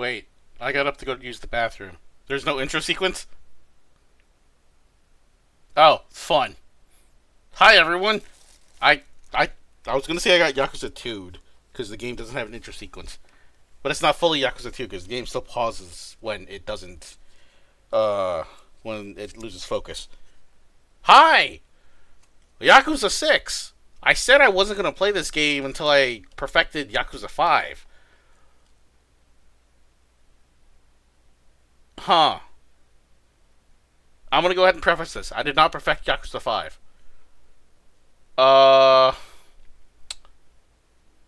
Wait, I got up to go use the bathroom. There's no intro sequence? Oh, fun. Hi everyone. I I I was gonna say I got Yakuza 2'd because the game doesn't have an intro sequence, but it's not fully Yakuza 2 because the game still pauses when it doesn't when it loses focus. Hi, Yakuza 6. I said I wasn't gonna play this game until I perfected Yakuza 5. Huh. I'm gonna go ahead and preface this. I did not perfect Yakuza 5. Uh,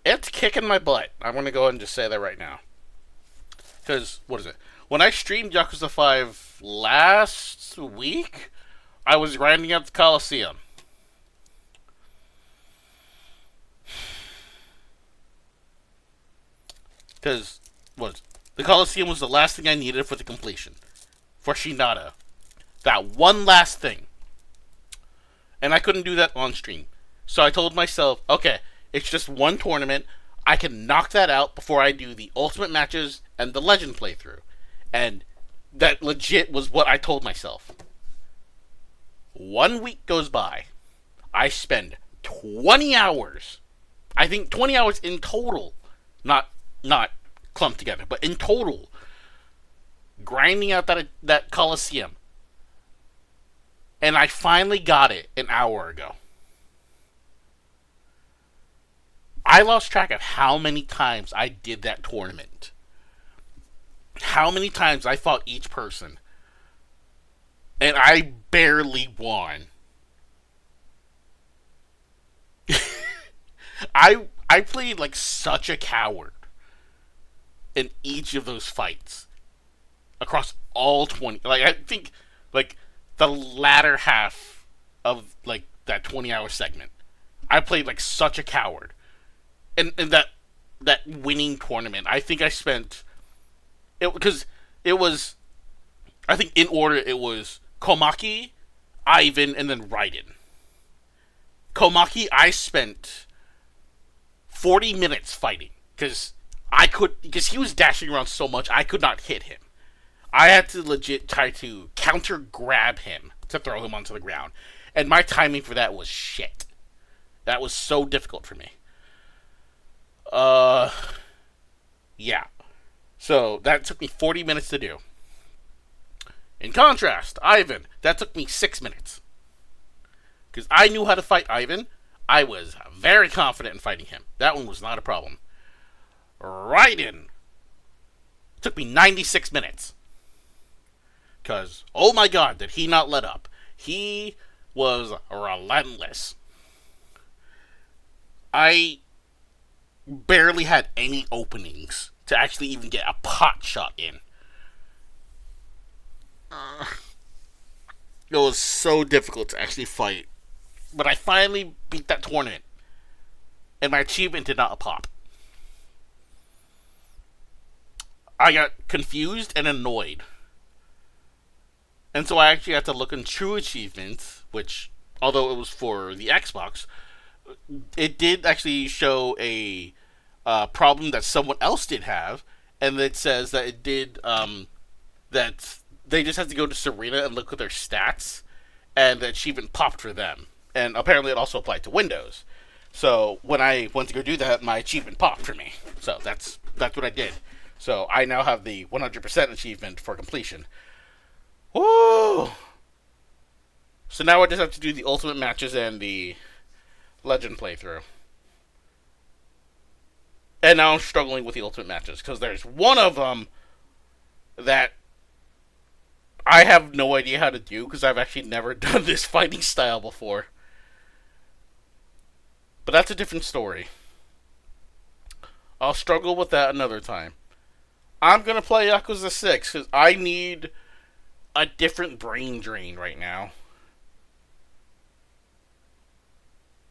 it's kicking my butt. I'm gonna go ahead and just say that right now. Because, what is it? When I streamed Yakuza 5 last week, I was grinding out the Coliseum. Because, what? The Coliseum was the last thing I needed for the completion. For Shinada. That one last thing. And I couldn't do that on stream. So I told myself, okay, it's just one tournament. I can knock that out before I do the ultimate matches and the legend playthrough. And that legit was what I told myself. 1 week goes by. I spend 20 hours. I think 20 hours in total. Not clumped together, but in total. Grinding out that Coliseum. And I finally got it an hour ago. I lost track of how many times I did that tournament. How many times I fought each person. And I barely won. I played like such a coward in each of those fights. Across all 20. Like, I think, like, the latter half of, like, that 20-hour segment. I played like such a coward. And that winning tournament, I think I spent it because it was, I think in order it was Komaki, Ivan, and then Raiden. Komaki, I spent 40 minutes fighting because he was dashing around so much I could not hit him. I had to legit try to counter grab him to throw him onto the ground, and my timing for that was shit. That was so difficult for me. Uh, yeah. So that took me 40 minutes to do. In contrast, Ivan, that took me 6 minutes. Because I knew how to fight Ivan. I was very confident in fighting him. That one was not a problem. Raiden took me 96 minutes. Because, oh my god, did he not let up. He was relentless. I barely had any openings to actually even get a pot shot in. It was so difficult to actually fight. But I finally beat that tournament. And my achievement did not pop. I got confused and annoyed. And so I actually had to look in True Achievements, which, although it was for the Xbox, it did actually show a problem that someone else did have, and it says that it did, that they just have to go to Serena and look at their stats, and the achievement popped for them. And apparently it also applied to Windows. So when I went to go do that, my achievement popped for me. So that's what I did. So I now have the 100% achievement for completion. Woo! So now I just have to do the ultimate matches and the legend playthrough. And now I'm struggling with the ultimate matches because there's one of them that I have no idea how to do because I've actually never done this fighting style before. But that's a different story. I'll struggle with that another time. I'm going to play Yakuza 6 because I need a different brain drain right now.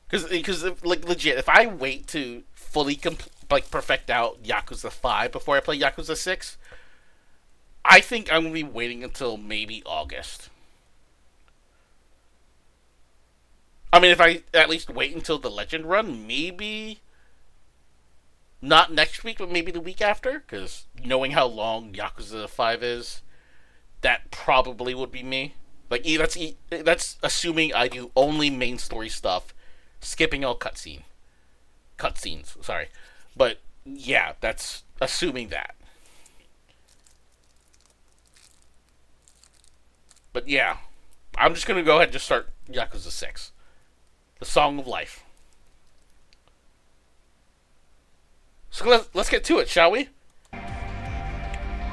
Because like, legit, if I wait to fully perfect out Yakuza 5 before I play Yakuza 6, I think I'm going to be waiting until maybe August. I mean, if I at least wait until the Legend run, maybe Not next week, but maybe the week after, because knowing how long Yakuza 5 is, that probably would be me. Like, that's assuming I do only main story stuff, skipping all cutscenes. Sorry, but yeah, that's assuming that. But yeah, I'm just gonna go ahead and just start Yakuza 6, the Song of Life. So let's get to it, shall we?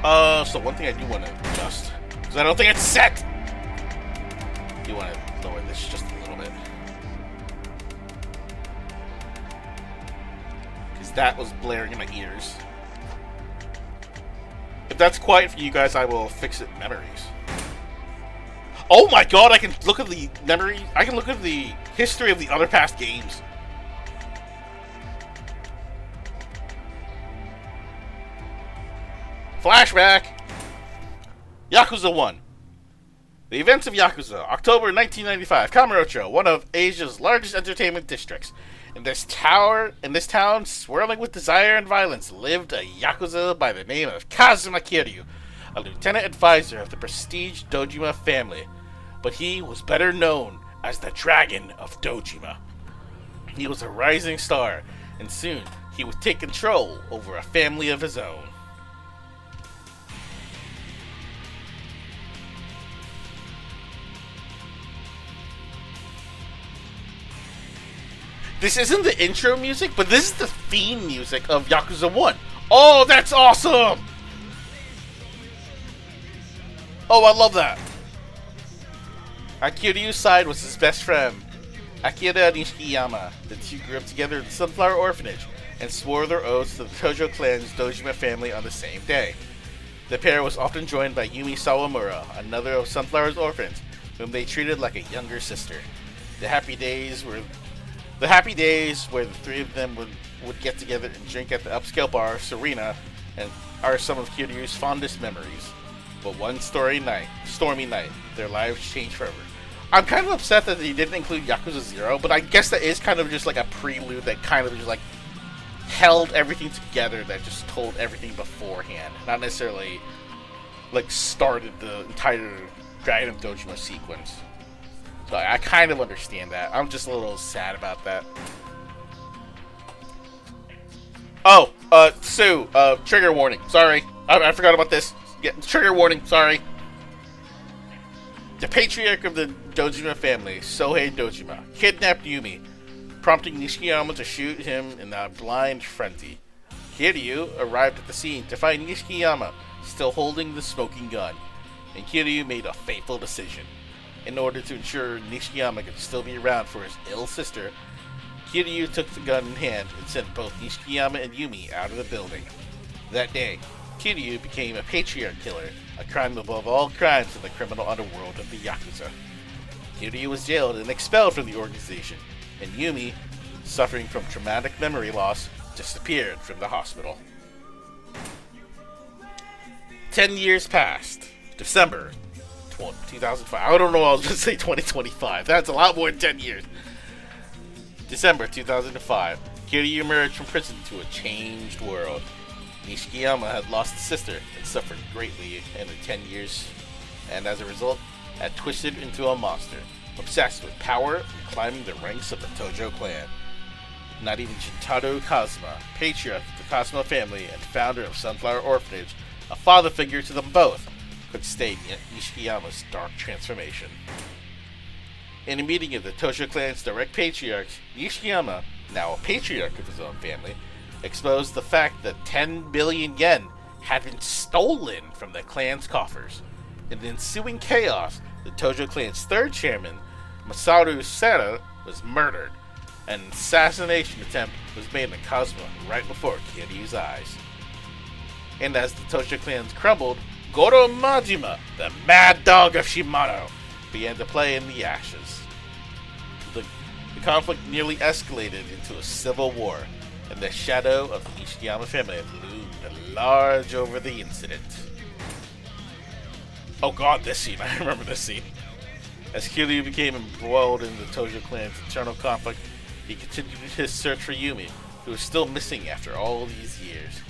So one thing I do want to adjust, because I don't think it's set. I do want to lower this just a little bit, because that was blaring in my ears. If that's quiet for you guys, I will fix it in memories. Oh my god, I can look at the memory. I can look at the history of the other past games. Flashback! Yakuza 1. The events of Yakuza, October 1995. Kamurocho, one of Asia's largest entertainment districts. In this town, swirling with desire and violence, lived a Yakuza by the name of Kazuma Kiryu, a lieutenant advisor of the prestige Dojima family. But he was better known as the Dragon of Dojima. He was a rising star, and soon he would take control over a family of his own. This isn't the intro music, but this is the theme music of Yakuza 1. Oh, that's awesome! Oh, I love that. At Kiryu's side was his best friend, Akira Nishiyama. The two grew up together in the Sunflower Orphanage and swore their oaths to the Tojo clan's Dojima family on the same day. The pair was often joined by Yumi Sawamura, another of Sunflower's orphans, whom they treated like a younger sister. The happy days where the three of them would get together and drink at the upscale bar Serena and are some of Kiryu's fondest memories. But one stormy night, their lives changed forever. I'm kind of upset that they didn't include Yakuza 0, but I guess that is kind of just like a prelude that kind of just like held everything together, that just told everything beforehand, not necessarily like started the entire Dragon of Dojima sequence. So I kind of understand that. I'm just a little sad about that. Oh, Sue, trigger warning. Sorry. I forgot about this. Yeah, trigger warning. Sorry. The patriarch of the Dojima family, Sohei Dojima, kidnapped Yumi, prompting Nishiyama to shoot him in a blind frenzy. Kiryu arrived at the scene to find Nishiyama still holding the smoking gun, and Kiryu made a fateful decision. In order to ensure Nishiyama could still be around for his ill sister, Kiryu took the gun in hand and sent both Nishiyama and Yumi out of the building. That day, Kiryu became a patriarch killer, a crime above all crimes in the criminal underworld of the Yakuza. Kiryu was jailed and expelled from the organization, and Yumi, suffering from traumatic memory loss, disappeared from the hospital. 10 years passed. December 2005. I don't know, I was going to say 2025. That's a lot more than 10 years. December 2005. Kiryu emerged from prison to a changed world. Nishiyama had lost a sister and suffered greatly in the 10 years, and as a result, had twisted into a monster, obsessed with power and climbing the ranks of the Tojo clan. Not even Shintaro Kazuma, patriarch of the Kazuma family and founder of Sunflower Orphanage, a father figure to them both, could stay Nishiyama's dark transformation. In a meeting of the Tojo clan's direct patriarchs, Nishiyama, now a patriarch of his own family, exposed the fact that 10 billion yen had been stolen from the clan's coffers. In the ensuing chaos, the Tojo clan's third chairman, Masaru Seta, was murdered. An assassination attempt was made on Kazuma right before Kiryu's eyes. And as the Tojo clans crumbled, Goro Majima, the mad dog of Shimano, began to play in the ashes. The conflict nearly escalated into a civil war, and the shadow of the Nishiyama family loomed large over the incident. Oh god, this scene. I remember this scene. As Kiryu became embroiled in the Tojo clan's internal conflict, he continued his search for Yumi, who was still missing after all these years.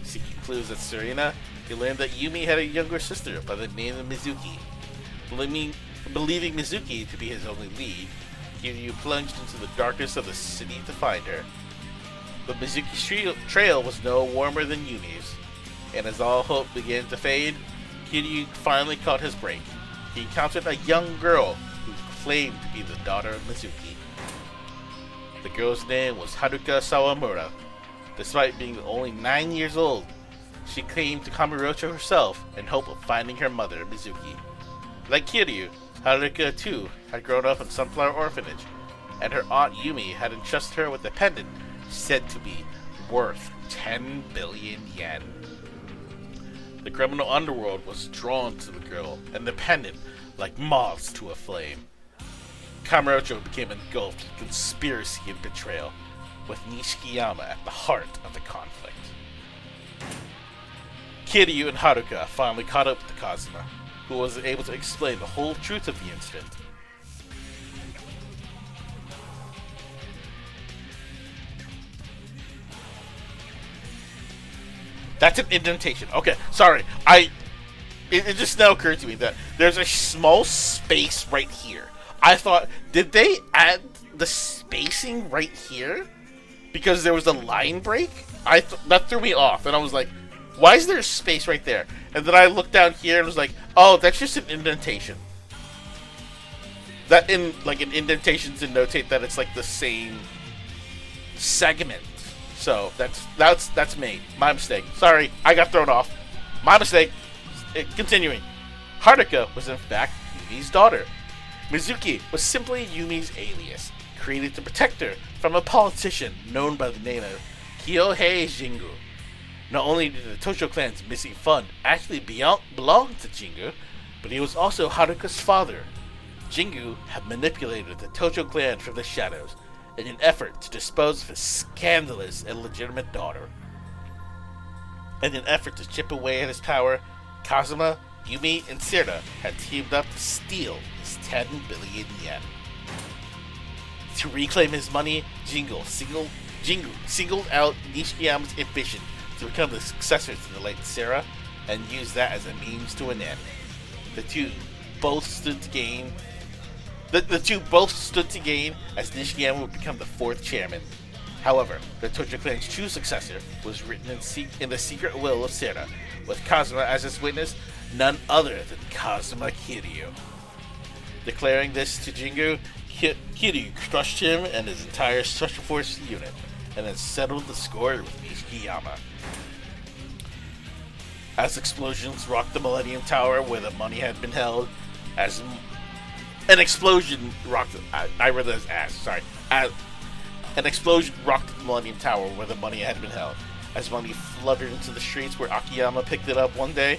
Seeking clues at Serena, he learned that Yumi had a younger sister by the name of Mizuki. Believing Mizuki to be his only lead, Kiryu plunged into the darkness of the city to find her. But Mizuki's trail was no warmer than Yumi's, and as all hope began to fade, Kiryu finally caught his break. He encountered a young girl who claimed to be the daughter of Mizuki. The girl's name was Haruka Sawamura. Despite being only 9 years old, she came to Kamurocho herself in hope of finding her mother, Mizuki. Like Kiryu, Haruka too had grown up in Sunflower Orphanage, and her aunt Yumi had entrusted her with a pendant said to be worth 10 billion yen. The criminal underworld was drawn to the girl and the pendant like moths to a flame. Kamurocho became engulfed in conspiracy and betrayal, with Nishikiyama at the heart of the conflict. Kiryu and Haruka finally caught up to Kazuma, who was able to explain the whole truth of the incident. That's an indentation. Okay, sorry. It just now occurred to me that there's a small space right here. I thought, did they add the spacing right here? Because there was a line break? That threw me off, and I was like, why is there a space right there? And then I looked down here and was like, oh, that's just an indentation. That in like an indentation to notate that it's like the same segment. So that's me. My mistake. Sorry, I got thrown off. My mistake. Continuing. Haruka was in fact Yumi's daughter. Mizuki was simply Yumi's alias, created to protect her from a politician known by the name of Kyohei Jingu. Not only did the Tojo clan's missing fund actually belong to Jingu, but he was also Haruka's father. Jingu had manipulated the Tojo clan from the shadows in an effort to dispose of his scandalous and illegitimate daughter. In an effort to chip away at his power, Kazuma, Yumi, and Serena had teamed up to steal his 10 billion yen. To reclaim his money, Jingu singled out Nishikiyama's ambition to become the successor to the late Sarah and used that as a means to an end. The two both stood to gain as Nishikiyama would become the fourth chairman. However, the Tojo clan's true successor was written in the secret will of Sarah, with Kazuma as his witness, none other than Kazuma Kiryu. Declaring this to Jingu, Kiryu crushed him and his entire Special Forces unit, and then settled the score with Nishikiyama. As explosions rocked the Millennium Tower where the money had been held, an explosion rocked the Millennium Tower where the money had been held. As money fluttered into the streets where Akiyama picked it up one day,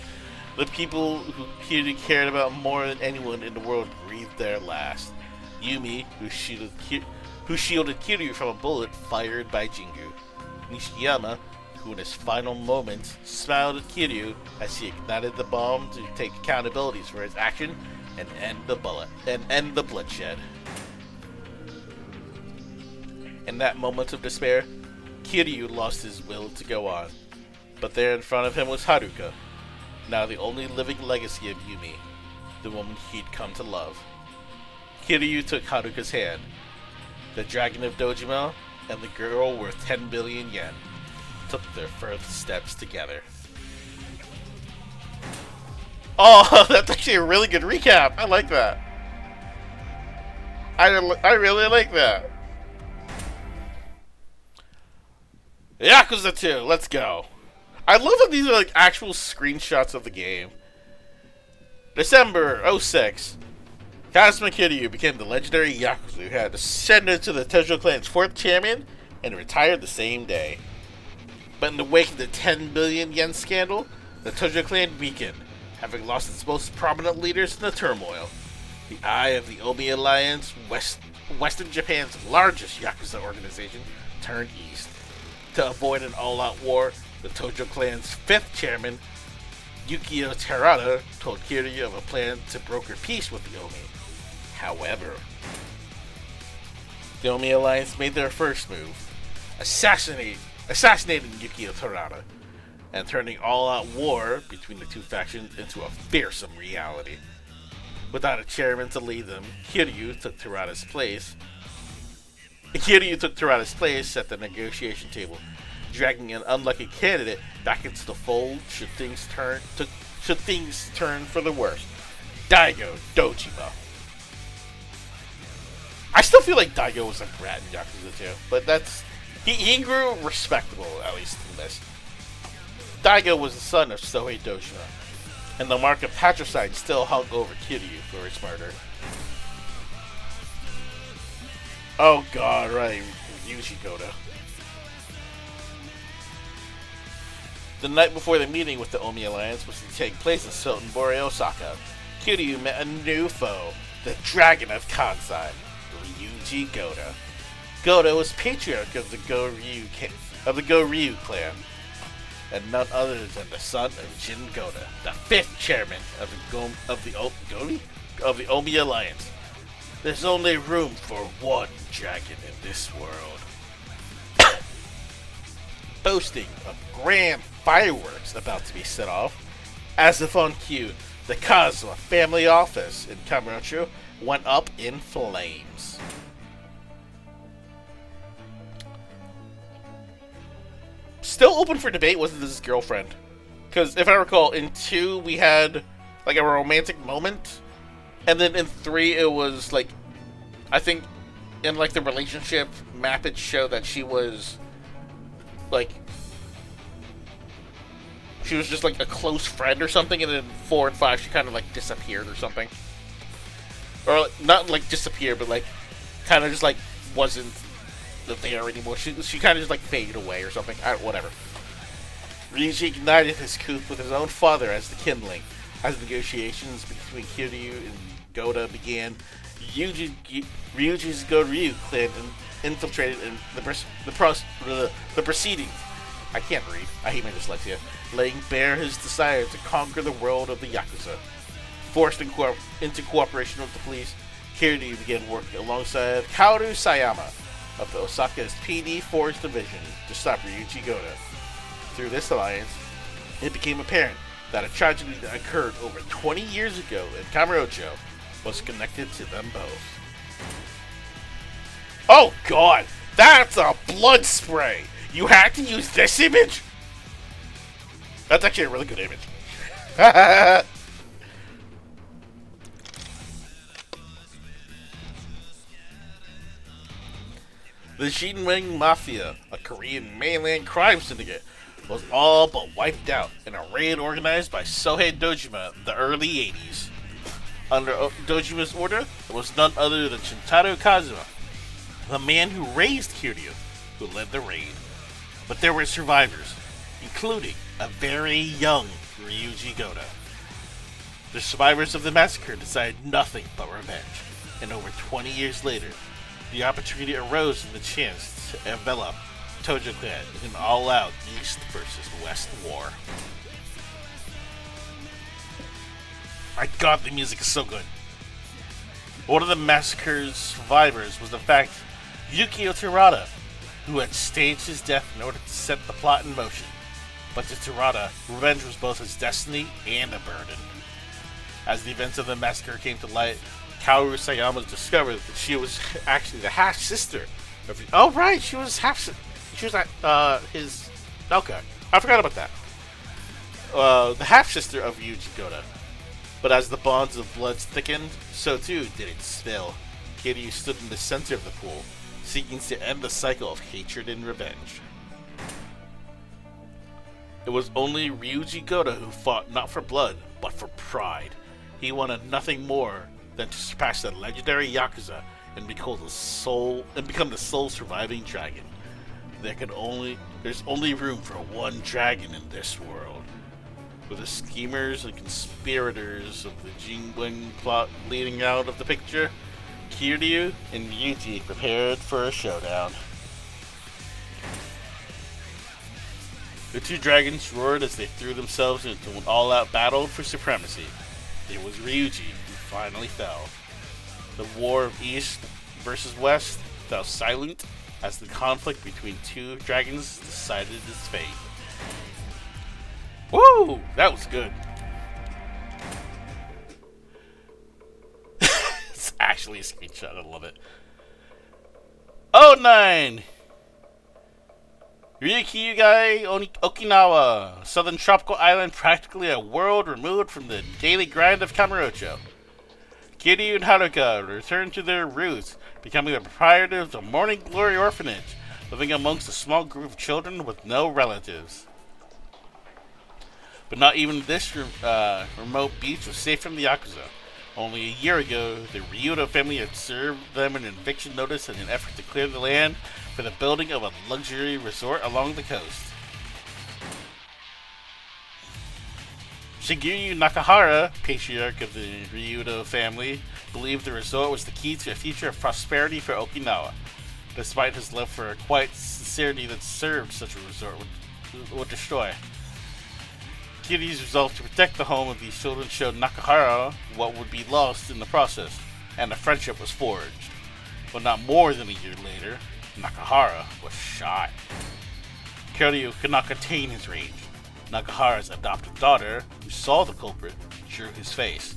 the people who Kiryu cared about more than anyone in the world breathed their last. Yumi, who shielded Kiryu from a bullet fired by Jingu. Nishikiyama, who in his final moments smiled at Kiryu as he ignited the bomb to take accountability for his action and end the bloodshed. In that moment of despair, Kiryu lost his will to go on, but there in front of him was Haruka, now the only living legacy of Yumi, the woman he'd come to love. Kiryu took Haruka's hand. The Dragon of Dojima and the girl worth 10 billion yen took their first steps together. Oh, that's actually a really good recap. I like that. I really like that. Yakuza 2, let's go. I love that these are like actual screenshots of the game. December 06. Kazuma Kiryu became the legendary Yakuza who had ascended to the Tojo clan's fourth chairman and retired the same day. But in the wake of the 10 billion yen scandal, the Tojo clan weakened, having lost its most prominent leaders in the turmoil. The eye of the Omi Alliance, Western Japan's largest Yakuza organization, turned east. To avoid an all-out war, the Tojo clan's fifth chairman, Yukio Terada, told Kiryu of a plan to broker peace with the Omi. However, the Omi Alliance made their first move. assassinating Yukio Torada, and turning all-out war between the two factions into a fearsome reality. Without a chairman to lead them, Kiryu took Torada's place at the negotiation table, dragging an unlucky candidate back into the fold should things turn for the worst. Daigo Dojima. I still feel like Daigo was a brat in Yakuza 2, but he grew respectable, at least in this. Daigo was the son of Sohei Dojima, and the mark of patricide still hung over Kiryu for his murder. Oh god, right, Ryuji Goda. The night before the meeting with the Omi Alliance was to take place in Sotenbori, Osaka, Kiryu met a new foe, the Dragon of Kansai, Ryuji Goda. Goda was patriarch of the Go-Ryu clan, and none other than the son of Jin Goda, the 5th chairman of the Omi Alliance. There's only room for one dragon in this world. Boasting of grand fireworks about to be set off, as if on cue, the Kazuma family office in Kamurocho went up in flames. Still open for debate was his girlfriend. Because if I recall, in 2 we had like a romantic moment, and then in 3 it was like, I think in like the relationship map it showed that she was like, she was just like a close friend or something, and then 4 and 5 she kind of like disappeared or something. Or not like disappeared, but like kind of just like wasn't there anymore. She kind of just like faded away or something. Whatever. Ryuji ignited his coup with his own father as the kindling. As negotiations between Kiryu and Goda began, Ryuji's Go-Ryu clan infiltrated in the proceedings. I can't read. I hate my dyslexia. Laying bare his desire to conquer the world of the Yakuza. Forced into cooperation with the police, Kiryu began working alongside Kaoru Sayama of the Osaka's PD Force Division to stop Ryuji Goda. Through this alliance, it became apparent that a tragedy that occurred over 20 years ago in Kamurocho was connected to them both. Oh god, that's a blood spray! You had to use this image? That's actually a really good image. The Shinring Mafia, a Korean mainland crime syndicate, was all but wiped out in a raid organized by Sohei Dojima in the early 80s. Under Dojima's order, it was none other than Shintaro Kazuma, the man who raised Kiryu, who led the raid. But there were survivors, including a very young Ryuji Goda. The survivors of the massacre decided nothing but revenge, and over 20 years later, the opportunity arose in the chance to envelop Tojo Clan in an all-out East versus West war. My god, the music is so good. One of the massacre's survivors was in fact Yukio Torada, who had staged his death in order to set the plot in motion. But to Torada, revenge was both his destiny and a burden. As the events of the massacre came to light, Kaoru Sayama discovered that she was actually the half-sister of... Oh, right, she was his... Okay, I forgot about that. The half-sister of Ryuji Goda. But as the bonds of blood thickened, so too did it spill. Kiryu stood in the center of the pool, seeking to end the cycle of hatred and revenge. It was only Ryuji Goda who fought not for blood, but for pride. He wanted nothing more than to surpass the legendary Yakuza and become the sole surviving dragon. There's only room for one dragon in this world. With the schemers and conspirators of the Jingwen plot leading out of the picture, Kiryu and Ryuji prepared for a showdown. The two dragons roared as they threw themselves into an all-out battle for supremacy. It was Ryuji who finally fell. The war of East versus West fell silent as the conflict between two dragons decided its fate. Woo! That was good. It's actually a screenshot. I love it. Oh, 9! Ryukyugai Okinawa, southern tropical island practically a world removed from the daily grind of Kamurocho. Kiryu and Haruka returned to their roots, becoming the proprietors of Morning Glory Orphanage, living amongst a small group of children with no relatives. But not even this remote beach was safe from the Yakuza. Only a year ago, the Ryudo family had served them an eviction notice in an effort to clear the land for the building of a luxury resort along the coast. Shigeru Nakahara, patriarch of the Ryudo family, believed the resort was the key to a future of prosperity for Okinawa, despite his love for a quiet sincerity that served such a resort would destroy. Kiryu's resolve to protect the home of these children showed Nakahara what would be lost in the process, and a friendship was forged. But not more than a year later, Nakahara was shot. Kiryu could not contain his rage. Nakahara's adopted daughter, who saw the culprit, drew his face,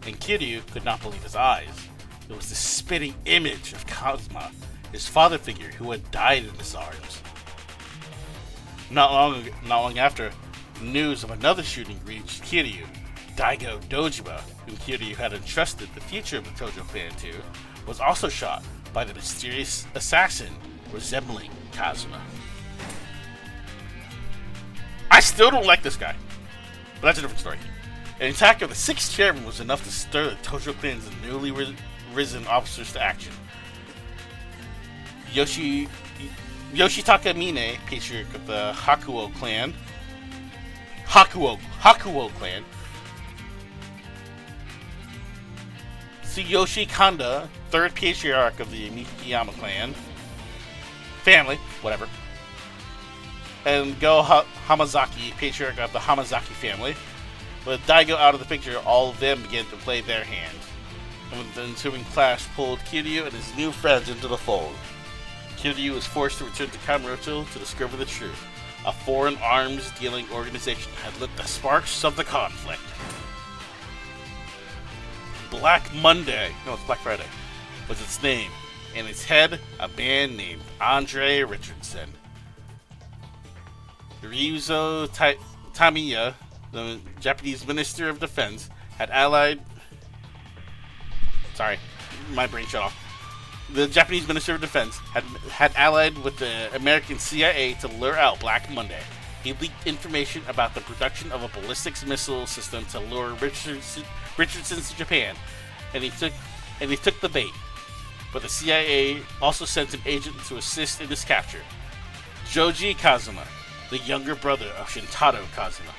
and Kiryu could not believe his eyes. It was the spitting image of Kazuma, his father figure, who had died in his arms. Not long after, news of another shooting reached Kiryu. Daigo Dojima, whom Kiryu had entrusted the future of the Tojo clan to, was also shot by the mysterious assassin resembling Kazuma. I still don't like this guy, but that's a different story. An attack of the 6th chairman was enough to stir the Tojo clan's newly risen officers to action. Yoshitaka Mine, patriarch of the Hakuo clan, Tsuyoshi Kanda, 3rd patriarch of the Mikiyama clan, family, whatever, and Go Hamazaki, patriarch of the Hamazaki family. With Daigo out of the picture, all of them began to play their hand, and with the ensuing clash pulled Kiryu and his new friends into the fold. Kiryu was forced to return to Kamurocho to discover the truth. A foreign arms-dealing organization had lit the sparks of the conflict. Black Monday, no, it's Black Friday, was its name, and its head, a man named Andre Richardson. Ryuzo Tamiya, the Japanese Minister of Defense, had allied... Sorry, my brain shut off. The Japanese Minister of Defense had allied with the American CIA to lure out Black Monday. He leaked information about the production of a ballistics missile system to lure Richardson to Japan, and he took the bait. But the CIA also sent an agent to assist in his capture, Joji Kazuma, the younger brother of Shintaro Kazuma.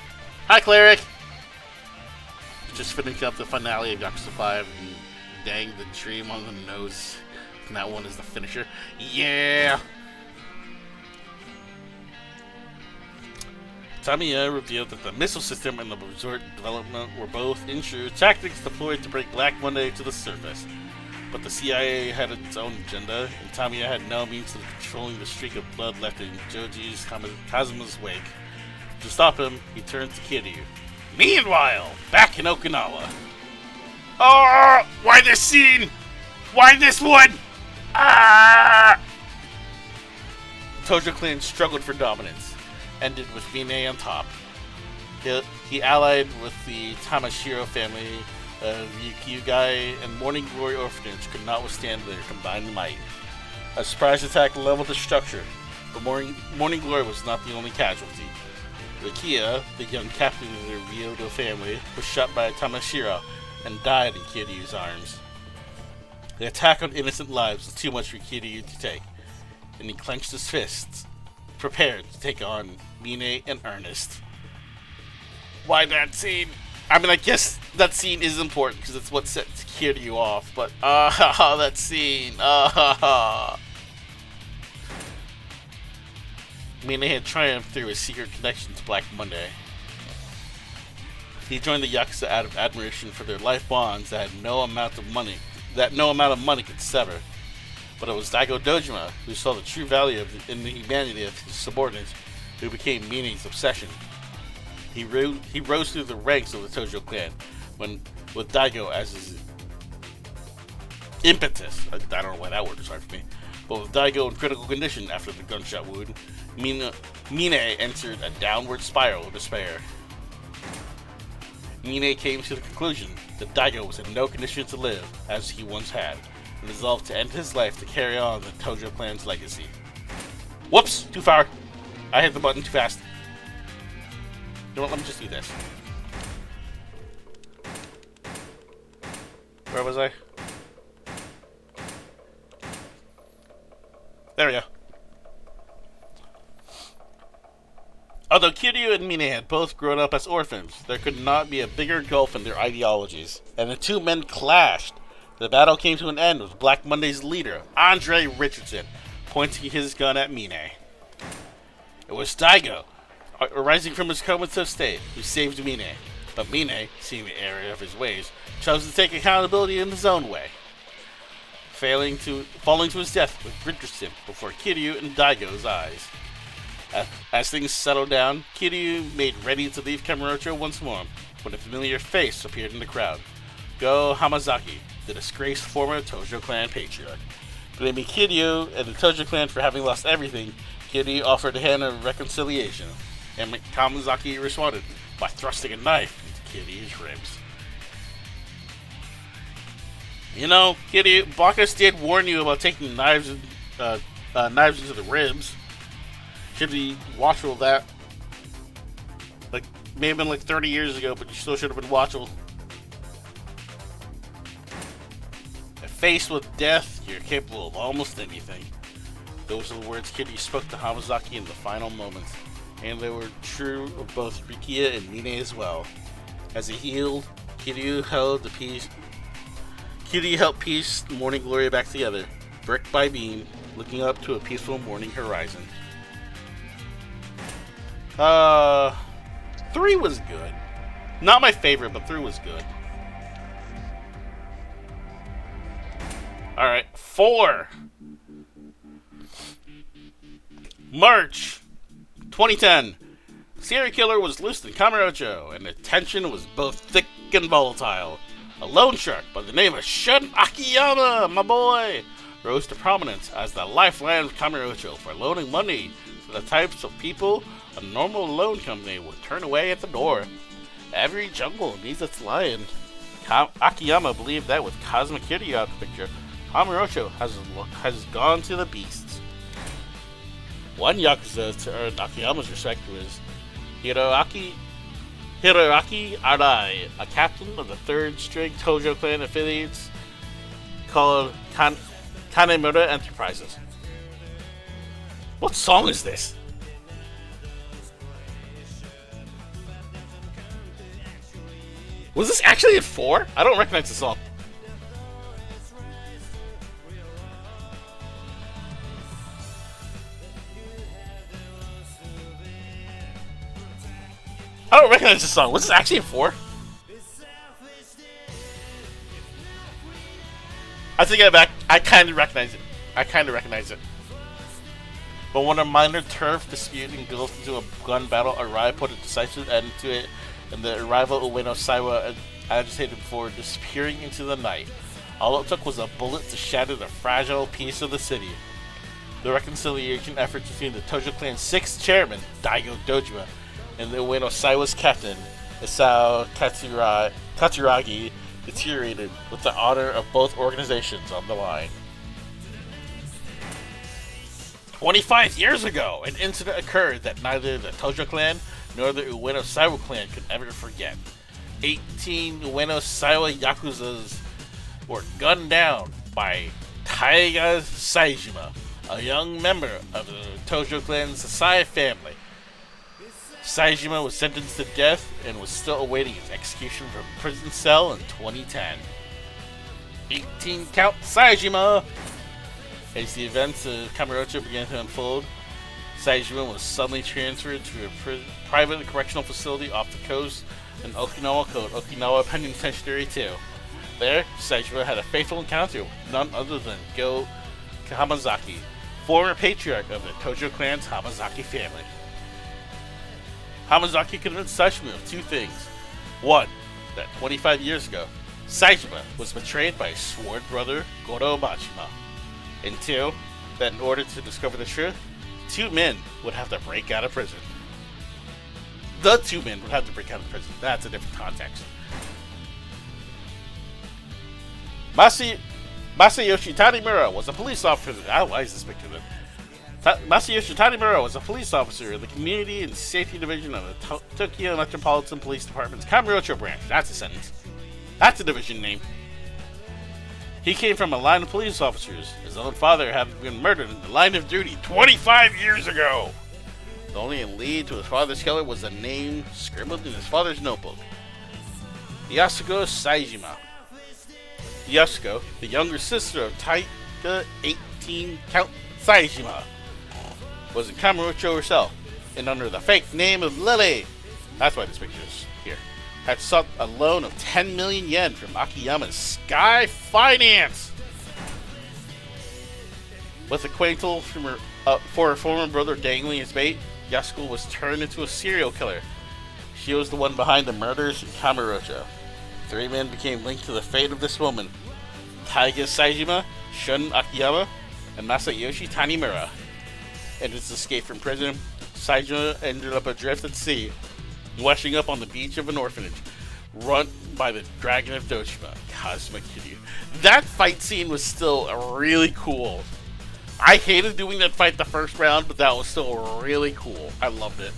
Hi, Cleric! Just finishing up the finale of Yakuza 5, and dang, the dream on the nose. And that one is the finisher. Yeah! Tamiya revealed that the missile system and the resort development were both insured tactics deployed to bring Black Monday to the surface. But the CIA had its own agenda, and Tamiya had no means of controlling the streak of blood left in Joji Kazuma's wake. To stop him, he turned to Kiryu. Meanwhile, back in Okinawa. Oh, why this scene? Why this one? Ah! The Tojo clan struggled for dominance, ended with Mine on top. He allied with the Tamashiro family of Ryukyugai, and Morning Glory Orphanage could not withstand their combined might. A surprise attack leveled the structure, but Morning Glory was not the only casualty. Rikia, the young captain of the Ryudo family, was shot by Tamashiro and died in Kiryu's arms. The attack on innocent lives was too much for Kiryu to take, and he clenched his fists, prepared to take on Mine and Ernest. Why that scene? I mean, I guess that scene is important because it's what sets Kiryu off, but that scene, Mine had triumphed through his secret connection to Black Monday. He joined the Yakuza out of admiration for their life bonds that no amount of money could sever. But it was Daigo Dojima who saw the true value in the humanity of his subordinates, who became Mine's obsession. He rose through the ranks of the Tojo clan, with Daigo as his impetus. I don't know why that word is hard for me. But with Daigo in critical condition after the gunshot wound, Mine entered a downward spiral of despair. Mine came to the conclusion that Daigo was in no condition to live as he once had, and resolved to end his life to carry on the Tojo clan's legacy. Whoops! Too far! I hit the button too fast. You know what? Let me just do this. Where was I? There we go. Although Kiryu and Mine had both grown up as orphans, there could not be a bigger gulf in their ideologies, and the two men clashed. The battle came to an end with Black Monday's leader, Andre Richardson, pointing his gun at Mine. It was Daigo, arising from his comatose state, who saved Mine, but Mine, seeing the error of his ways, chose to take accountability in his own way, falling to his death with Richardson before Kiryu and Daigo's eyes. As things settled down, Kiryu made ready to leave Kamurocho once more, when a familiar face appeared in the crowd. Go Hamazaki, the disgraced former Tojo clan patriarch. Blaming Kiryu and the Tojo clan for having lost everything, Kiryu offered a hand of reconciliation, and Hamazaki responded by thrusting a knife into Kiryu's ribs. You know, Kiryu, Bacchus did warn you about taking knives into the ribs. Should be watchful of that. Like, may have been like 30 years ago, but you still should have been watchful. If faced with death, you're capable of almost anything. Those are the words Kiryu spoke to Hamazaki in the final moments, and they were true of both Rikiya and Mine as well. As he healed, Kiryu helped piece morning glory back together, brick by beam, looking up to a peaceful morning horizon. 3 was good. Not my favorite, but 3 was good. Alright, 4. March 2010. Serial killer was loosed in Kamurocho, and the tension was both thick and volatile. A loan shark by the name of Shun Akiyama, my boy, rose to prominence as the lifeline of Kamurocho for loaning money to the types of people a normal loan company would turn away at the door. Every jungle needs its lion. Akiyama believed that with Cosmic Kiryu out of the picture, Kamurocho has gone to the beasts. One Yakuza to earn Akiyama's respect was Hiroaki Arai, a captain of the 3rd string Tojo clan affiliates called Kanemura Enterprises. What song is this? Was this actually in 4? I don't recognize the song. I don't recognize the song. Was this actually in 4? I think I kind of recognize it. But when a minor turf dispute engulfed into a gun battle, Arai put a decisive end to it, and the arrival of Ueno Saiwa agitated before disappearing into the night. All it took was a bullet to shatter the fragile peace of the city. The reconciliation efforts between the Tojo clan's 6th chairman, Daigo Dojima, and the Ueno Saiwa's captain, Isao Katsuragi, deteriorated with the honor of both organizations on the line. 25 years ago, an incident occurred that neither the Tojo clan nor the Ueno Saiwa clan could ever forget. 18 Ueno Saiwa Yakuzas were gunned down by Taiga Saejima, a young member of the Tojo clan's Sasai family. Saejima was sentenced to death and was still awaiting his execution from a prison cell in 2010. 18 Count Saejima! As the events of Kamurocho began to unfold, Saejima was suddenly transferred to a private correctional facility off the coast in Okinawa called Okinawa Penitentiary 2. There, Saejima had a fateful encounter with none other than Go Hamazaki, former patriarch of the Tojo clan's Hamazaki family. Hamazaki convinced Saishima of two things. One, that 25 years ago, Saishima was betrayed by his sworn brother, Goro Majima. And two, that in order to discover the truth, two men would have to break out of prison. The two men would have to break out of prison. That's a different context. Masayoshi Tanimura was a police officer. Why is this picture then? Masayoshi Tanimura was a police officer in the Community and Safety Division of the Tokyo Metropolitan Police Department's Kamurocho branch. That's a sentence. That's a division name. He came from a line of police officers, his own father having been murdered in the line of duty 25 years ago. The only lead to his father's killer was a name scribbled in his father's notebook. Yasuko Saijima. Yasuko, the younger sister of Taika 18 Count Saijima, was in Kamurocho herself, and under the fake name of Lily, that's why this picture is here, had sought a loan of 10 million yen from Akiyama's Sky Finance. With acquaintance from for her former brother dangling his bait, Yasuko was turned into a serial killer. She was the one behind the murders in Kamurocho. Three men became linked to the fate of this woman: Taiga Saijima, Shun Akiyama, and Masayoshi Tanimura. In his escape from prison, Saijima ended up adrift at sea, washing up on the beach of an orphanage, run by the Dragon of Dojima, Kazuma Kiryu. That fight scene was still really cool. I hated doing that fight the first round, but that was still really cool. I loved it.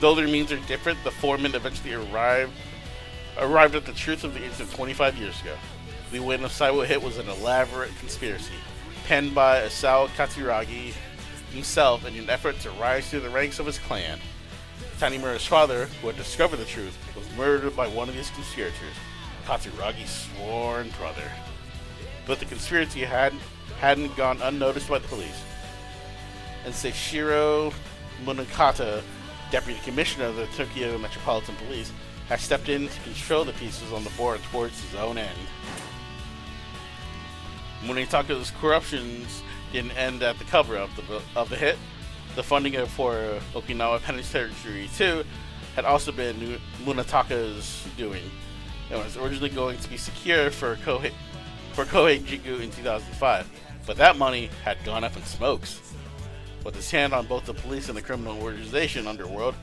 Though their means are different, the four men eventually arrived at the truth of the incident 25 years ago. The win of Saiwo Hit was an elaborate conspiracy, penned by Asao Katsuragi himself in an effort to rise through the ranks of his clan. Tanimura's father, who had discovered the truth, was murdered by one of these conspirators, Katsuragi's sworn brother. But the conspiracy hadn't gone unnoticed by the police, and Seishiro Munakata, Deputy Commissioner of the Tokyo Metropolitan Police, has stepped in to control the pieces on the board towards his own end. Munetaka's corruptions didn't end at the cover-up of the hit. The funding for Okinawa Penitentiary 2 had also been Munetaka's doing, and was originally going to be secured for Kohei Jiku in 2005, but that money had gone up in smokes. With his hand on both the police and the criminal organization underworld,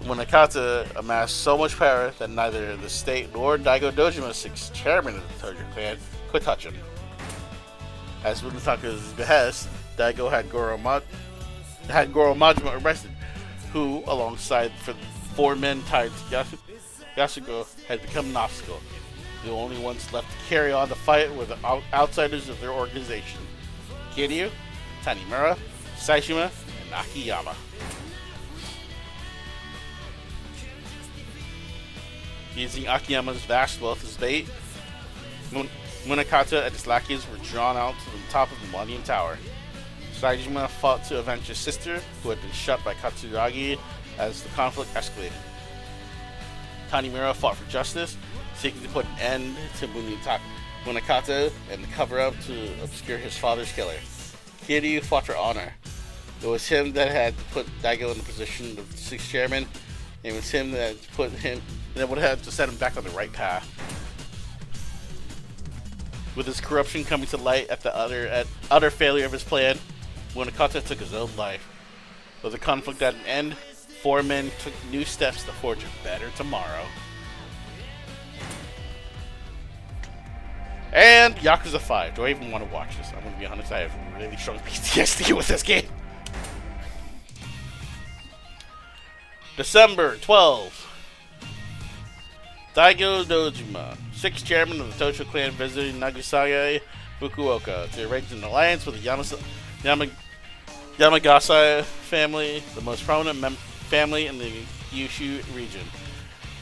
Munakata amassed so much power that neither the state nor Daigo Dojima's sixth chairman of the Tojo clan could touch him. As Munataka's behest, Daigo had Goro Majima arrested, who, alongside four men tied to Yasuko, had become an obstacle. The only ones left to carry on the fight were the outsiders of their organization: Kiryu, Tanimura, Saishima, and Akiyama. Using Akiyama's vast wealth as bait, Munakata and his lackeys were drawn out to the top of the Millennium Tower. Saijima fought to avenge his sister, who had been shot by Katsuragi as the conflict escalated. Tanimura fought for justice, seeking to put an end to Munakata and the cover-up to obscure his father's killer. Kiryu fought for honor. It was him that had put Daigo in the position of the sixth chairman, and it was him that would have to set him back on the right path. With his corruption coming to light at the utter failure of his plan, Munakata took his own life. With the conflict at an end, four men took new steps to forge a better tomorrow. And Yakuza 5. Do I even want to watch this? I'm going to be honest, I have really strong PTSD with this game. December 12. Daigo Dojima, sixth chairman of the Tojo clan, visited Nagasaki, Fukuoka to arrange an alliance with the Yamagasa family, the most prominent family in the Kyushu region.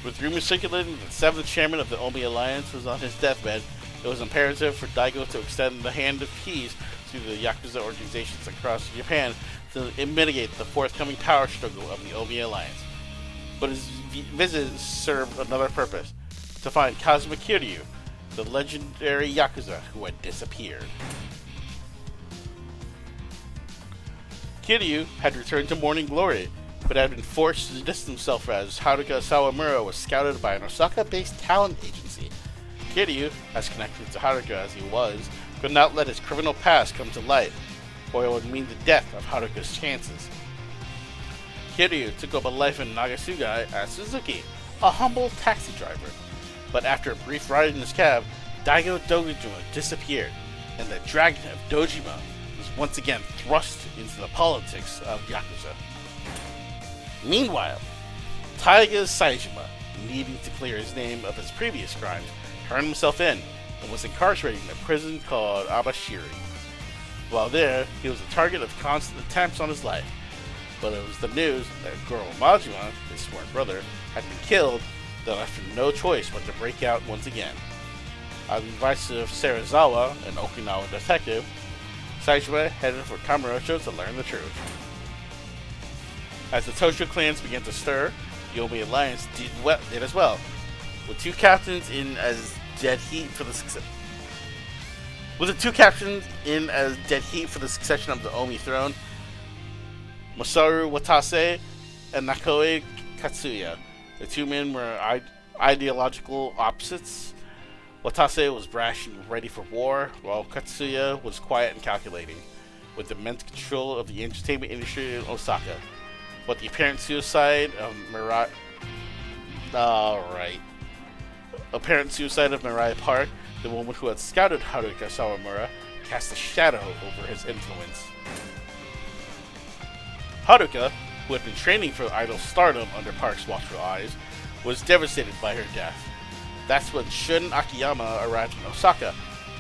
With rumors circulating that the seventh chairman of the Omi alliance was on his deathbed, it was imperative for Daigo to extend the hand of peace to the Yakuza organizations across Japan to mitigate the forthcoming power struggle of the Omi alliance. But his visit served another purpose: to find Kazuma Kiryu, the legendary Yakuza who had disappeared. Kiryu had returned to Morning Glory, but had been forced to distance himself as Haruka Sawamura was scouted by an Osaka-based talent agency. Kiryu, as connected to Haruka as he was, could not let his criminal past come to light, or it would mean the death of Haruka's chances. Kiryu took up a life in Nagasugai as Suzuki, a humble taxi driver, but after a brief ride in his cab, Daigo Dojima disappeared, and the Dragon of Dojima was once again thrust into the politics of Yakuza. Meanwhile, Taiga Saejima, needing to clear his name of his previous crimes, turned himself in and was incarcerated in a prison called Abashiri. While there, he was the target of constant attempts on his life, but it was the news that Goro Majima, his sworn brother, had been killed that left him no choice but to break out once again. On the advice of Serizawa, an Okinawa detective, Saejima headed for Kamurocho to learn the truth. As the Tojo clans began to stir, the Omi Alliance did as well, with two captains in as dead heat for the succession. Of the Omi throne, Masaru Watase and Nakoe Katsuya. The two men were ideological opposites. Watase was brash and ready for war, while Katsuya was quiet and calculating, with immense control of the entertainment industry in Osaka. But the apparent suicide of Mirai Park, the woman who had scouted Haruka Sawamura, cast a shadow over his influence. Haruka, who had been training for idol stardom under Park's watchful eyes, was devastated by her death. That's when Shun Akiyama arrived in Osaka,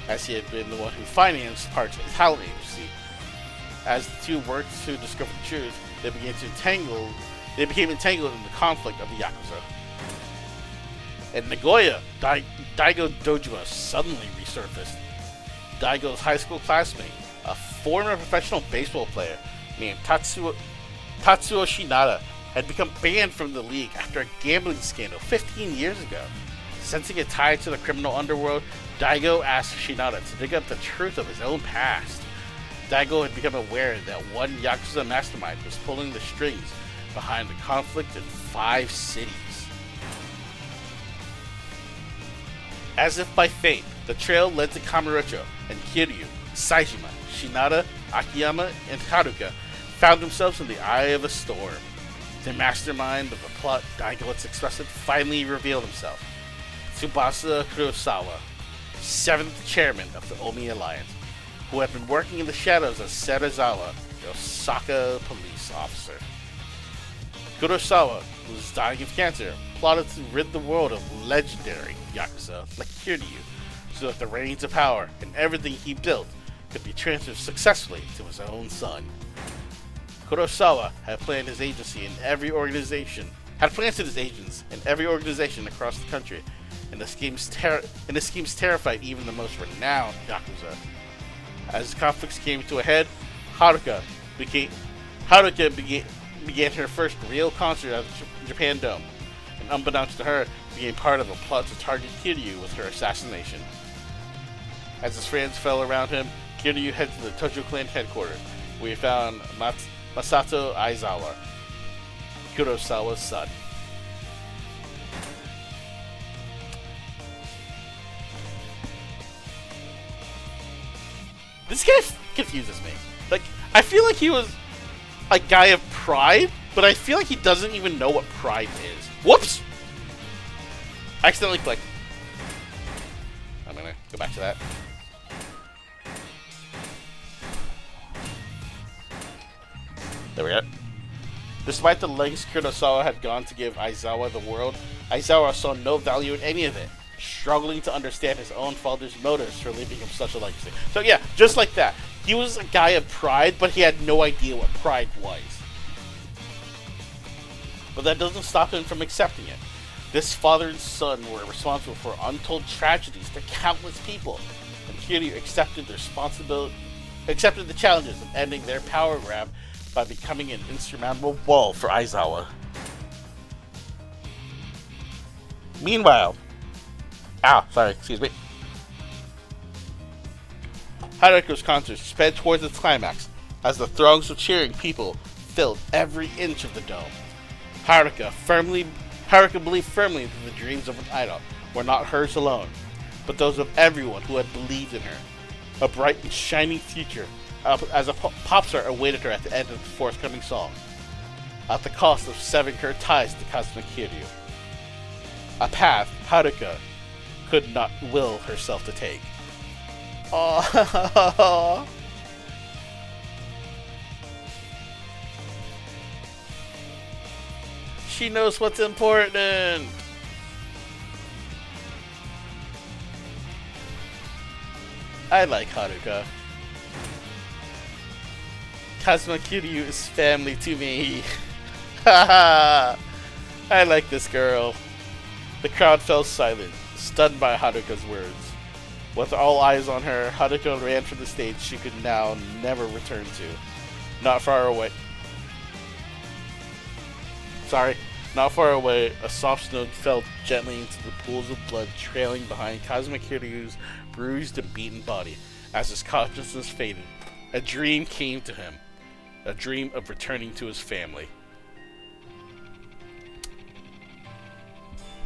as he had been the one who financed Park's talent agency. As the two worked to discover the truth, they became entangled in the conflict of the Yakuza. In Nagoya, Daigo Dojima suddenly resurfaced. Daigo's high school classmate, a former professional baseball player named Tatsuo Shinada, had become banned from the league after a gambling scandal 15 years ago. Sensing a tie to the criminal underworld, Daigo asked Shinada to dig up the truth of his own past. Daigo had become aware that one Yakuza mastermind was pulling the strings behind the conflict in 5 cities. As if by fate, the trail led to Kamurocho, and Kiryu, Saejima, Shinada, Akiyama, and Haruka found themselves in the eye of a storm. The mastermind of the plot Daigo had successful finally revealed himself. Tsubasa Kurosawa, 7th chairman of the Omi Alliance, who had been working in the shadows as Serizawa, the Osaka police officer. Kurosawa, who was dying of cancer, plotted to rid the world of legendary Yakuza like Kiryu, so that the reins of power and everything he built could be transferred successfully to his own son. Kurosawa had planned his agency in every organization, across the country, and the schemes terrified even the most renowned Yakuza. As conflicts came to a head, Haruka began her first real concert at the Japan Dome, and unbeknownst to her, became part of a plot to target Kiryu with her assassination. As his friends fell around him, Kiryu headed to the Tojo clan headquarters, where he found Masato Aizawa, Kurosawa's son. This guy confuses me. Like, I feel like he was a guy of pride, but I feel like he doesn't even know what pride is. Whoops! I accidentally clicked. I'm gonna go back to that. There we go. Despite the lengths Kurosawa had gone to give Aizawa the world, Aizawa saw no value in any of it, struggling to understand his own father's motives for leaving him such a legacy. So yeah, just like that. He was a guy of pride, but he had no idea what pride was. But that doesn't stop him from accepting it. This father and son were responsible for untold tragedies to countless people, and Kiryu accepted the challenges of ending their power grab by becoming an insurmountable wall for Aizawa. Meanwhile, Haruka's concert sped towards its climax as the throngs of cheering people filled every inch of the dome. Haruka believed firmly that the dreams of an idol were not hers alone, but those of everyone who had believed in her. A bright and shining future as a pop star awaited her at the end of the forthcoming song, at the cost of severing her ties to Kazuma Kiryu. A path Haruka could not will herself to take. Aww. She knows what's important. I like Haruka. Kazuma Kiryu is family to me. Haha. I like this girl. The crowd fell silent, stunned by Haruka's words. With all eyes on her, Haruka ran from the stage she could now never return to. Not far away, a soft snow fell gently into the pools of blood trailing behind Kazuma Kiryu's bruised and beaten body. As his consciousness faded, a dream came to him. A dream of returning to his family.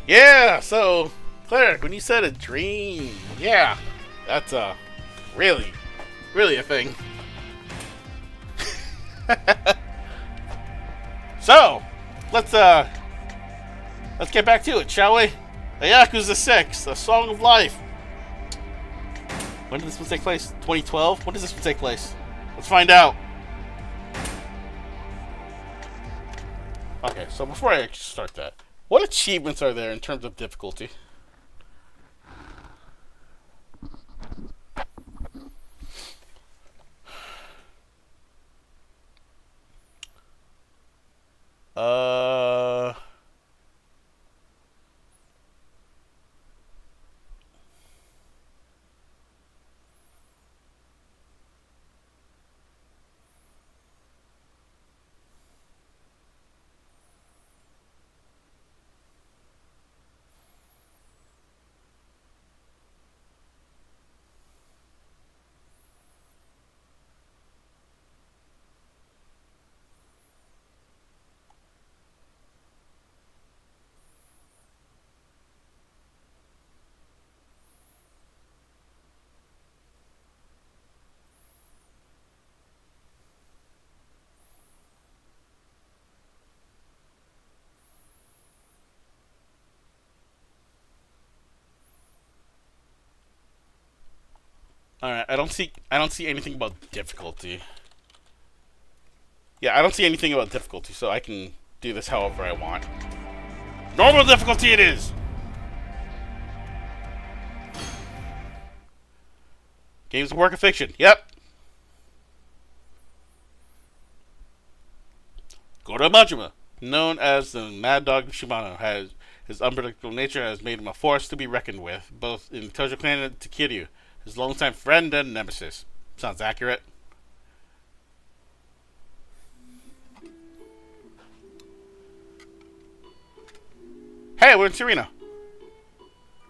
Yeah, so, Cleric, when you said a dream, yeah, that's really a thing. So, let's get back to it, shall we? A Yakuza 6, A Song of Life. When did this one take place? 2012? When does this one take place? Let's find out. Okay, so before I actually start that, what achievements are there in terms of difficulty? Alright, I don't see anything about difficulty. Yeah, I don't see anything about difficulty, so I can do this however I want. Normal difficulty it is! Game's a work of fiction. Yep. Goro Majima, known as the Mad Dog Shimano, his unpredictable nature has made him a force to be reckoned with, both in Tojo Clan and to Kiryu, his longtime friend and nemesis. Sounds accurate. Hey, we're in Serena.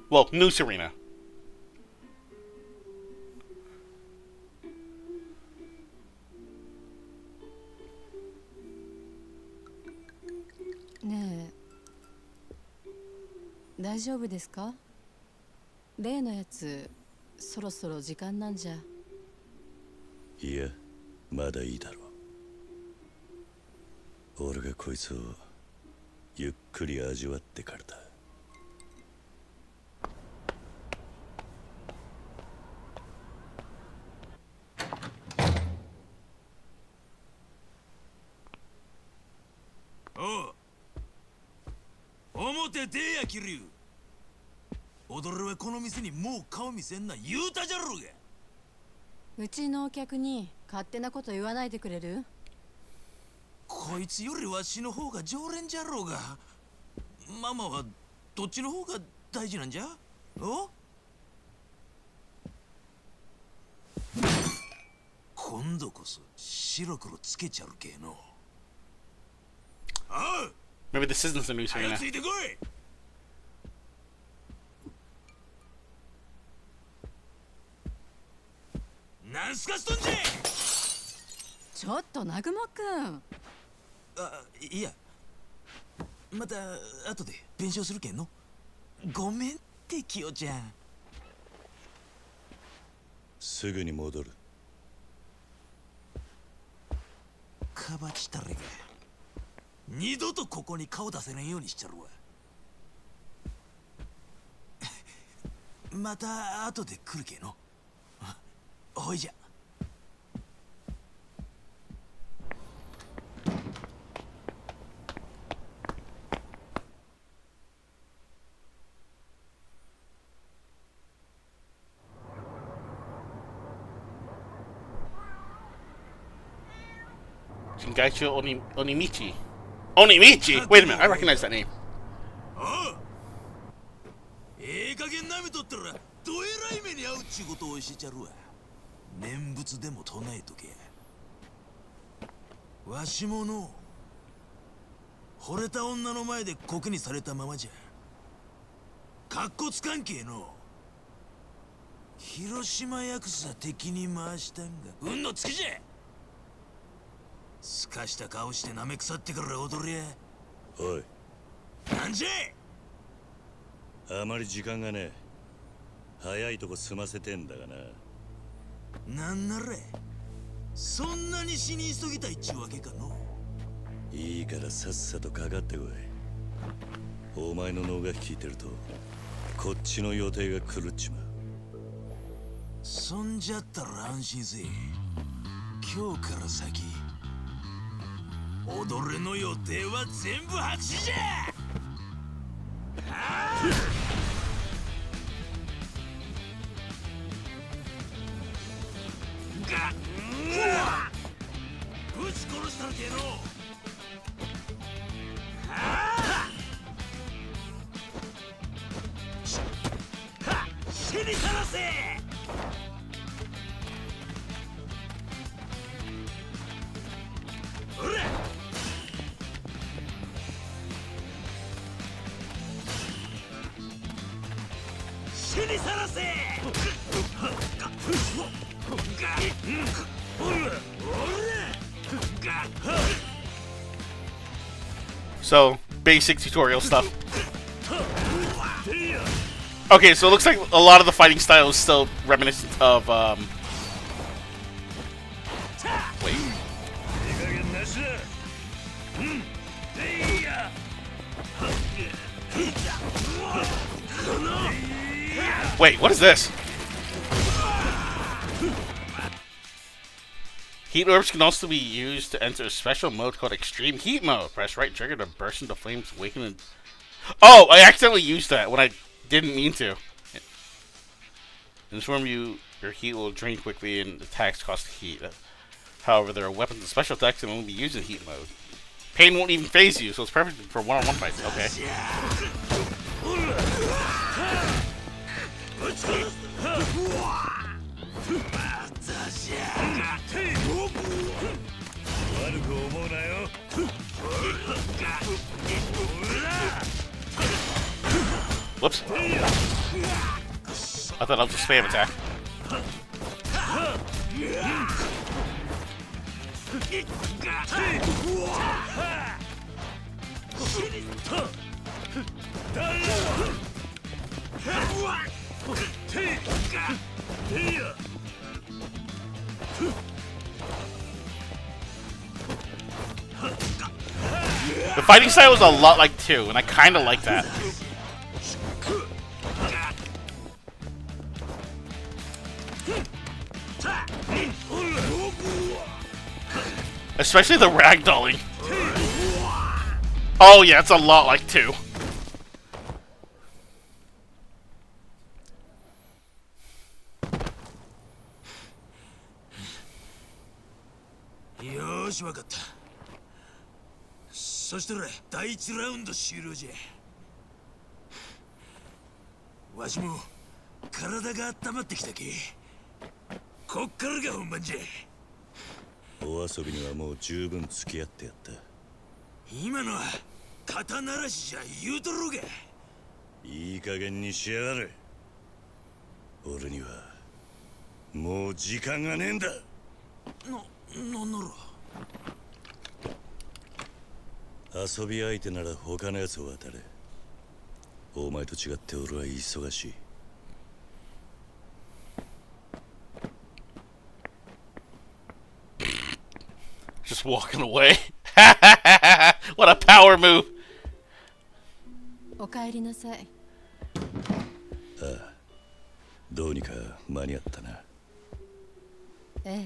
Well, New Serena. Neえ、大丈夫ですか？例のやつ、そろそろ時間なんじゃ。いや、まだいいだろう。俺がこいつをゆっくり味わってからだ。表出や桐生。踊るはこの店にもう顔見せんな言うたじゃろうが。うちのお客に勝手なこと言わないでくれる？こいつよりわしの方が常連じゃろうが。ママはどっちの方が大事なんじゃ？お？今度こそ白黒つけちゃるけえの。ああ！ Maybe this isn't the new Serena. ついてこい。なんすかしとんじゃ。ちょっと南雲くん。あ、いや、また後で弁償するけんの。ごめんってキヨちゃん。すぐに戻る。かばちたれが二度とここに顔出せないようにしちゃるわ。また後で来るけの。ほいじゃ。Shingaicho Onimichi. Onimichi! Wait a minute, I recognize that name. ええ加減なめとったらどえらい目に遭うっちゅうことを教えちゃるわ。念仏でも唱えとけ。わしもの惚れた女の前でコケにされたままじゃかっこつかんけえの。広島ヤクザ敵に回したんが運のつきじゃ。すかした顔してなめくさってから踊りゃ。おい、なんじゃ。あまり時間がねえ。早いとこ済ませてんだがな。なんならそんなに死に急ぎたいっちゅうわけかの。いいからさっさとかかってこい。お前の脳が聞いてるとこっちの予定が狂っちまう。そんじゃったら安心せえ。今日から先踊れの予定は全部白紙じゃ。ぶち殺したるけの。死にさらせ。おら死にさらせ。So, basic tutorial stuff. Okay, so it looks like a lot of the fighting style is still reminiscent of, wait. Wait, what is this? Heat orbs can also be used to enter a special mode called Extreme Heat Mode. Press right trigger to burst into flames, awaken. Oh, I accidentally used that when I didn't mean to. In this form, your heat will drain quickly and attacks cost heat. However, there are weapons and special attacks that will only be used in heat mode. Pain won't even phase you, so it's perfect for one-on-one fights. Okay. Whoops. I thought I was a spam attack. The fighting style was a lot like 2, and I kinda like that. Especially the ragdolling. Oh yeah, it's a lot like 2. Yosh, わかった。そしたら第1ラウンド終了じゃ。わしも体が温まってきたけ。こっからが本番じゃ。お遊びにはもう十分付き合ってやった。今のは肩慣らしじゃ言うとろうが。いい加減にしやがれ。俺にはもう時間がねえんだ。なんなら遊び相手なら他のやつを渡れ。お前と違って俺は忙しい。Just walking away. What a power move. お帰りなさい。どうにか間に合ったな。ええ。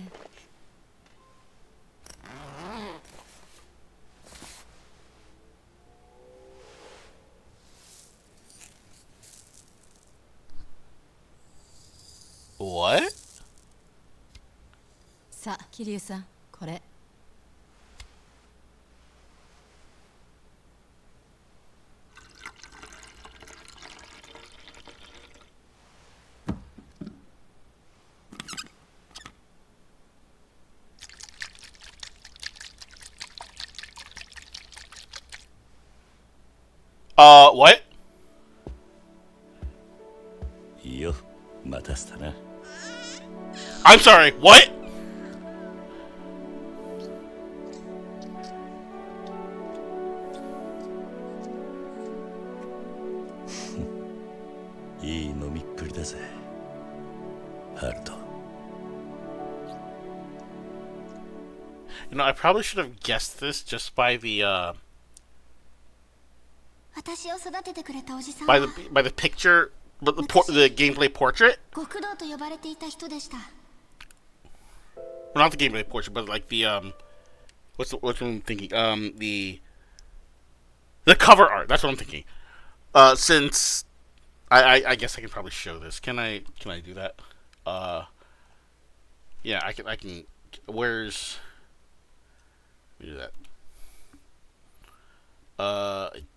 What? さあ、桐生さん、これ。What? いいよ、待たせたな。I'm sorry, what? いい飲みっぷりだぜ、ハルト。You know, I probably should have guessed this just by the 私を育ててくれたおじさん by は the picture, the gameplay portrait. 極道と呼ばれていた人でした。 Well, not the gameplay portrait, but like the what's what I'm thinking? The cover art. That's what I'm thinking. Since I guess I can probably show this. Can I do that? Yeah, I can. Where's? Let me do that.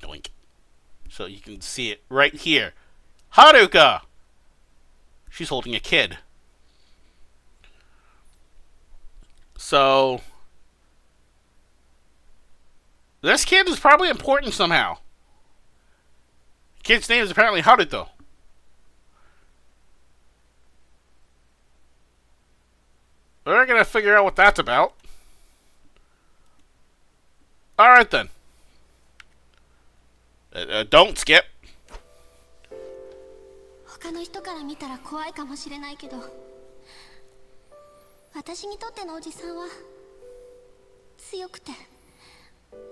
Doink. So you can see it right here. Haruka. She's holding a kid. So this kid is probably important somehow. Kid's name is apparently Haruto. We're gonna figure out what that's about. Alright then. Don't skip. 他の人から見たら怖いかもしれないけど、私にとってのおじさんは強くて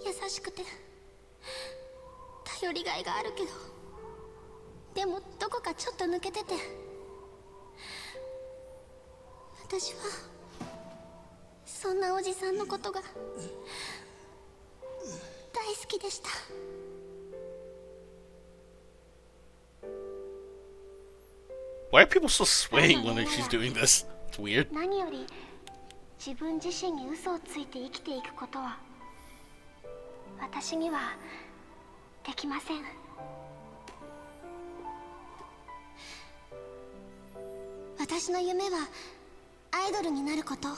優しくて頼りがいがあるけど、でもどこかちょっと抜けてて、私はそんなおじさんのことが大好きでした。Why are people still swaying when she's doing this? It's weird. 何より自分自身に嘘をついて生きていくことは私にはできません。私の夢はアイドルになること。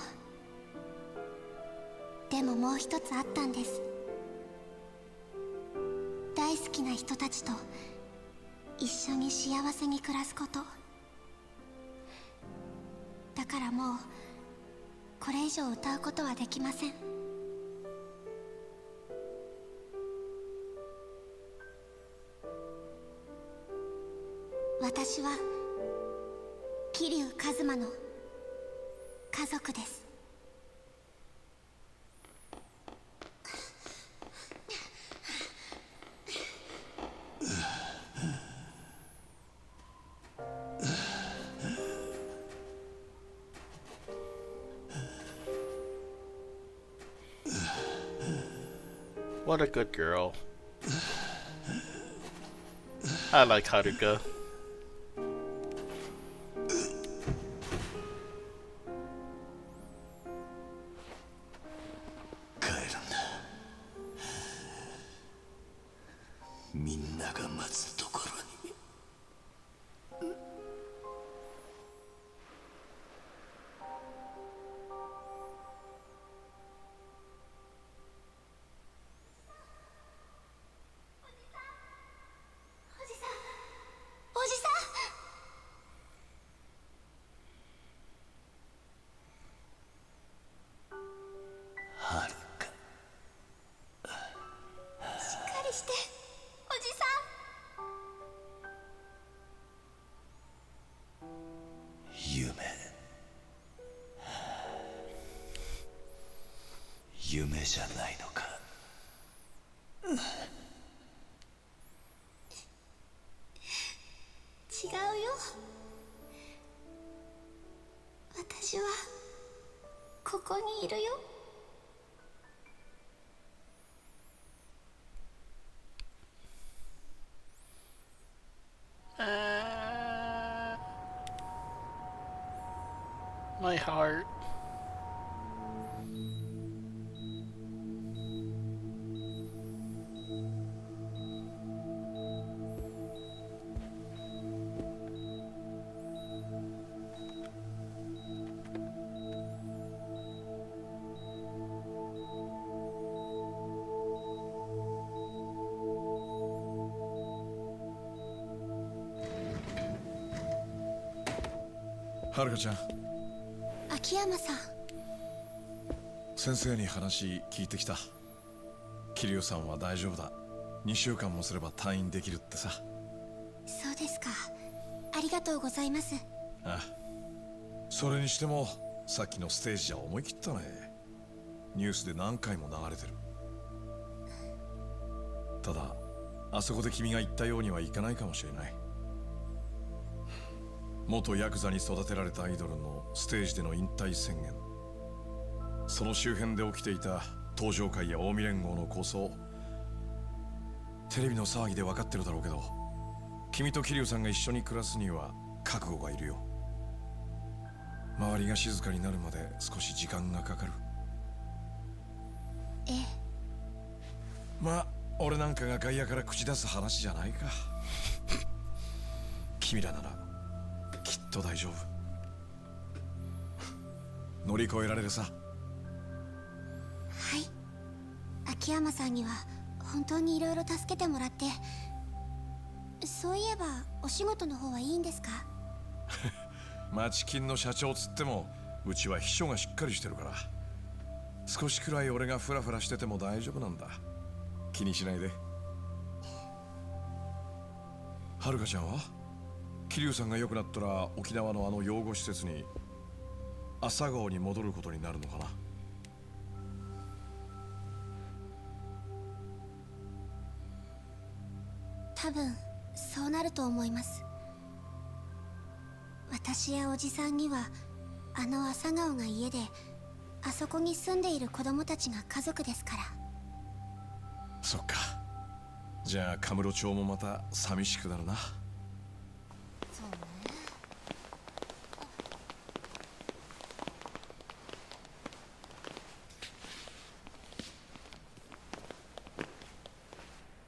でももう一つあったんです。大好きな人たちと一緒に幸せに暮らすこと。だからもうこれ以上歌うことはできません。私は桐生一馬の家族です。What a good girl. I like Haruka. 夢じゃないのか。違うよ。私はここにいるよ。My heart.はるかちゃん、秋山さん。先生に話聞いてきた。桐生さんは大丈夫だ。2週間もすれば退院できるってさ。そうですか。ありがとうございます。ああ、それにしてもさっきのステージじゃ思い切ったね。ニュースで何回も流れてる。ただあそこで君が言ったようにはいかないかもしれない。元ヤクザに育てられたアイドルのステージでの引退宣言、その周辺で起きていた東上会や近江連合の構想、テレビの騒ぎで分かってるだろうけど、君と桐生さんが一緒に暮らすには覚悟がいるよ。周りが静かになるまで少し時間がかかる。ええ。まあ俺なんかが外野から口出す話じゃないか。君らならきっと大丈夫。乗り越えられるさ。はい。秋山さんには本当にいろいろ助けてもらって。そういえばお仕事の方はいいんですか？町金の社長つってもうちは秘書がしっかりしてるから、少しくらい俺がフラフラしてても大丈夫なんだ。気にしないで。はるかちゃんは桐生さんが良くなったら沖縄のあの養護施設に朝顔に戻ることになるのかな。多分そうなると思います。私やおじさんにはあの朝顔が家で、あそこに住んでいる子供たちが家族ですから。そっか。じゃあカムロ町もまた寂しくなるな。そうね。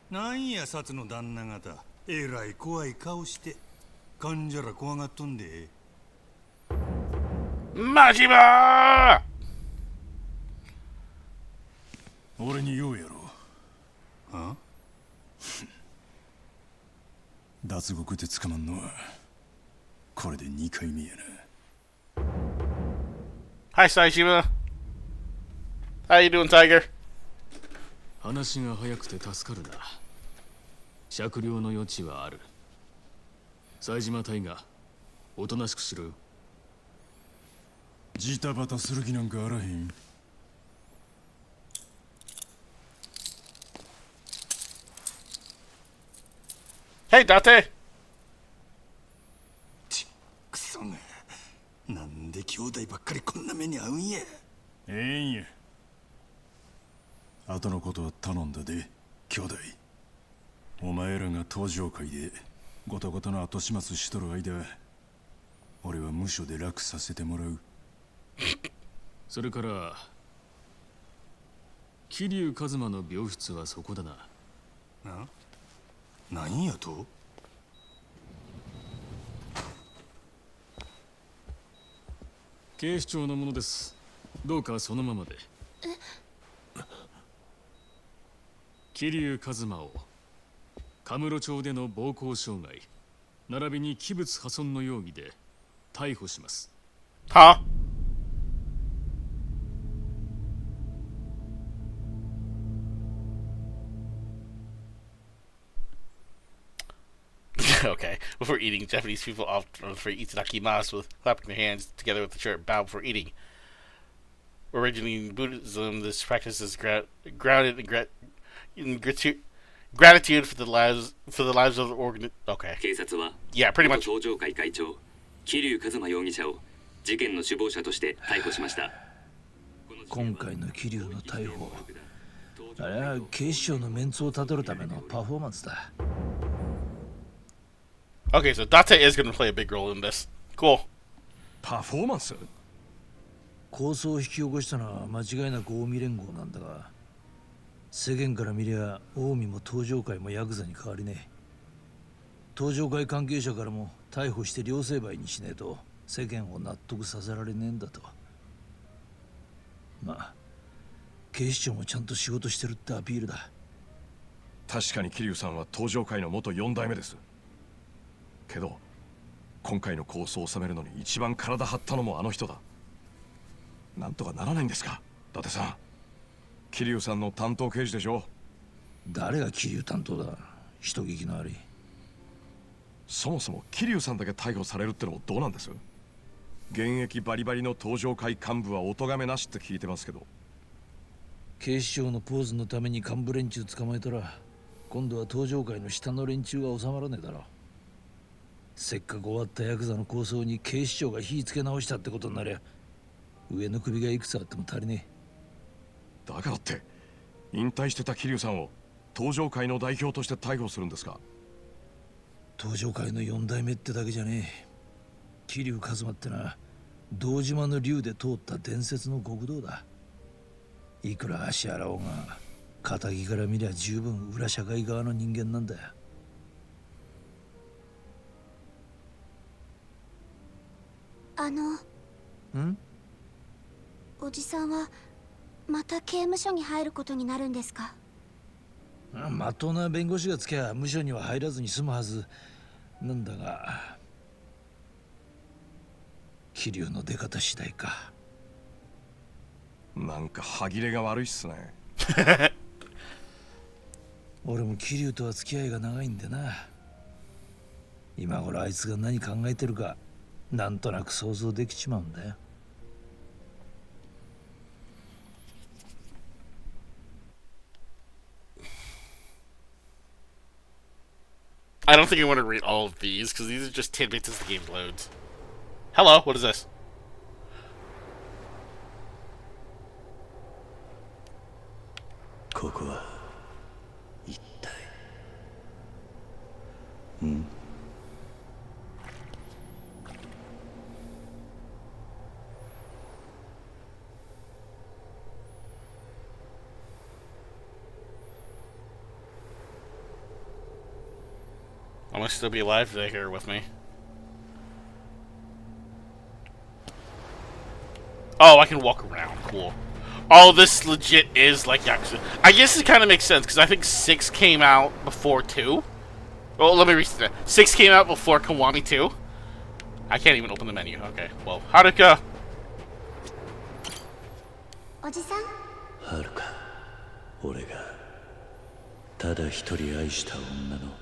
なんや薩の旦那方、えらい怖い顔して患者ら怖がっとんで。マジバ俺に言うやろ。あ脱獄で捕まんのはこれで2回目やな。 Hi, Saishima. How you doing, Tiger? 話が早くて助かるな。酌量の余地はある。冴島隊がおとなしくしろよ。ジタバタする気なんかあらへん。Hey, Date. クソが、なんで兄弟ばっかりこんな目に遭うんや。ええんや。後のことは頼んだで、兄弟。お前らが東上会でごたごたの後始末しとる間、俺は無所で楽させてもらう。それから桐生一馬の病室はそこだな。なんやと？警視庁のものです。どうかそのままで。桐生一馬をカムロ町での暴行傷害並びに器物破損の容疑で逮捕します。Huh? Okay. Before eating, Japanese people often refer to itadakimasu with clapping their hands together with the shirt bow before eating. originating in Buddhism, this practice is grounded in gratitude for the lives of the organ. Okay. 警察は Yeah, pretty 元 much. 東上会会長桐生一馬容疑者を事件の首謀者として逮捕しました。今回の桐生の逮捕、あれは警視庁のメンツを立てるためのパフォーマンスだ。 Okay, so Date is going to play a big role in this. Cool. パフォーマンス？抗争を引き起こしたのは間違いなく近江連合なんだが、世間から見りゃ近江も東上会もヤクザに変わりねえ。東上会関係者からも逮捕して両成敗にしねえと世間を納得させられねえんだと。まあ警視庁もちゃんと仕事してるってアピールだ。確かに桐生さんは東上会の元4代目です。けど今回の構想を収めるのに一番体張ったのもあの人だ。なんとかならないんですか、伊達さん。桐生さんの担当刑事でしょ。誰が桐生担当だ。人聞きの悪い。そもそも桐生さんだけ逮捕されるってのもどうなんです？現役バリバリの東上会幹部はお咎めなしって聞いてますけど。警視庁のポーズのために幹部連中捕まえたら今度は東上会の下の連中が収まらねえだろう。せっかく終わったヤクザの抗争に警視庁が火つけ直したってことになりゃ上の首がいくつあっても足りねえ。だからって引退してた桐生さんを東上会の代表として逮捕するんですか？東上会の4代目ってだけじゃねえ。桐生一馬ってのは堂島の竜で通った伝説の極道だ。いくら足洗おうが仇から見りゃ十分裏社会側の人間なんだよ。ん？おじさんはまた刑務所に入ることになるんですか？まっとうな弁護士がつきゃ無所には入らずに済むはずなんだが、桐生の出方次第か。なんか歯切れが悪いっすね。俺も桐生とは付き合いが長いんでな。今頃あいつが何考えてるかなんとなく想像できちまうんだよ。I don't think I want to read all of these because these are just tidbits as the game loads. Hello, what is this? I must still be alive today here with me. Oh, I can walk around. Cool. Oh, this legit is like Yakuza. I guess it kind of makes sense because I think 6 came out before 2. Oh, let me read that. 6 came out before Kiwami 2. I can't even open the menu. Okay, well, Haruka. おじさん、はるか、俺がただ一人愛した女の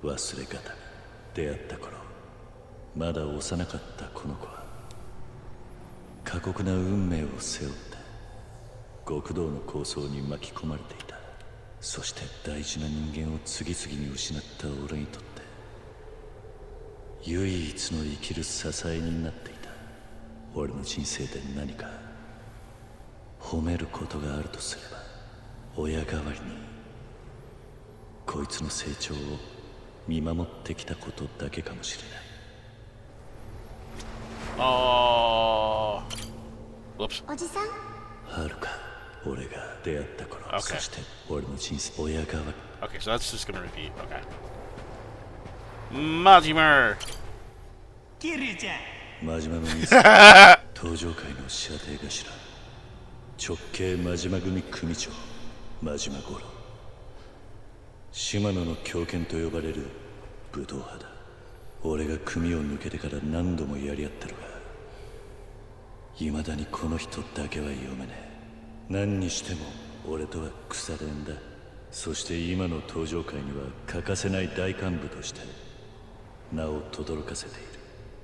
忘れ方に出会った頃、まだ幼かったこの子は過酷な運命を背負って極道の抗争に巻き込まれていた。そして大事な人間を次々に失った俺にとって唯一の生きる支えになっていた。俺の人生で何か褒めることがあるとすれば、親代わりにこいつの成長を見守ってきたことだけかもしれない。Whoops. おじさん、はるか、俺が出会った頃、 Okay. そして俺の人生、親代わり。 Okay, so that's just gonna repeat. Okay. Majimer. 真島の兄さん、東上会の射程頭、直系真島組組長、真島五郎。島野の狂犬と呼ばれる武闘派だ。俺が組を抜けてから何度もやり合ってるが、未だにこの人だけは読めねえ。何にしても俺とは腐れんだ。そして今の東上会には欠かせない大幹部として名を轟かせている。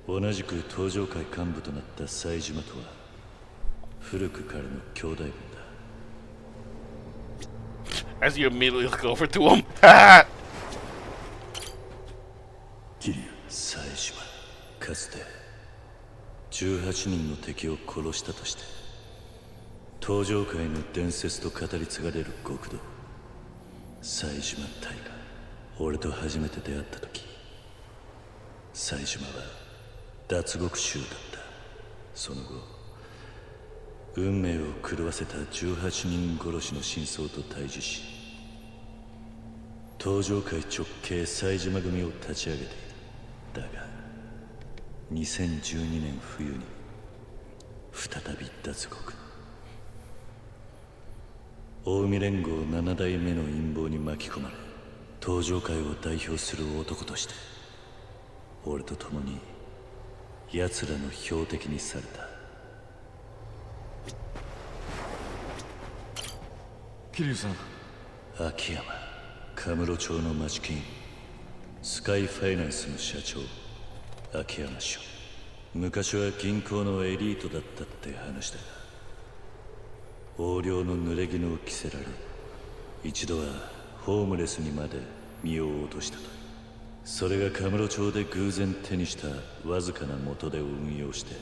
同じく東上会幹部となった冴島とは古くからの兄弟分だ。 As you immediately look over to him. 桐生冴島、かつて18人の敵を殺したとして登場界の伝説と語り継がれる極道冴島大が俺と初めて出会った時、冴島は脱獄囚だった。その後運命を狂わせた18人殺しの真相と対峙し、登場界直系冴島組を立ち上げている。だが2012年冬に再び脱獄。近江連合7代目の陰謀に巻き込まれ、登場界を代表する男として俺と共に奴らの標的にされた。桐生さん、秋山、カムロ町の町金スカイファイナンスの社長秋山署。昔は銀行のエリートだったって話だが、横領の濡れ衣を着せられ一度はホームレスにまで身を落としたという。それがカムロ町で偶然手にしたわずかな元手を運用して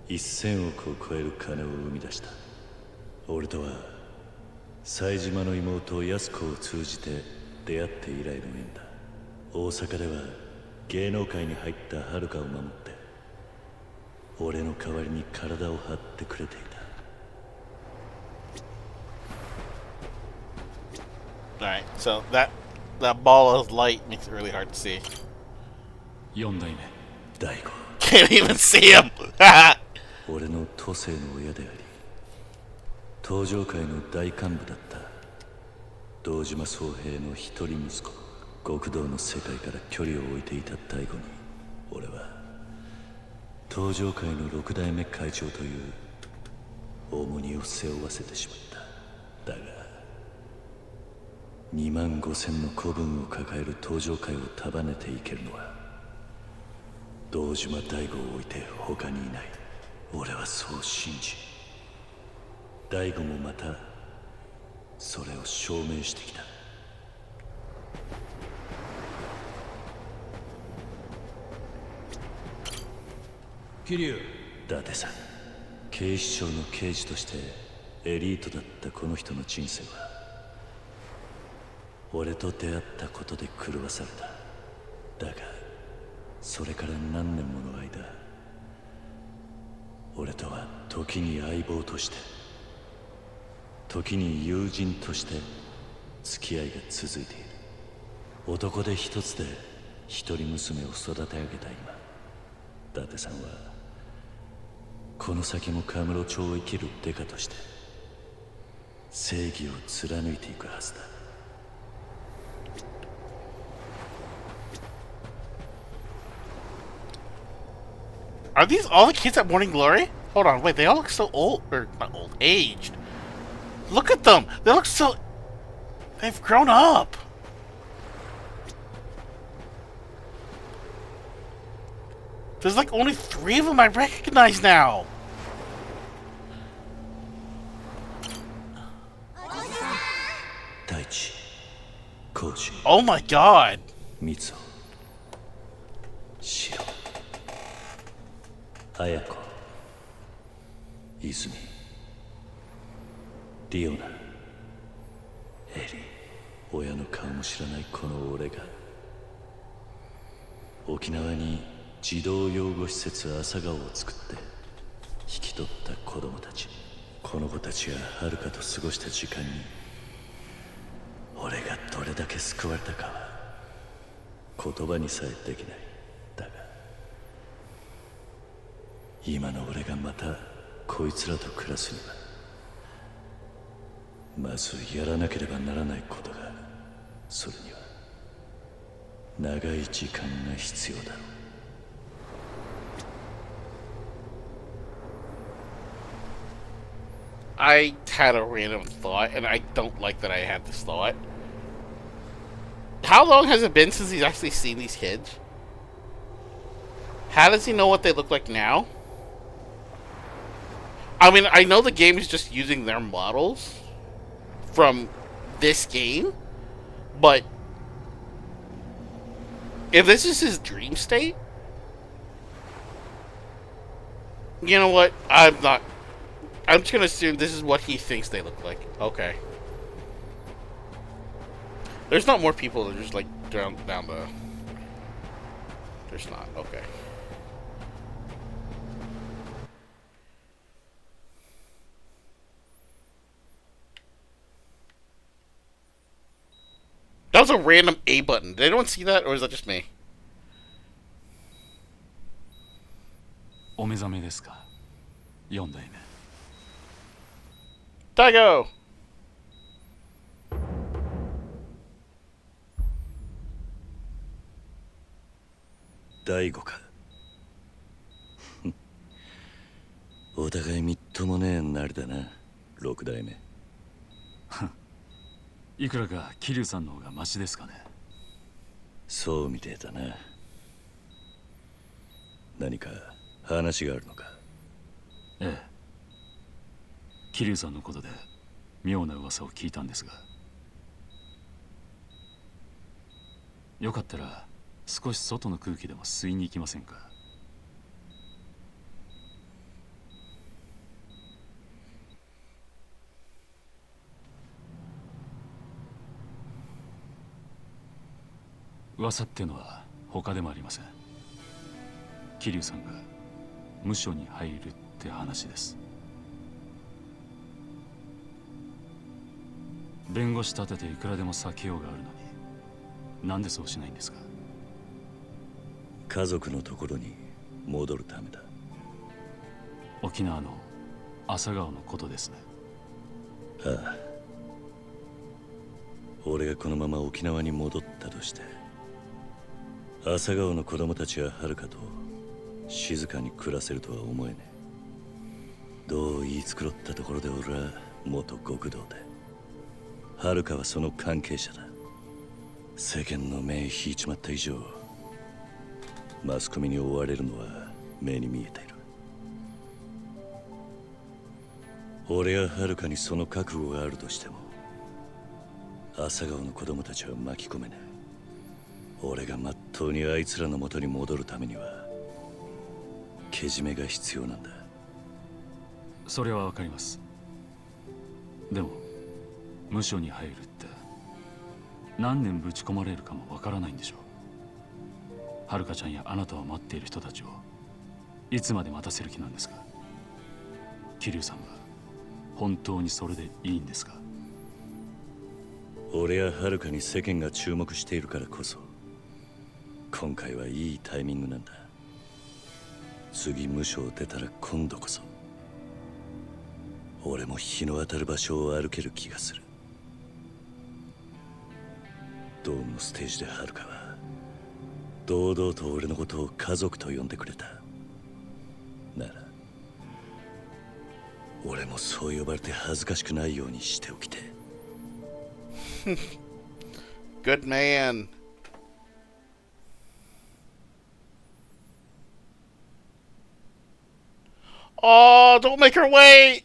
1000億を超える金を生み出した。俺とは冴島の妹安子を通じて出会って以来の縁だ。大阪では芸能界に入った遥を守って俺の代わりに体を張ってくれていた。 Alright, so that ball of light makes it really hard to see. 4代目。大悟、 Can't even see him! 俺の都政の親であり登場界の大幹部だった堂島宗平の一人息子。極道の世界から距離を置いていた大悟に俺は登場界の6代目会長という重荷を背負わせてしまった。だが2万5000の子分を抱える登場界を束ねていけるのは堂島大悟を置いて他にいない。俺はそう信じ、大悟もまたそれを証明してきた。桐生、伊達さん、警視庁の刑事としてエリートだったこの人の人生は俺と出会ったことで狂わされた。だがそれから何年もの間俺とは時に相棒として時に友人として付き合いが続いている。男で一つで一人娘を育て上げた今、伊達さんはこの先もカムロ町を生きるデカとして正義を貫いていくはずだ。Are these all the kids at Morning Glory? Hold on, wait, they all look so old, or not old, aged. Look at them! They look so... They've grown up! There's like only 3 of them I recognize now! Daichi, Koji, Oh my god! Mitsuo, Shiro, Ayako, Izumi, Riona, Eri、親の顔も知らないこの俺が沖縄に児童養護施設朝顔を作って引き取った子供たち。この子たちが遥と過ごした時間に俺がどれだけ救われたかは言葉にさえできない。だが今の俺がまたこいつらと暮らすにはまずやらなければならないことがある。それには長い時間が必要だろう。I had a random thought, and I don't like that I had this thought. How long has it been since he's actually seen these kids? How does he know what they look like now? I mean, I know the game is just using their models from this game, but if this is his dream state, you know what? I'm not. I'm just gonna assume this is what he thinks they look like. Okay. There's not more people that just like down the. There's not. Okay. That was a random A button. Did anyone see that, or is that just me? お目覚めですか、4代目。Daigo! 大悟か。お互いみっともねえなりだな、6代目。いくらか桐生さんの方がマシですかね。そうみてえだな。何か話があるのか。ええ。桐生さんのことで妙な噂を聞いたんですが。よかったら少し外の空気でも吸いに行きませんか。噂ってのは他でもありません。桐生さんが無所に入るって話です。弁護士立てていくらでも避けようがあるのに、なんでそうしないんですか。家族のところに戻るためだ。沖縄の朝顔のことですね。ああ。俺がこのまま沖縄に戻ったとして、朝顔の子供たちは遥と静かに暮らせるとは思えねえ。どう言い繕ったところで俺は元極道で、遥はその関係者だ。世間の目引いちまった以上、マスコミに追われるのは目に見えている。俺が遥にその覚悟があるとしても、朝顔の子供たちは巻き込めない。俺がまっとうにあいつらの元に戻るためにはけじめが必要なんだ。それはわかります。でも無所に入るって何年ぶち込まれるかもわからないんでしょう。はるかちゃんやあなたを待っている人たちをいつまで待たせる気なんですか。桐生さんは本当にそれでいいんですか。俺やはるかに世間が注目しているからこそ、今回はいいタイミングなんだ。次無所を出たら今度こそ俺も日の当たる場所を歩ける気がする。ドームのステージではるかは堂々と俺のことを家族と呼んでくれた。なら俺もそう呼ばれて恥ずかしくないようにしておきて。Good man. Oh, don't make her wait!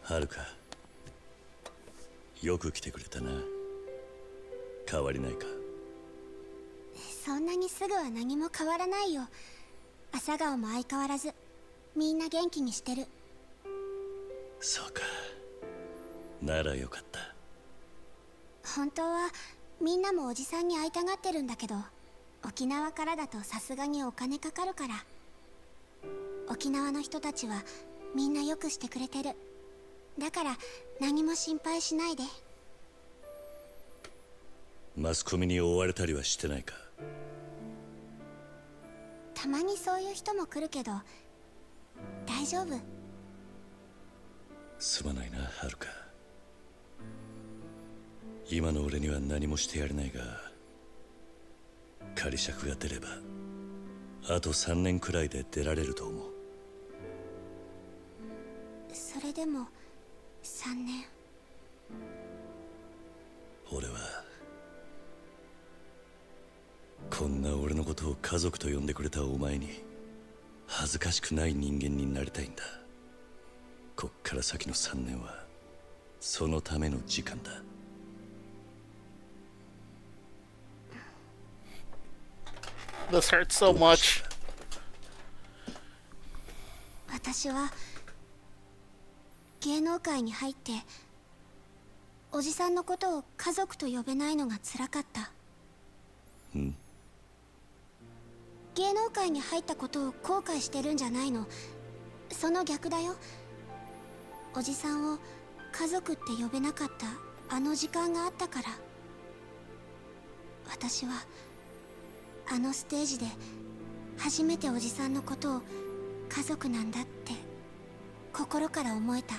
はるか、よく来てくれたな。変わりないか。そんなにすぐは何も変わらないよ。朝顔も相変わらずみんな元気にしてる。そうか、ならよかった。本当はみんなもおじさんに会いたがってるんだけど、沖縄からだとさすがにお金かかるから。沖縄の人たちはみんなよくしてくれてる。だから何も心配しないで。マスコミに追われたりはしてないか。たまにそういう人も来るけど大丈夫。すまないな、はるか。今の俺には何もしてやれないが、仮釈が出ればあと3年くらいで出られると思う。それでも3年。俺はこんな俺のことを家族と呼んでくれたお前に恥ずかしくない人間になりたいんだ。こっから先の3年はそのための時間だ。This hurts so much. 私は芸能界に入っておじさんのことを家族と呼べないのが辛かった。ん？芸能界に入ったことを後悔してるんじゃないの。その逆だよ。おじさんを家族って呼べなかったあの時間があったから。私はあのステージで初めておじさんのことを家族なんだって心から思えた。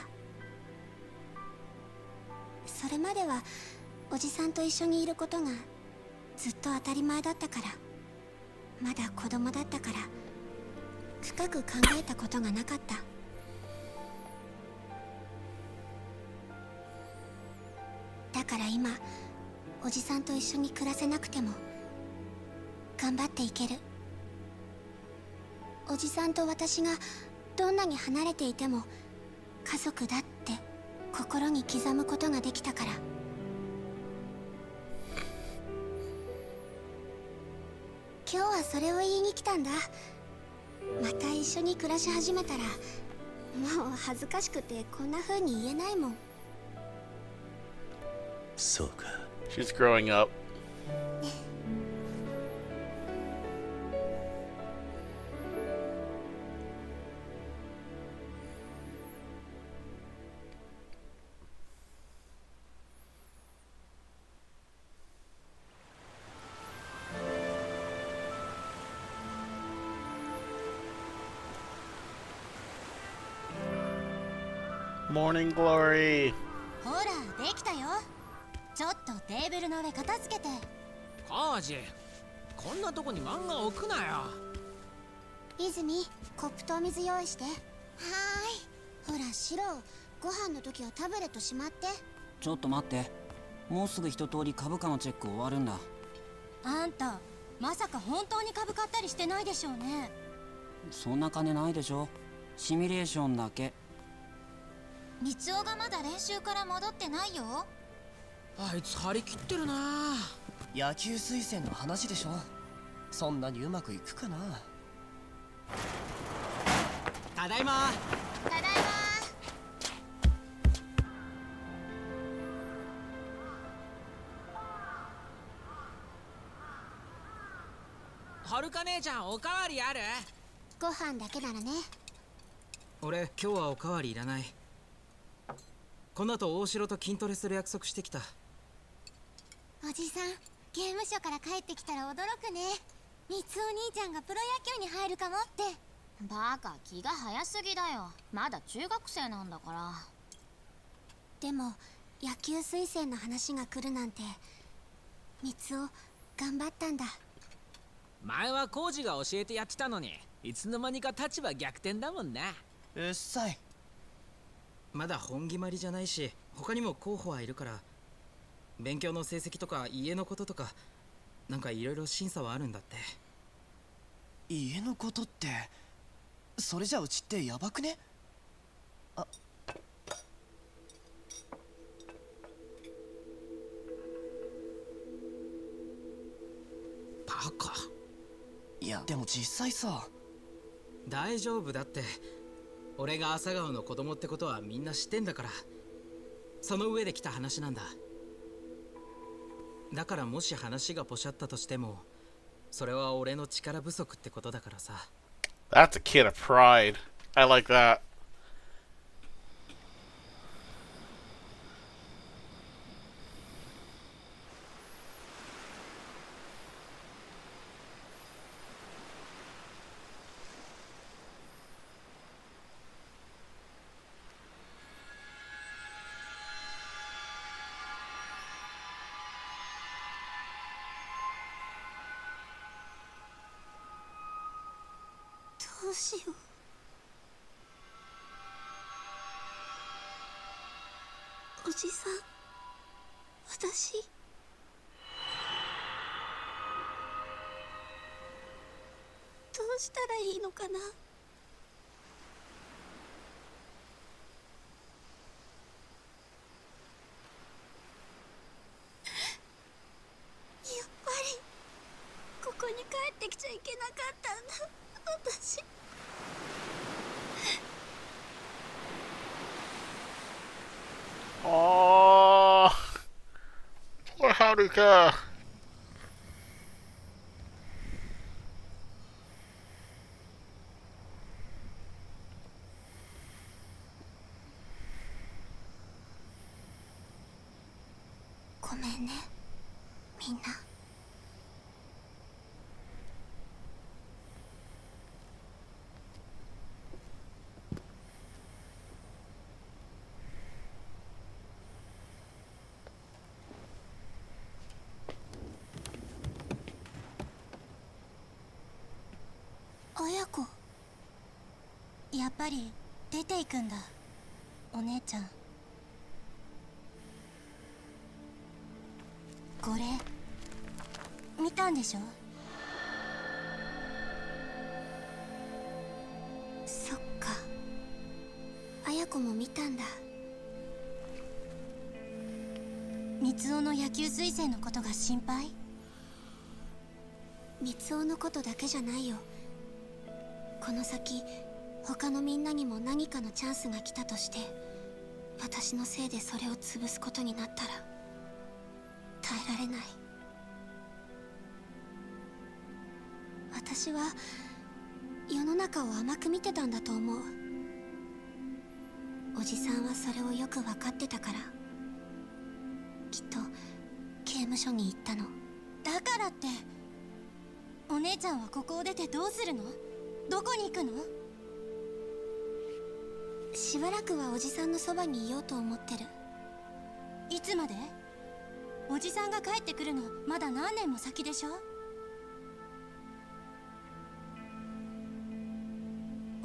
それまではおじさんと一緒にいることがずっと当たり前だったから、まだ子供だったから深く考えたことがなかった。だから今おじさんと一緒に暮らせなくても頑張っていける。おじさんと私がどんなに離れていても家族だって心に刻むことができたから。今日はそれを言いに来たんだ。また一緒に暮らし始めたらもう恥ずかしくてこんな風に言えないもん。そうか。 She's growing up. Morning Glory. ほらできたよ。ちょっとテーブルの上片付けて。カージ、こんなとこに漫画置くなよ。泉、コップとお水用意して。はーい。ほらシロ、ご飯の時はタブレットしまって。ちょっと待って、もうすぐ一通り株価のチェック終わるんだ。あんたまさか本当に株買ったりしてないでしょうね。そんな金ないでしょ。シミュレーションだけ。三尾がまだ練習から戻ってないよ。あいつ張り切ってるな。野球推薦の話でしょ。そんなにうまくいくかな。ただいま。ただいま。はるか姉ちゃん、おかわりある？ご飯だけならね。俺今日はおかわりいらない。この後大城と筋トレする約束してきた。おじさん、刑務所から帰ってきたら驚くね。三尾兄ちゃんがプロ野球に入るかもって。バカ、気が早すぎだよ。まだ中学生なんだから。でも野球推薦の話が来るなんて。三尾頑張ったんだ。前はコウジが教えてやってたのに、いつの間にか立場逆転だもんな。うっさい。まだ本決まりじゃないし、他にも候補はいるから、勉強の成績とか家のこととか、なんかいろいろ審査はあるんだって。家のことって、それじゃうちってやばくね？あ、バカ。いやでも実際さ。大丈夫だって。俺が朝顔の子供ってことはみんな知ってんだから。その上で来た話なんだ。だからもし話がポシャったとしても、それは俺の力不足ってことだからさ。That's a kid of pride. I like that. どうしよう。おじさん、私どうしたらいいのかな。やっぱりここに帰ってきちゃいけなかったんだ、私。Oh, poor Haruka. ごめんね、みんな。綾子、やっぱり出ていくんだ、お姉ちゃん。これ見たんでしょ。そっか、綾子も見たんだ。三尾の野球推薦のことが心配？三尾のことだけじゃないよ。この先他のみんなにも何かのチャンスが来たとして、私のせいでそれを潰すことになったら耐えられない。私は世の中を甘く見てたんだと思う。おじさんはそれをよく分かってたから、きっと刑務所に行ったの。だからってお姉ちゃんはここを出てどうするの？どこに行くの？しばらくはおじさんのそばにいようと思ってる。いつまで？おじさんが帰ってくるのまだ何年も先でしょ。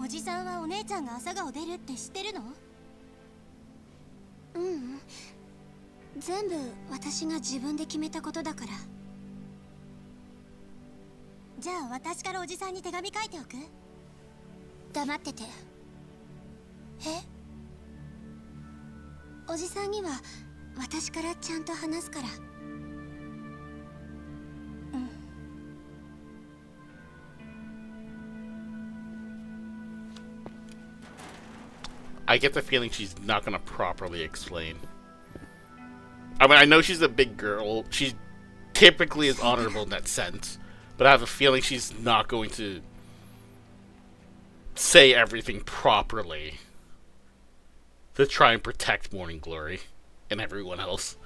おじさんはお姉ちゃんが朝顔出るって知ってるの？ううん、全部私が自分で決めたことだから。じゃあ私からおじさんに手紙書いておく？黙ってて。え？おじさんには私からちゃんと話すから。うん。I get the feeling she's not gonna properly explain. I mean, I know she's a big girl. She typically is honorable in that sense. But I have a feeling she's not going to say everything properly to try and protect Morning Glory and everyone else.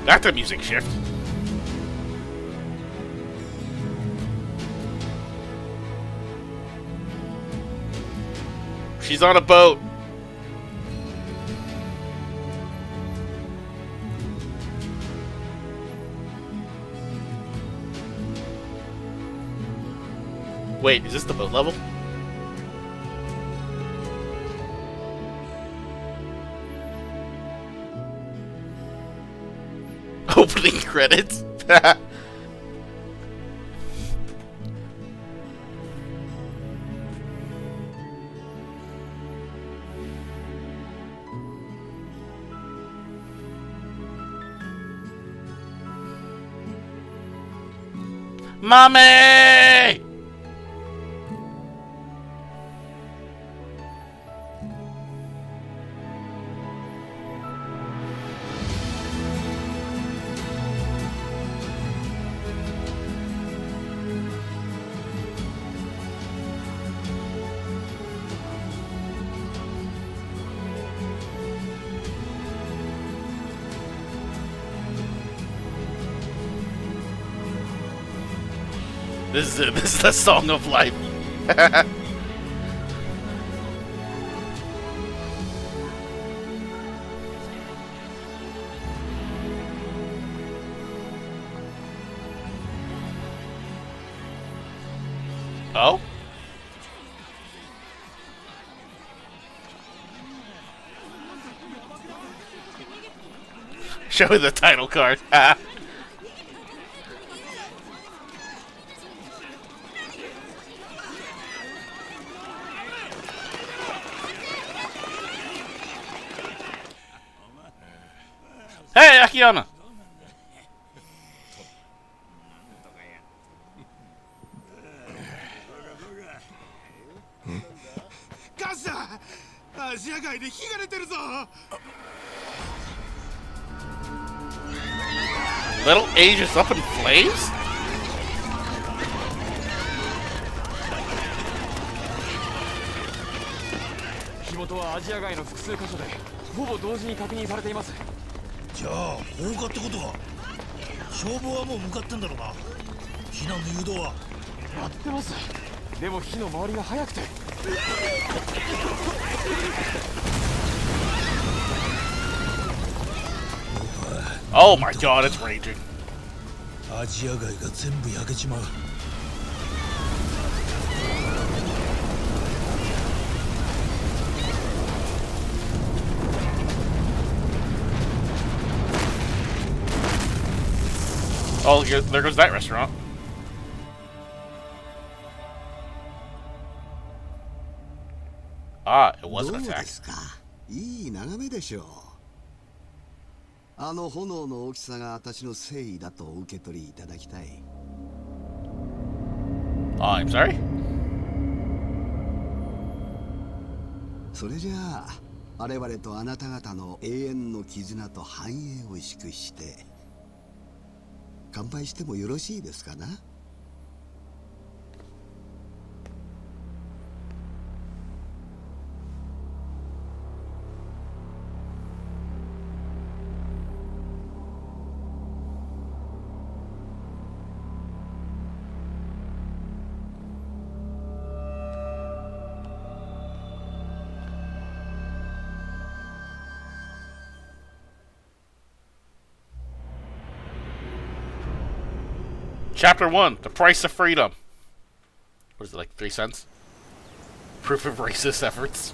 That's a music shift. She's on a boat. Wait, is this the boat level? Opening credits? Mommy! This is the song of life. Oh? Show me the title card. Hey, Akiyama! ガスだ。アジア街で火が出てるぞ。 Little Asia's up in flames? 火元はアジア街の複数箇所でほぼ同時に確認されています。じゃあ放火ってことか。消防はもう向かってんだろうな。避難の誘導はやってます。でも火の回りが早くて。Oh my god, it's raging. アジア街が全部焼けちまう。Oh, there goes that restaurant. Ah, it was an attack. いい眺めでしょう。あの炎の大きさが私の誠意だとお受け取りいただきたい。I'm sorry? それじゃあ、我々とあなた方の永遠の絆と繁栄を祝して乾杯してもよろしいですかな。Chapter 1, The Price of Freedom. What is it, like 3 cents? Proof of racist efforts.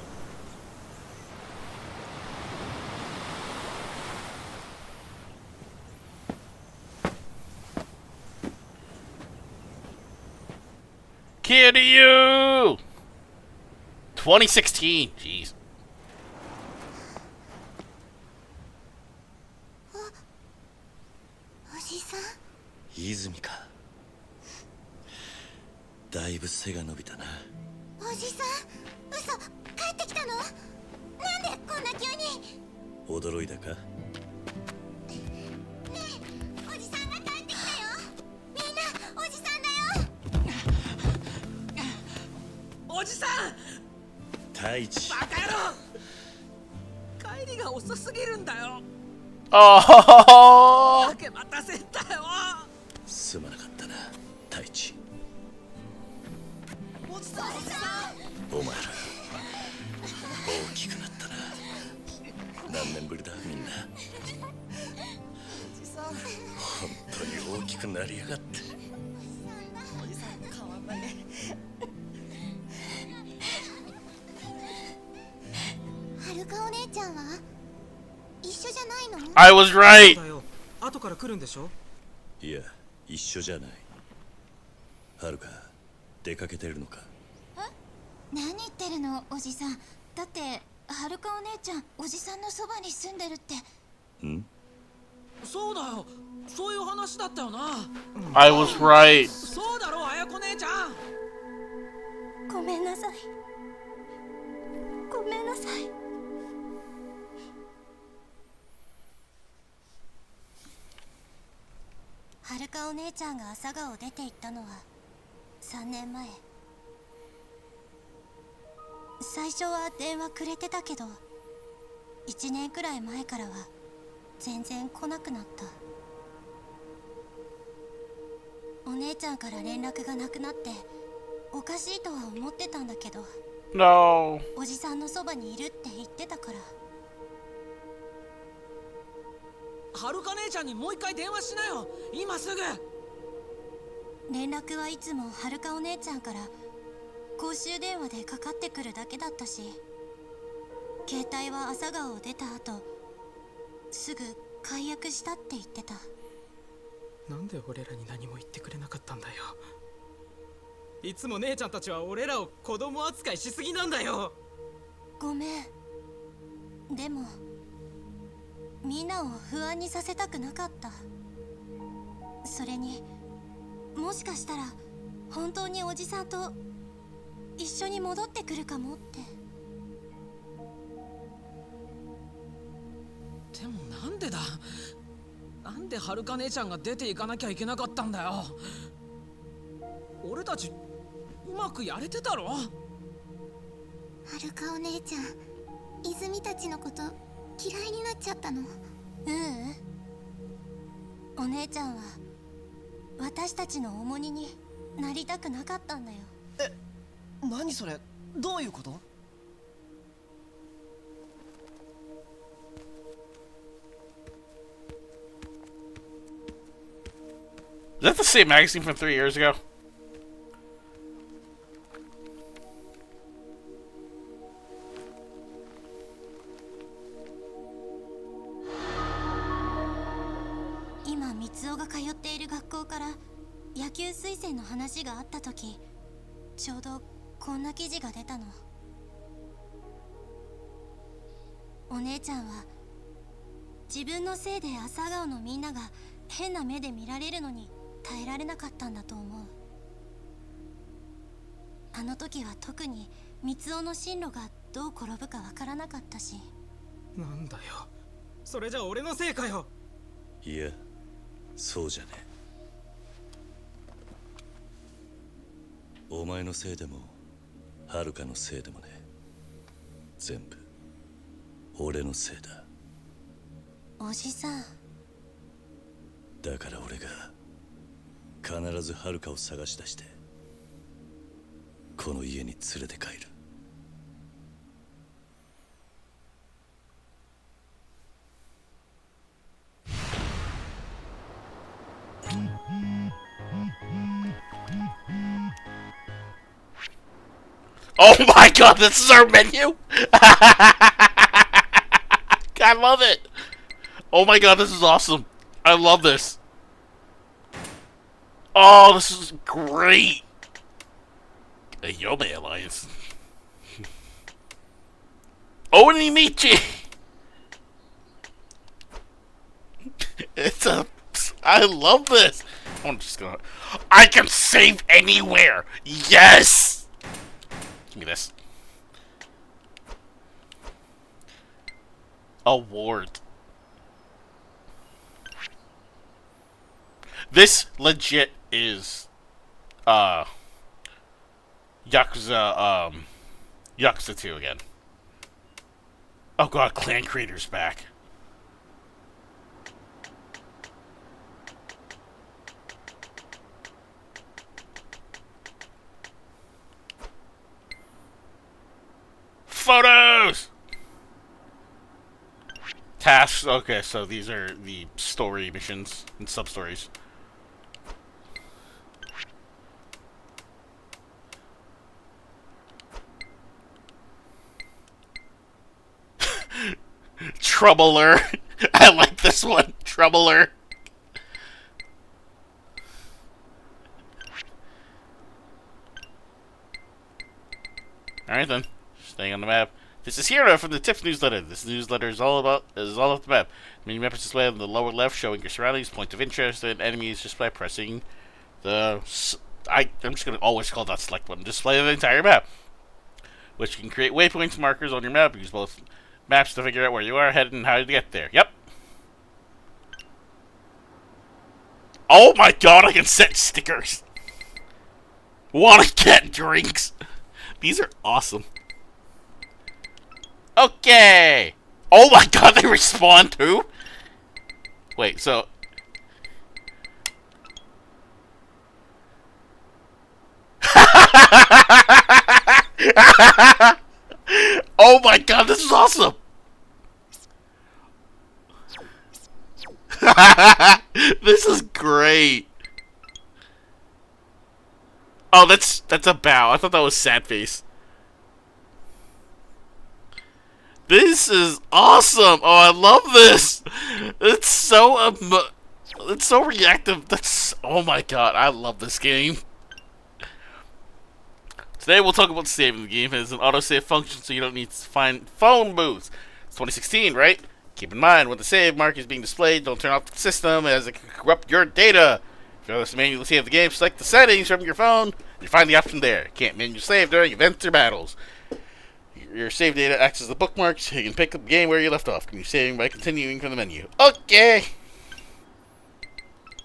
Kiryu! 2016, jeez. 泉か。だいぶ背が伸びたな。おじさん、嘘、帰ってきたの？なんでこんな急に？驚いたか。ねえ、おじさんが帰ってきたよ。みんな、おじさんだよ。おじさん。太一。バカ野郎。帰りが遅すぎるんだよ。ああ。だけ待たせたよ。すまなかったな、太一。おじさん、お前ら大きくなったな。何年ぶりだみんな。本当に大きくなりやがって。おじさん変わんないね。はるかお姉ちゃんは一緒じゃないの？ I was right! 後から来るんでしょ？いや、一緒じゃない。はるか、出かけてるのか？何言ってるの、おじさん。だってはるかお姉ちゃん、おじさんのそばに住んでるって。ん？そうだよ、そういう話だったよな。I was right. そうだろ、あやこ姉ちゃん。ごめんなさい。ごめんなさい。はるかお姉ちゃんが朝顔を出て行ったのは3年前。最初は電話くれてたけど、1年くらい前からは全然来なくなった。お姉ちゃんから連絡がなくなっておかしいとは思ってたんだけど、 No. おじさんのそばにいるって言ってたから。はるか姉ちゃんにもう一回電話しなよ、今すぐ。連絡はいつもはるかお姉ちゃんから公衆電話でかかってくるだけだったし、携帯は朝顔を出た後すぐ解約したって言ってた。なんで俺らに何も言ってくれなかったんだよ。いつも姉ちゃんたちは俺らを子供扱いしすぎなんだよ。ごめん。でもみんなを不安にさせたくなかった。それにもしかしたら本当におじさんと一緒に戻ってくるかもって。でもなんでだ、なんではるか姉ちゃんが出ていかなきゃいけなかったんだよ。俺たちうまくやれてたろ。はるかお姉ちゃん、泉たちのこと嫌いになっちゃったの？お姉ちゃんは私たちの重荷になりたくなかったんだよ。何それ、どういうこと？Is that the same magazine from 3 years ago?今三尾が通っている学校から野球推薦の話があった時、ちょうどこんな記事が出たの。お姉ちゃんは自分のせいで朝顔のみんなが変な目で見られるのに耐えられなかったんだと思う。あの時は特に三尾の進路がどう転ぶかわからなかったし。なんだよ、それじゃ俺のせいかよ。いや、そうじゃねえ。お前のせいでもはるかのせいでもねえ。全部俺のせいだ。おじさん。だから俺が必ずはるかを探し出してこの家に連れて帰る。Oh my god, this is our menu! I love it! Oh my god, this is awesome. I love this. Oh, this is great. A Yome Alliance. Onimichi! It's a... I love this. I'm just gonna... I can save anywhere! Yes! Give me this. Award. This legit is Yakuza Yakuza 2 again. Oh god, Clan Creator's back. Photos! Tasks, okay, so these are the story missions and sub-stories. Troubler. I like this one. Troubler. Alright then. Staying on the map. This is Hero from the Tips newsletter. This newsletter is all about the map. Mini map is displayed on the lower left, showing your surroundings, point of interest, and enemies just by pressing the... I'm just going to always call that select button. Display the entire map, which can create waypoints markers on your map. Use both maps to figure out where you are headed and how to get there. Yep. Oh my god, I can set stickers. Wanna get drinks? These are awesome. Okay. Oh my god, they respawn too? Wait, so... Oh my god, this is awesome! This is great! Oh, that's a bow. I thought that was sad face. This is awesome. Oh, I love this. It's so it's so reactive. That's oh my god. I love this game. Today we'll talk about saving. The game has an autosave function, so you don't need to find phone booths. It's 2016, right? Keep in mind, when the save mark is being displayed, don't turn off the system as it can corrupt your data. If you want to manually save the game, select the settings from your phone. You find the option there. Can't manually save during events or battles. Your save data acts as the bookmarks. You can pick up the game where you left off. Can you saving by continuing from the menu? Okay.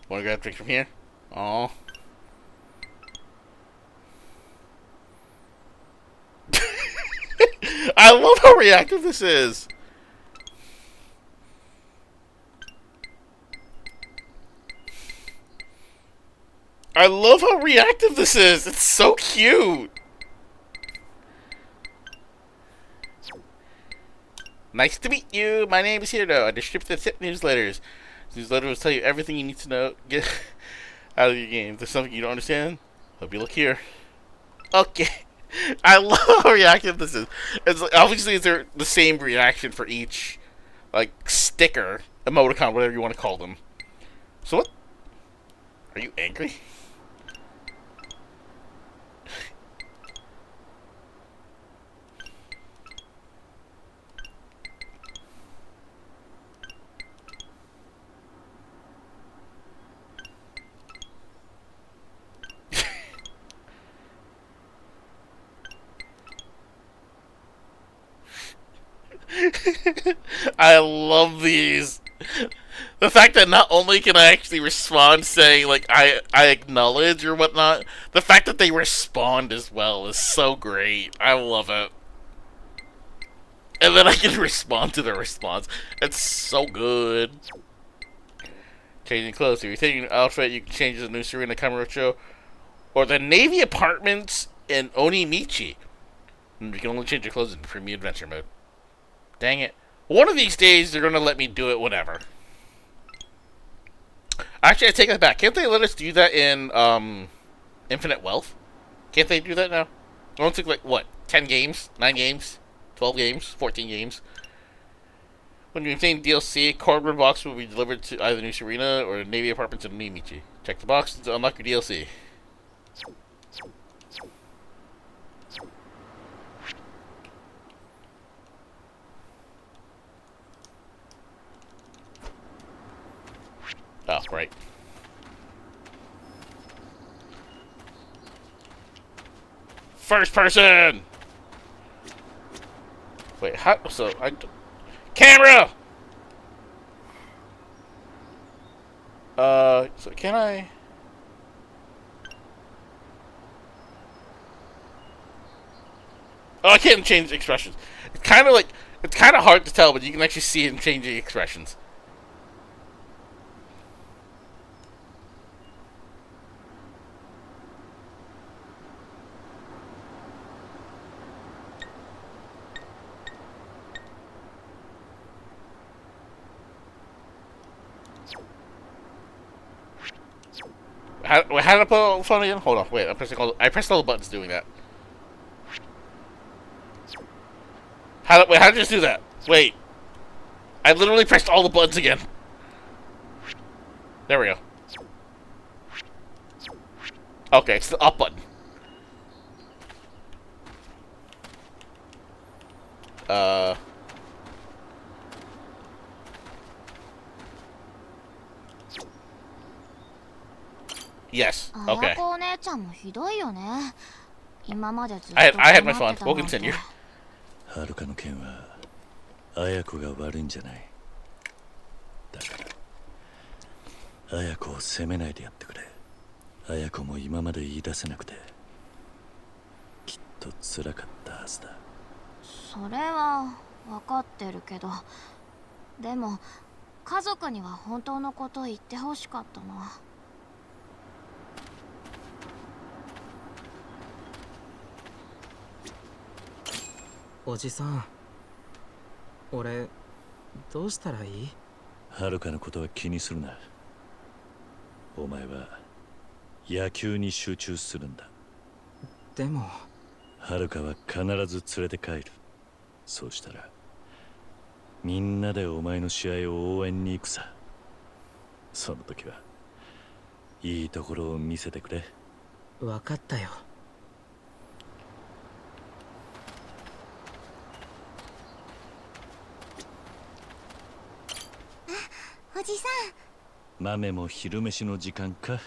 Want to grab a drink from here? Oh. I love how reactive this is. I love how reactive this is. It's so cute. Nice to meet you. My name is Hiro. I distribute the tip newsletters. These newsletters will tell you everything you need to know. Get out of your game. If there's something you don't understand, hope you look here. Okay. I love how reactive this is. It's like, obviously they're the same reaction for each like sticker, emoticon, whatever you want to call them. So what? Are you angry? I love these. The fact that not only can I actually respond saying like I acknowledge or whatnot, the fact that they respond as well is so great. I love it. And then I can respond to the response. It's so good. Changing clothes. If you're taking an outfit, you can change the new Serena Kamurocho or the Navy apartments in Onimichi. And you can only change your clothes in premium adventure mode. Dang it. One of these days, they're going to let me do it whenever. Actually, I take that back. Can't they let us do that in Infinite Wealth? Can't they do that now? It only took, like, what? 10 games? 9 games? 12 games? 14 games? When you obtain DLC, cardboard box will be delivered to either New Serena or Navy Apartments in Nimichi. Check the box to unlock your DLC. Oh, right. First person! Wait, how? So, camera! So can I? Oh, I can't change expressions. It's kind of hard to tell, but you can actually see him changing expressions. How did I put on the phone again? Hold on, wait. I pressed all the buttons doing that. How did I just do that? Wait. I literally pressed all the buttons again. There we go. Okay, it's the up button. Yes. Okay. I had my fun. We'll continue. はるかの件は綾子が悪いんじゃない。だから綾子を責めないでやってくれ。綾子も今まで言い出せなくてきっと辛かったはずだ。それは分かってるけど、でも家族には本当のことを言ってほしかったな。おじさん、俺どうしたらいい？はるかのことは気にするな。お前は野球に集中するんだ。でもはるかは必ず連れて帰る。そうしたらみんなでお前の試合を応援に行くさ。その時はいいところを見せてくれ。分かったよ。おじさん。豆も昼飯の時間か。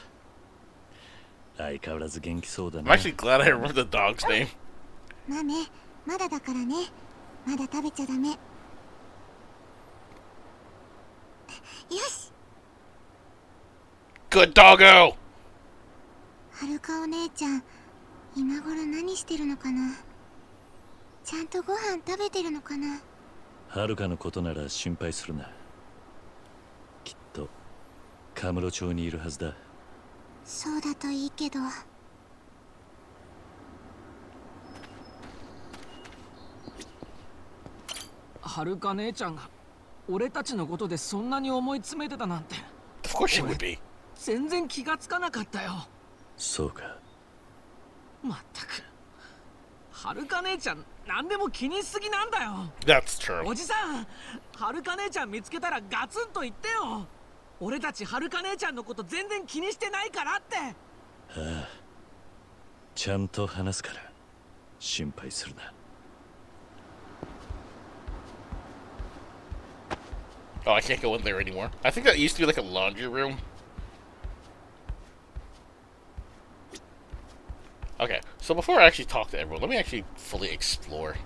相変わらず元気そうだ I'm な。 actually glad I remember the dog's name. 豆、まだだからね。まだ食べちゃダメ。よし。 Good doggo! はるかお姉ちゃん、今頃何してるのかな。ちゃんとご飯食べてるのかな。はるかのことなら心配するな。きっとカムロ町にいるはずだ。そうだといいけど。はるか姉ちゃんが俺たちのことでそんなに思い詰めてたなんて。 Of course she would be. 全然気がつかなかったよ。そうか。まったくはるか姉ちゃん何でも気にしすぎなんだよ。 That's true. おじさん、はるか姉ちゃん見つけたらガツンと言ってよ。俺たちはるか姉ちゃんのこと全然気にしてないからって。ああ、ちゃんと話すから心配するな。Oh, I can't go in there anymore. I think that used to be like a laundry room. Okay, so before I actually talk to everyone, let me actually fully explore.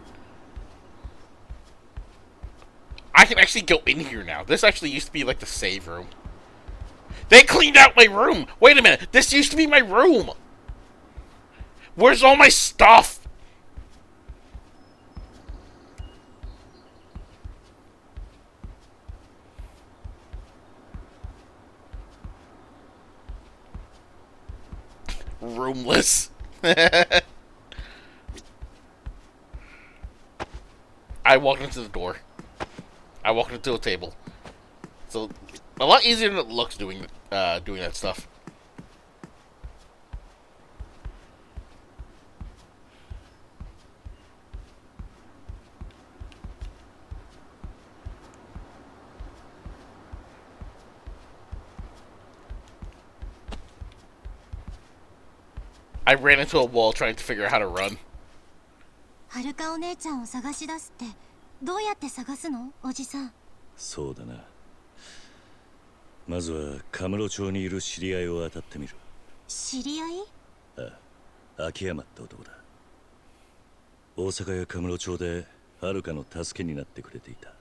I can actually go in here now. This actually used to be like the save room. They cleaned out my room! Wait a minute, this used to be my room! Where's all my stuff? Roomless. I walked into the door. I walked into a table. So a lot easier than it looks doing that stuff. I ran into a wall trying to figure out how to run. はるかお姉ちゃんを探し出すってどうやって探すの、おじさん。そうだな。まずはカムロ町にいる知り合いを当たってみる。知り合い？ああ、秋山って男だ。大阪やカムロ町ではるかの助けになってくれていた。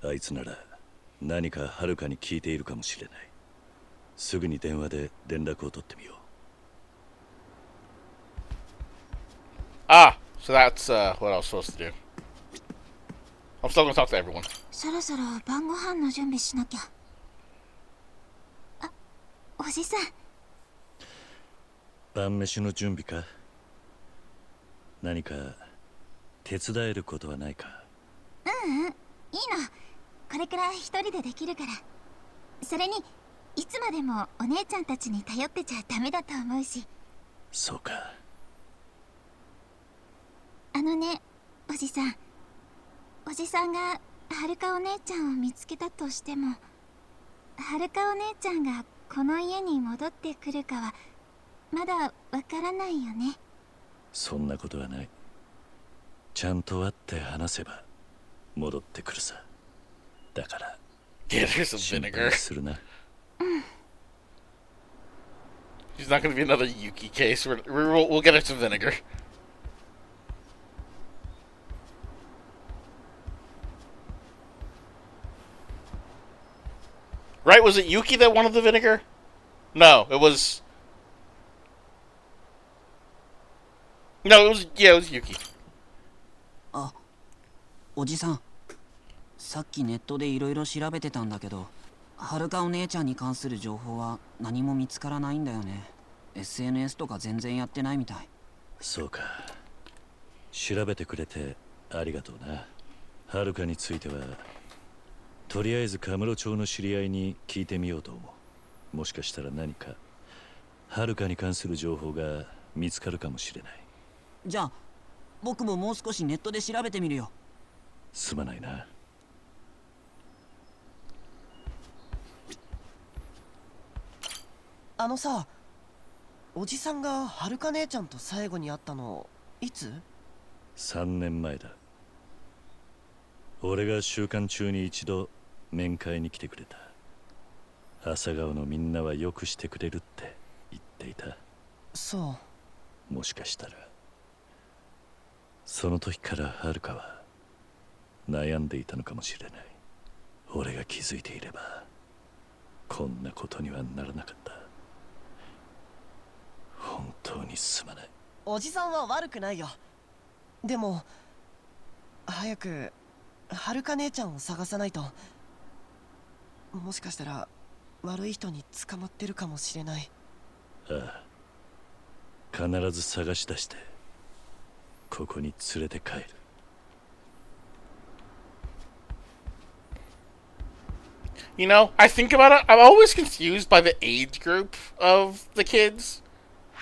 あいつなら何かはるかに聞いているかもしれない。すぐに電話で連絡を取ってみよう。Ah, so that's what I was supposed to do. I'm still gonna talk to everyone. そろそろ晩ご飯の準備しなきゃ。あ、おじさん。晩飯の準備か。何か手伝えることはないか。うんうん、いいの。これくらい一人でできるから。それにいつまでもお姉ちゃんたちに頼ってちゃダメだと思うし。そうか。あのね、おじさん。おじさんがはるかお姉ちゃんを見つけたとしても、はるかお姉ちゃんがこの家に戻ってくるかはまだわからないよね。そんなことはない。ちゃんと会って話せば戻ってくるさ。だから Yeah, there's some 心 vinegar. 配するな。She's not gonna be another Yuki case. We'll get her some vinegar. Right? Was it Yuki that wanted the vinegar? No, it was. No, it was. Yeah, it was Yuki. あ、おじさん。さっきネットでいろいろ調べてたんだけど、はるかお姉ちゃんに関する情報は何も見つからないんだよね。SNS とか全然やってないみたい。そうか。調べてくれてありがとうな。はるかについてはとりあえずカムロ町の知り合いに聞いてみようと思う。もしかしたら何かはるかに関する情報が見つかるかもしれない。じゃあ僕ももう少しネットで調べてみるよ。すまないな。あのさ、おじさんがはるか姉ちゃんと最後に会ったのいつ？3年前だ。俺が週間中に一度面会に来てくれた。朝顔のみんなはよくしてくれるって言っていた。そもしかしたらその時からはるかは悩んでいたのかもしれない。俺が気づいていればこんなことにはならなかった。本当にすまない。おじさんは悪くないよ。でも早くはるか姉ちゃんを探さないと。もしかしたら悪い人に捕まってるかもしれない。ああ、必ず探し出してここに連れて帰る。You know, I think about it, I'm always confused by the age group of the kids.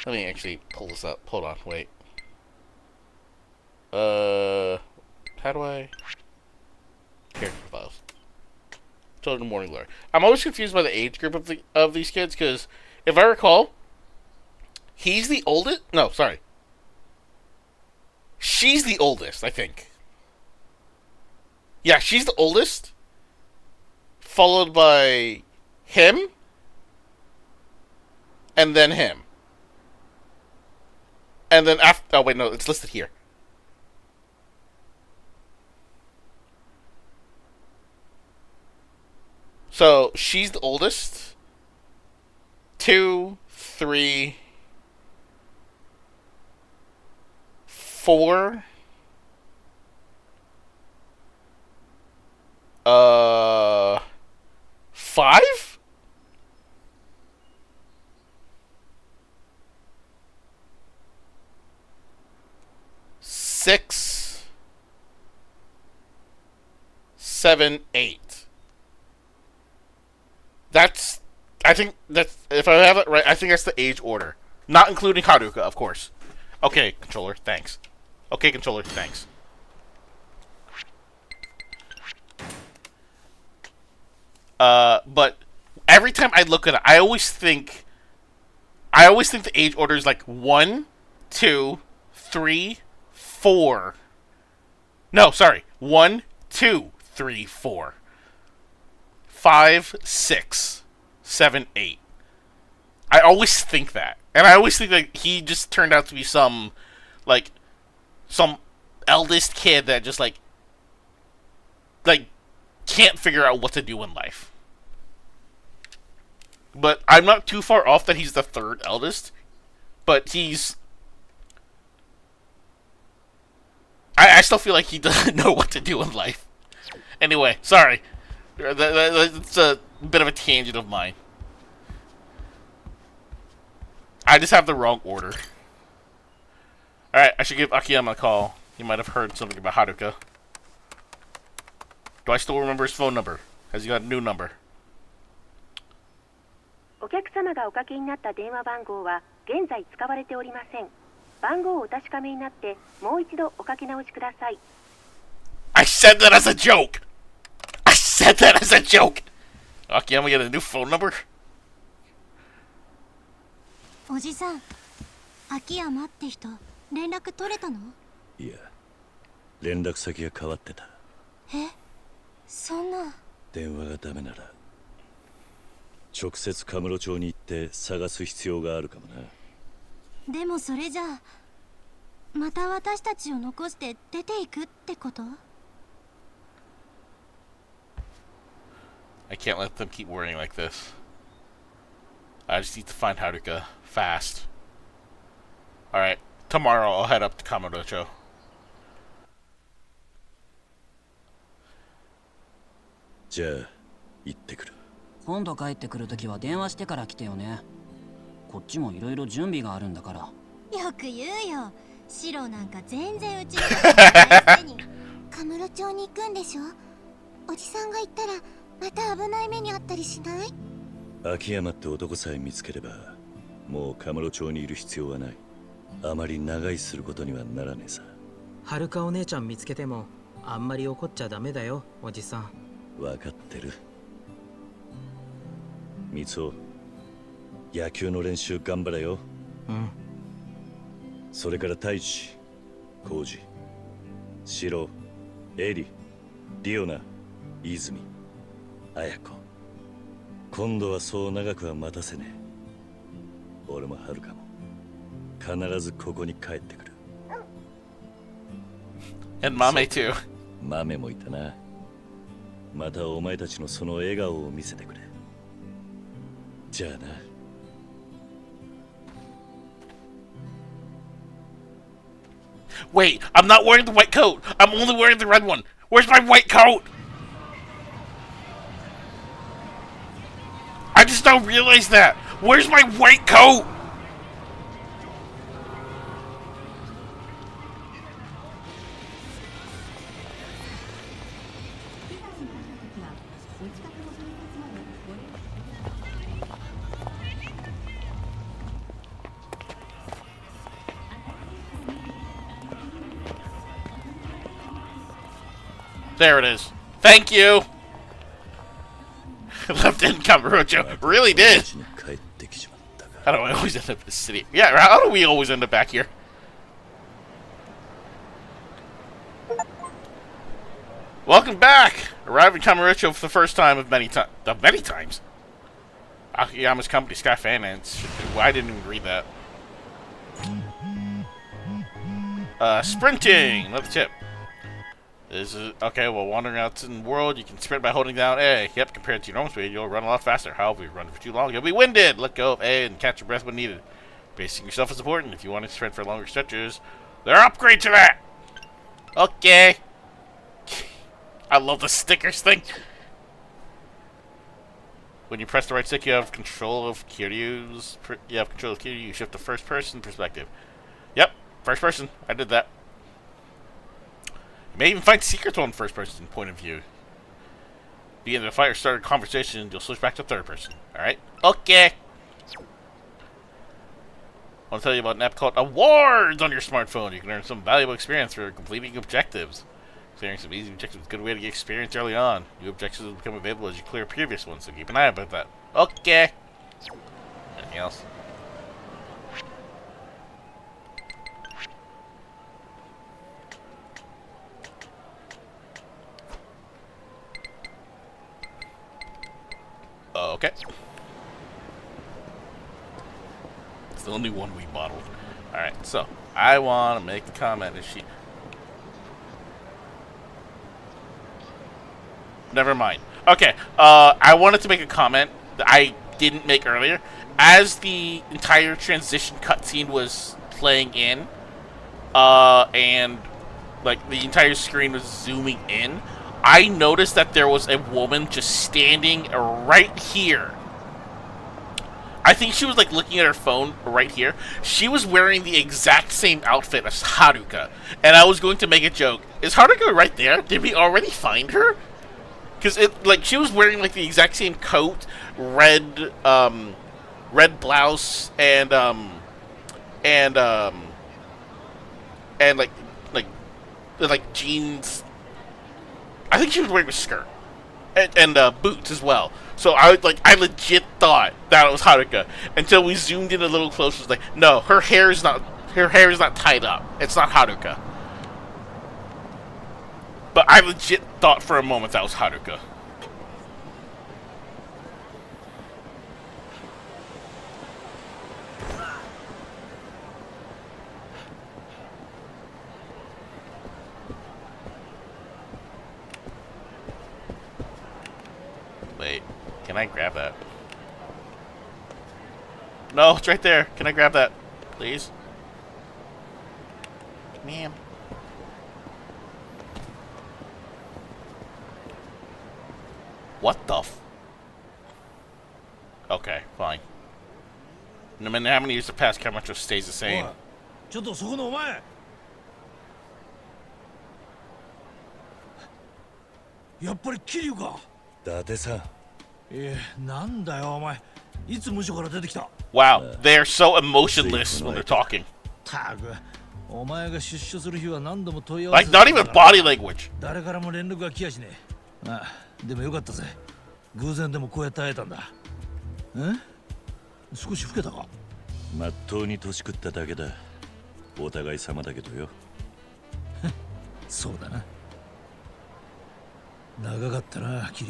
Let me actually pull this up. Hold on, wait. How do I... Character files. Children Morning Glory. I'm always confused by the age group of these kids, because if I recall, he's the oldest? No, sorry. She's the oldest, I think. Yeah, she's the oldest. Followed by him. And then him. And then after... Oh, wait, no, it's listed here. So, she's the oldest. 2, 3, 4. 5? Six, 7, 8. That's... I think that's... If I have it right, I think that's the age order. Not including Haruka, of course. Okay, controller, thanks. Okay, controller, thanks. But every time I look at it, I always think the age order is like 1, 2, 3, 4. No, sorry. 1, 2, 3, 4. 5, 6, 7, 8. I always think that. And I always think that he just turned out to be some eldest kid that just like can't figure out what to do in life. But I'm not too far off that he's the third eldest. But he's... I still feel like he doesn't know what to do in life. Anyway, sorry. That's a bit of a tangent of mine. I just have the wrong order. Alright, I should give Akiyama a call. He might have heard something about Haruka. Do I still remember his phone number? Has he got a new number? お客様がおかけになった電話番号は現在使われておりません。番号をお確かめになってもう一度おかけ直しください。I said that as a joke! I said that as a joke! Akiyama get a new phone number? おじさん、秋山って人、連絡取れたの？いや、連絡先が変わってた。え、そんな。電話がダメなら直接カムロ町に行って探す必要があるかもな。でもそれじゃあまた私たちを残して出ていくってこと？ I can't let them keep worrying like this. I just need to find Haruka fast. Alright, tomorrow I'll head up to Kamurocho. じゃあ行ってくる。今度帰ってくるときは電話してから来てよね。こっちもいろいろ準備があるんだから。よく言うよ。白なんか全然うちのことに。カムロ町に行くんでしょ？おじさんが行ったらまた危ない目にあったりしない？秋山って男さえ見つければもうカムロ町にいる必要はない。あまり長居することにはならねえさ。はるかお姉ちゃん見つけてもあんまり怒っちゃダメだよ、おじさん。分かってる。三尾、野球の練習頑張れよ。うん。それから太一、浩二、シロ、エリ、リオナ、泉、綾子。今度はそう長くは待たせねえ。俺もはるかも必ずここに帰ってくる。And Mame too. 豆もいたな。またお前たちのその笑顔を見せてくれ。じゃあな。Wait, I'm not wearing the white coat. I'm only wearing the red one. Where's my white coat? I just don't realize that. Where's my white coat? There it is. Thank you. Left in Kamurocho. Really did. How do I always end up in the city? Yeah, how do we always end up back here? Welcome back. Arrived in Kamurocho for the first time of many times. Akiyama's company, Sky Finance. I didn't even read that. Sprinting. Another tip. Okay, well, wandering out in the world, you can sprint by holding down A. Yep, compared to your normal speed, you'll run a lot faster. However, if you run for too long, you'll be winded. Let go of A and catch your breath when needed. Pacing yourself is important. If you want to sprint for longer stretches, there are upgrades to that. Okay. I love the stickers thing. When you press the right stick, you have control of Kiryu's. You shift to first-person perspective. Yep, first person. I did that. You may even find secrets on first-person point of view. Begin the fight or start a conversation, you'll switch back to third person. Alright? Okay! I want to tell you about an app called Awards on your smartphone. You can earn some valuable experience for completing objectives. Clearing some easy objectives is a good way to get experience early on. New objectives will become available as you clear previous ones, so keep an eye out about that. Okay! Anything else? Okay. It's the only one we modeled. Alright, so I want to make the comment. Is she... Never mind. Okay, I wanted to make a comment that I didn't make earlier. As the entire transition cutscene was playing in, and like the entire screen was zooming in, I noticed that there was a woman just standing right here. I think she was like looking at her phone right here. She was wearing the exact same outfit as Haruka. And I was going to make a joke. Is Haruka right there? Did we already find her? Because she was wearing like the exact same coat, red blouse, and like jeans. I think she was wearing a skirt and boots as well. So I legit thought that it was Haruka until we zoomed in a little closer. It was like, no, her hair is not tied up. It's not Haruka. But I legit thought for a moment that was Haruka. Wait, can I grab that? No, it's right there. Can I grab that, please? Ma'am. What the f... Okay, fine. No matter how many years have passed, Kamurocho stays the same. ちょっとそこのお前やっぱり桐生か伊達さんなんだよお前いつ無所から出てきた Wow, they're so emotionless when they're talking. たく、お前が出所する日は何度も問い合わせ Like, not even body language. 誰からも連絡が来やしねえ。ああ、でもよかったぜ。偶然でもこうやって会えたんだ。少し老けたか？まっとうに年食っただけだ。お互い様だけどよ。そうだな。長かったな、桐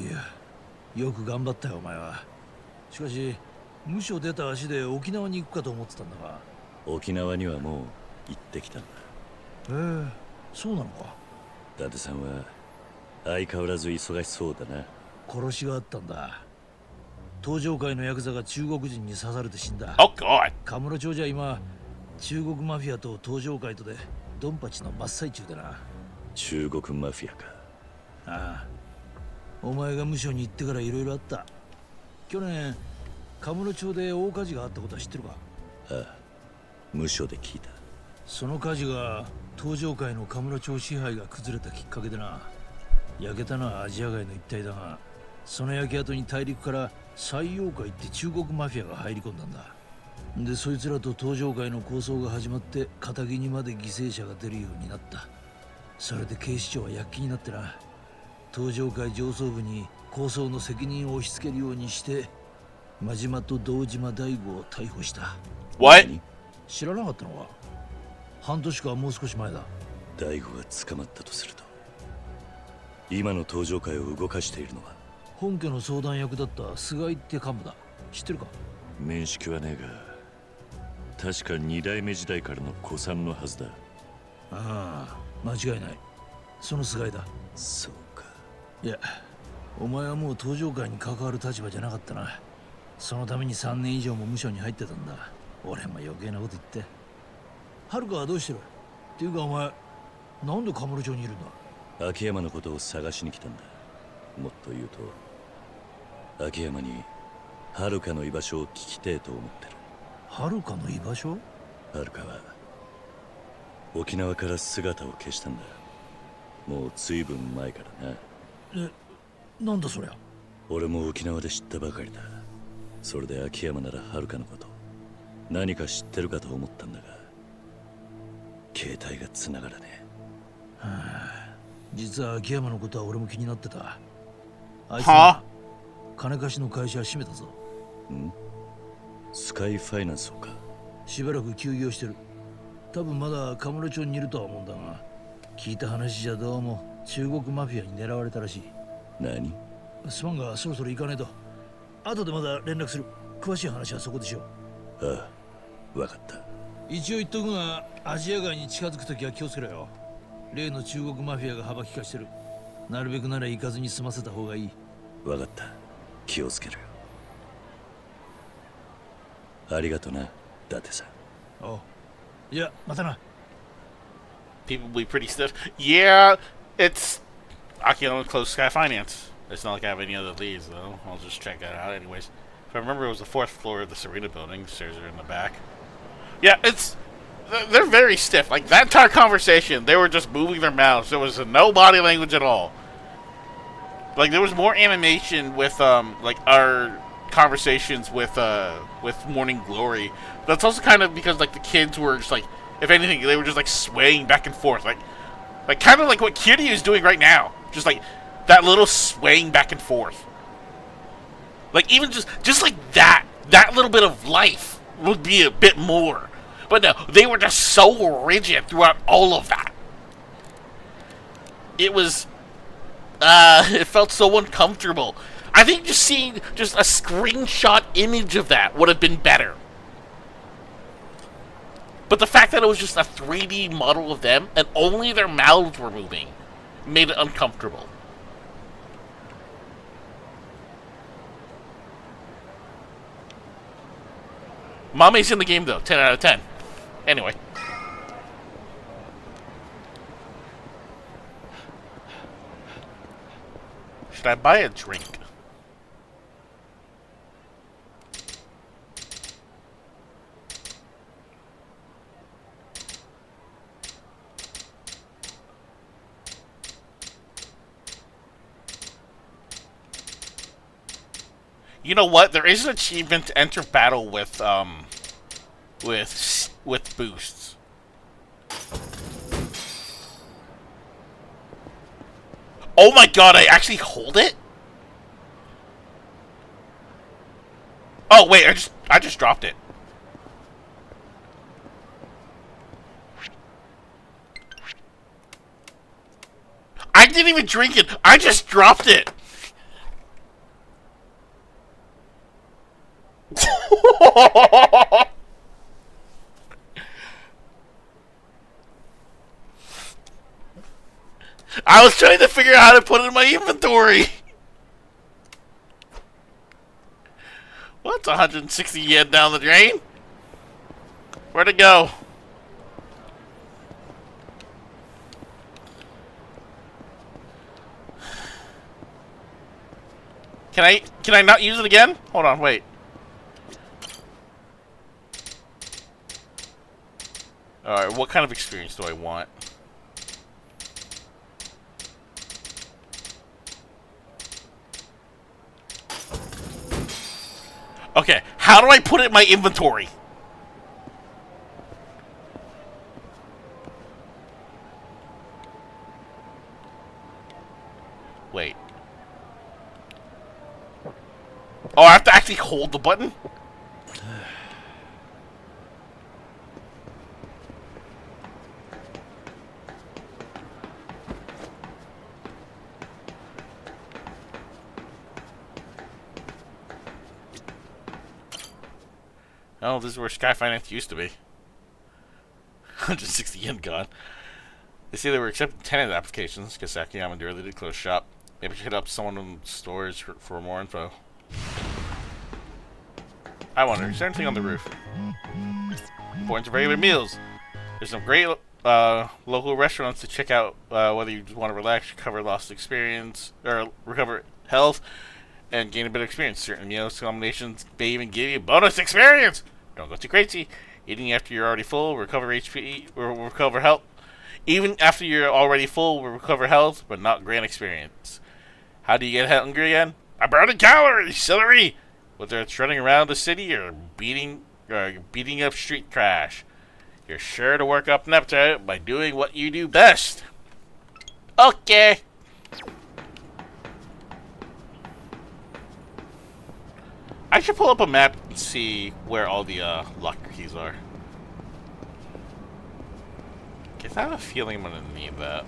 生。よく頑張ったよ、お前は。しかし、無所出た足で沖縄に行くかと思ってたんだが。沖縄にはもう行ってきたんだ。そうなのか。伊達さんは相変わらず忙しそうだな。殺しがあったんだ。東上界のヤクザが中国人に刺されて死んだ。Oh God. カムロ町じゃ今、中国マフィアと東上界とでドンパチの真っ最中でな。中国マフィアか。ああ。お前が無所に行ってからいろいろあった。去年、カムロ町で大火事があったことは知ってるか？ああ、無所で聞いた。その火事が東上界のカムロ町支配が崩れたきっかけでな。焼けたのはアジア街の一帯だが、その焼け跡に大陸から西洋界って中国マフィアが入り込んだんだ。で、そいつらと東上界の抗争が始まって、片木にまで犠牲者が出るようになった。それで警視庁は躍起になってな、東上界上層部に抗争の責任を押し付けるようにして、真島と堂島大吾を逮捕した。What? 知らなかったのか？半年かもう少し前だ。大吾が捕まったとすると、今の東上界を動かしているのは本家の相談役だった菅井って幹部だ。知ってるか？面識はねえが、確か二代目時代からの古参のはずだ。ああ、間違いない。その菅井だ。そうか。いや、お前はもう東上界に関わる立場じゃなかったな。そのために3年以上も無所に入ってたんだ。俺も余計なこと言って。遥はどうしてる？っていうかお前、なんでカムロ町にいるんだ？秋山のことを探しに来たんだ。もっと言うと、秋山に遥の居場所を聞きてえと思ってる。遥の居場所？遥は沖縄から姿を消したんだ。もう随分前からな。なんだそりゃ。俺も沖縄で知ったばかりだ。それで秋山なら遥のこと何か知ってるかと思ったんだが、携帯が繋がらねえ。はあ、実は秋山のことは俺も気になってた。あいつはあ、金貸しの会社は閉めたぞ。ん？スカイファイナンスをか？しばらく休業してる。多分まだカムロ町にいるとは思うんだが、聞いた話じゃどうも中国マフィアに狙われたらしい。何？すまんがそろそろ行かねえと。後でまだ連絡する。詳しい話はそこでしよう。ああ、わかった。一応言っとくが、アジア街に近づくときは気をつけろよ。例の中国マフィアが幅利かしてる。なるべくなら行かずに済ませた方がいい。わかった。気をつけるよ。ありがとな、伊達さん。おう。いや、またな。 People be pretty stiff. Yeah, it's Akio Close Sky Finance. It's not like I have any other leads, though. I'll just check that out anyways. If I remember, it was the 4th floor of the Serena building. Stairs are in the back. Yeah, they're very stiff. Like, that entire conversation, they were just moving their mouths. There was no body language at all. Like, there was more animation with, like, our conversations with Morning Glory. That's also kind of because, like, the kids were just, like, if anything, they were just, like, swaying back and forth. Like kind of like what Kiryu is doing right now. Just, like, that little swaying back and forth. Like, even just like that little bit of life would be a bit more. But no, they were just so rigid throughout all of that. It was, it felt so uncomfortable. I think just seeing just a screenshot image of that would have been better. But the fact that it was just a 3D model of them and only their mouths were moving made it uncomfortable. Mame's in the game though, 10 out of 10. Anyway. Should I buy a drink? You know what? There is an achievement to enter battle with boosts. Oh my god, I actually hold it? Oh wait, I just dropped it. I didn't even drink it. I just dropped it. I was trying to figure out how to put it in my inventory. Well, that's 160 yen down the drain. Where'd it go? Can I not use it again? Hold on, wait. Alright, what kind of experience do I want? Okay, how do I put it in my inventory? Wait. Oh, I have to actually hold the button? Oh, this is where Sky Finance used to be. 160 yen gone. They say they were accepting tenant applications. Guess Akiyama and Durley did close shop. Maybe I should hit up someone in stores for more info. I wonder, is there anything on the roof? Points of regular meals. There's some great local restaurants to check out whether you just want to relax, recover lost experience, or recover health, and gain a bit of experience. Certain meals combinations may even give you bonus experience. Don't go too crazy. Eating after you're already full, recover HP, or recover health. Even after you're already full, will recover health, but not grand experience. How do you get hungry again? By burning calories, celery! Whether it's running around the city or beating up street trash. You're sure to work up an appetite by doing what you do best. Okay. I should pull up a map and see where all the locker keys are. Guess I have a feeling I'm gonna need that.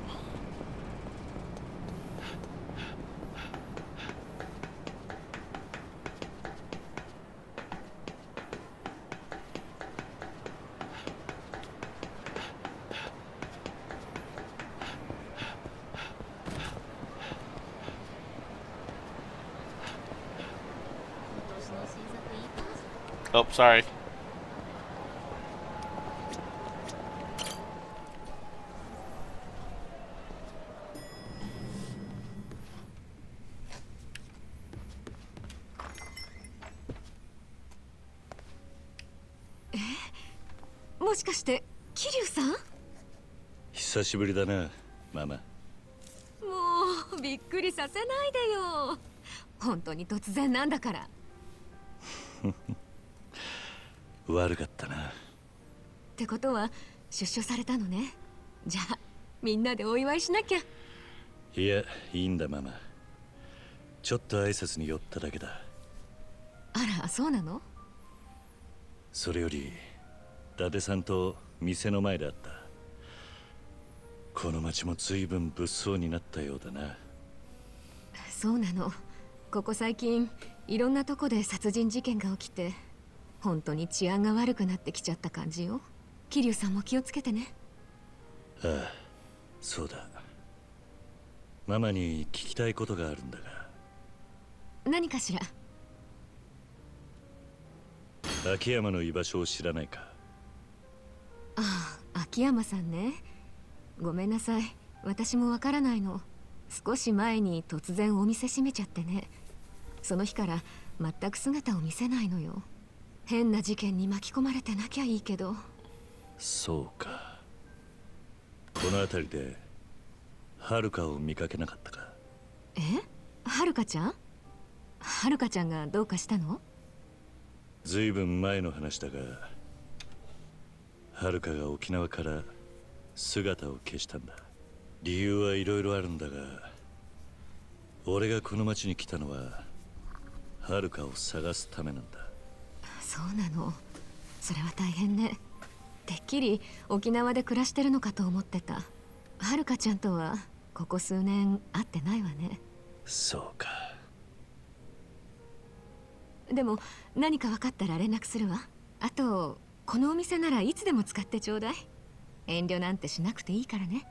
Oh, sorry. Eh? もしかして桐生さん？久しぶりだな、ママ。もうびっくりさせないでよ。本当に突然なんだから。悪かったな。ってことは出所されたのね。じゃあみんなでお祝いしなきゃ。いや、いいんだママ。ちょっと挨拶に寄っただけだ。あら、そうなの？それより伊達さんと店の前で会った。この町も随分物騒になったようだな。そうなの。ここ最近いろんなとこで殺人事件が起きて本当に治安が悪くなってきちゃった感じよ。桐生さんも気をつけてね。ああ、そうだ。ママに聞きたいことがあるんだが。何かしら？秋山の居場所を知らないか？ああ、秋山さんね。ごめんなさい。私もわからないの。少し前に突然お店閉めちゃってね。その日から全く姿を見せないのよ。変な事件に巻き込まれてなきゃいいけど。そうか。この辺りではるかを見かけなかったか？え？はるかちゃん？はるかちゃんがどうかしたの？ずいぶん前の話だが、はるかが沖縄から姿を消したんだ。理由はいろいろあるんだが、俺がこの町に来たのははるかを探すためなんだ。そうなの。それは大変ね。てっきり沖縄で暮らしてるのかと思ってた。はるかちゃんとはここ数年会ってないわね。そうか。でも何か分かったら連絡するわ。あとこのお店ならいつでも使ってちょうだい。遠慮なんてしなくていいからね。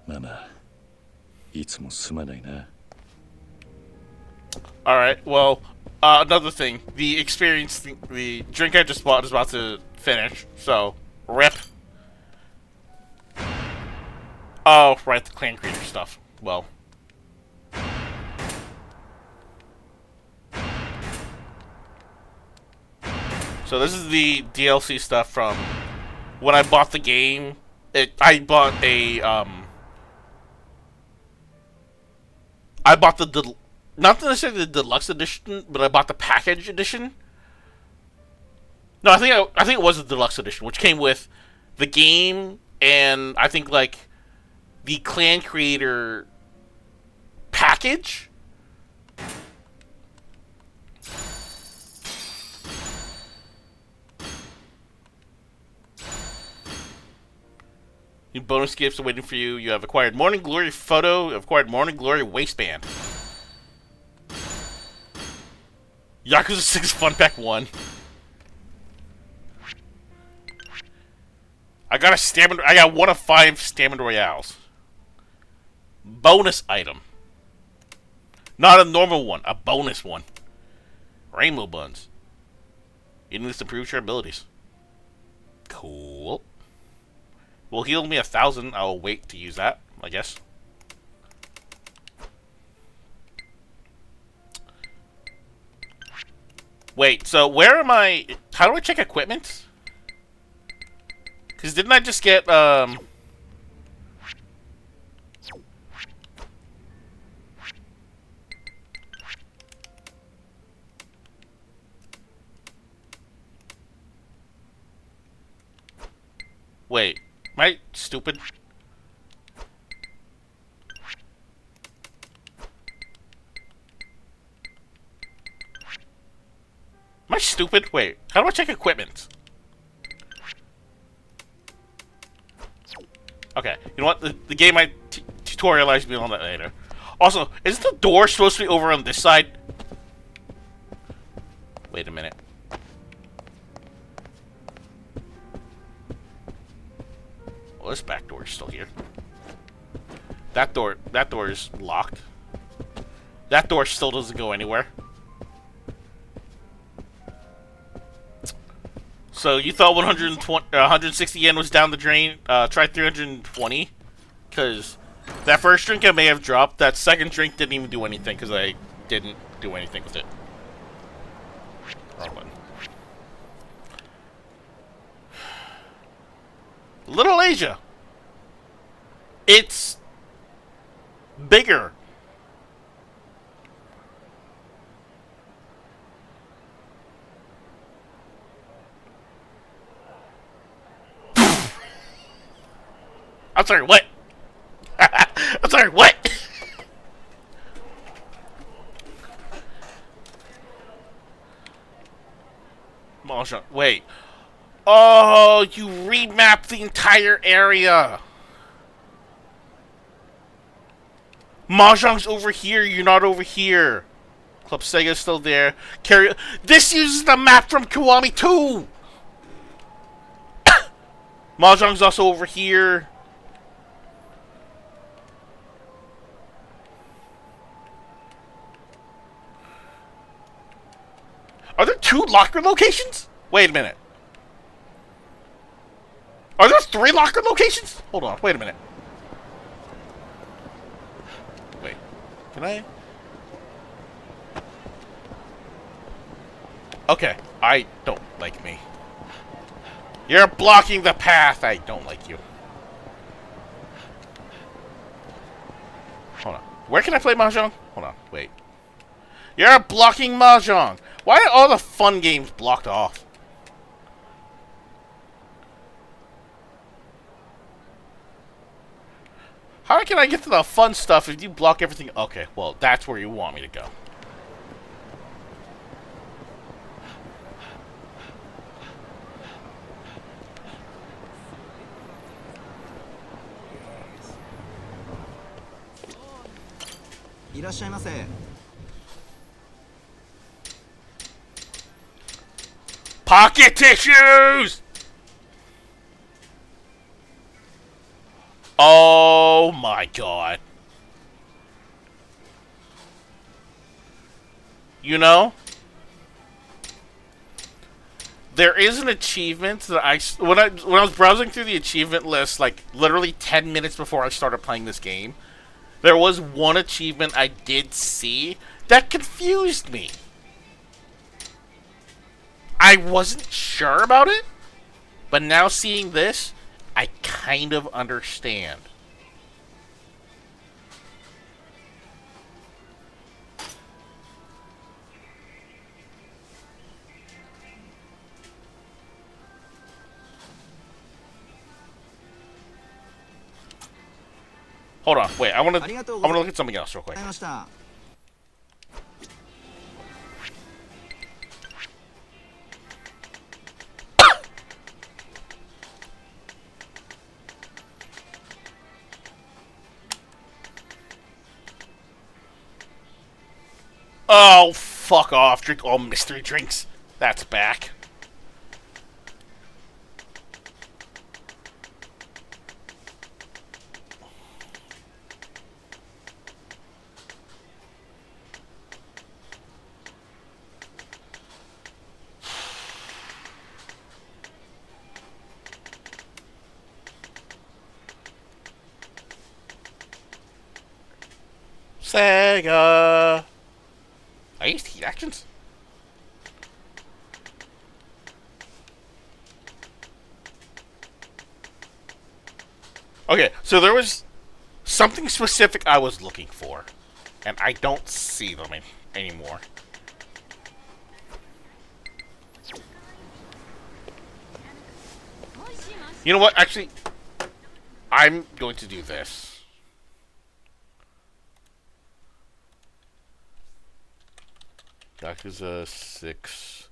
ママ、いつもすまないな。Alright, well, another thing. The experience, the drink I just bought is about to finish, so, rip. Oh, right, the clan creator stuff. Well. So this is the DLC stuff from when I bought the game. I bought the not necessarily the deluxe edition, but I bought the package edition. No, I think it was the deluxe edition, which came with the game and I think like the clan creator package. New bonus gifts are waiting for you. You have acquired Morning Glory photo, acquired Morning Glory waistband. Yakuza 6 Fun Pack 1. I got 1 of 5 Stamina Royales. Bonus item. Not a normal one, a bonus one. Rainbow buns. Eating this improves your abilities. Cool. Will heal me 1,000. I'll wait to use that, I guess. Wait, so where am I? How do I check equipment? Because didn't I just get, Wait, am I stupid? Am I stupid? Wait, how do I check equipment? Okay, you know what? The game might tutorialize me on that later. Also, is the door supposed to be over on this side? Wait a minute. Well, this back door is still here. That door is locked. That door still doesn't go anywhere. So you thought 160 yen was down the drain? Try 320, because that first drink I may have dropped. That second drink didn't even do anything because I didn't do anything with it. Wrong button. Little Asia. It's bigger. I'm sorry, what? I'm sorry, what? Mahjong, wait. Oh, you remapped the entire area. Mahjong's over here, you're not over here. Club Sega's still there. This uses the map from Kiwami 2! Mahjong's also over here. Are there 2 locker locations? Wait a minute. Are there 3 locker locations? Hold on, wait a minute. Wait, can I? Okay, I don't like me. You're blocking the path. I don't like you. Hold on. Where can I play Mahjong? Hold on, wait. You're blocking Mahjong. Why are all the fun games blocked off? How can I get to the fun stuff if you block everything? Okay, well, that's where you want me to go. Pocket tissues! Oh my god. You know, there is an achievement that when I was browsing through the achievement list, like literally 10 minutes before I started playing this game, there was one achievement I did see that confused me. I wasn't sure about it, but now seeing this, I kind of understand. Hold on, wait. I want to look at something else real quick. Oh, fuck off. Drink all mystery drinks. That's back. Sega. I used heat actions. Okay, so there was something specific I was looking for, and I don't see them anymore. You know what? Actually, I'm going to do this. Yakuza 6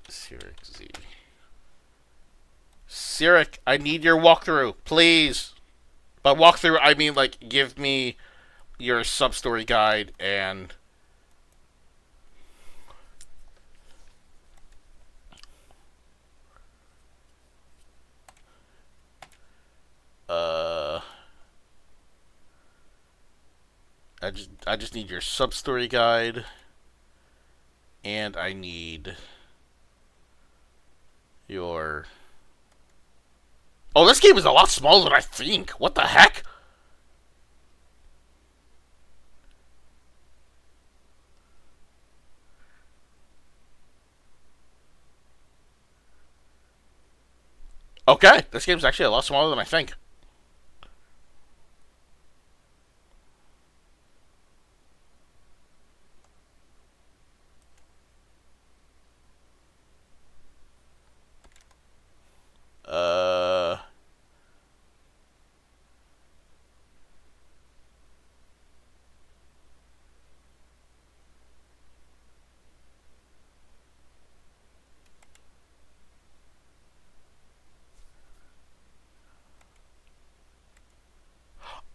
Sirik Z. Sirik, I need your walkthrough, please. By walkthrough, I mean, like, give me your sub-story guide and... I just need your sub-story guide, and I need your... Oh, this game is a lot smaller than I think. What the heck? Okay, this game's actually a lot smaller than I think.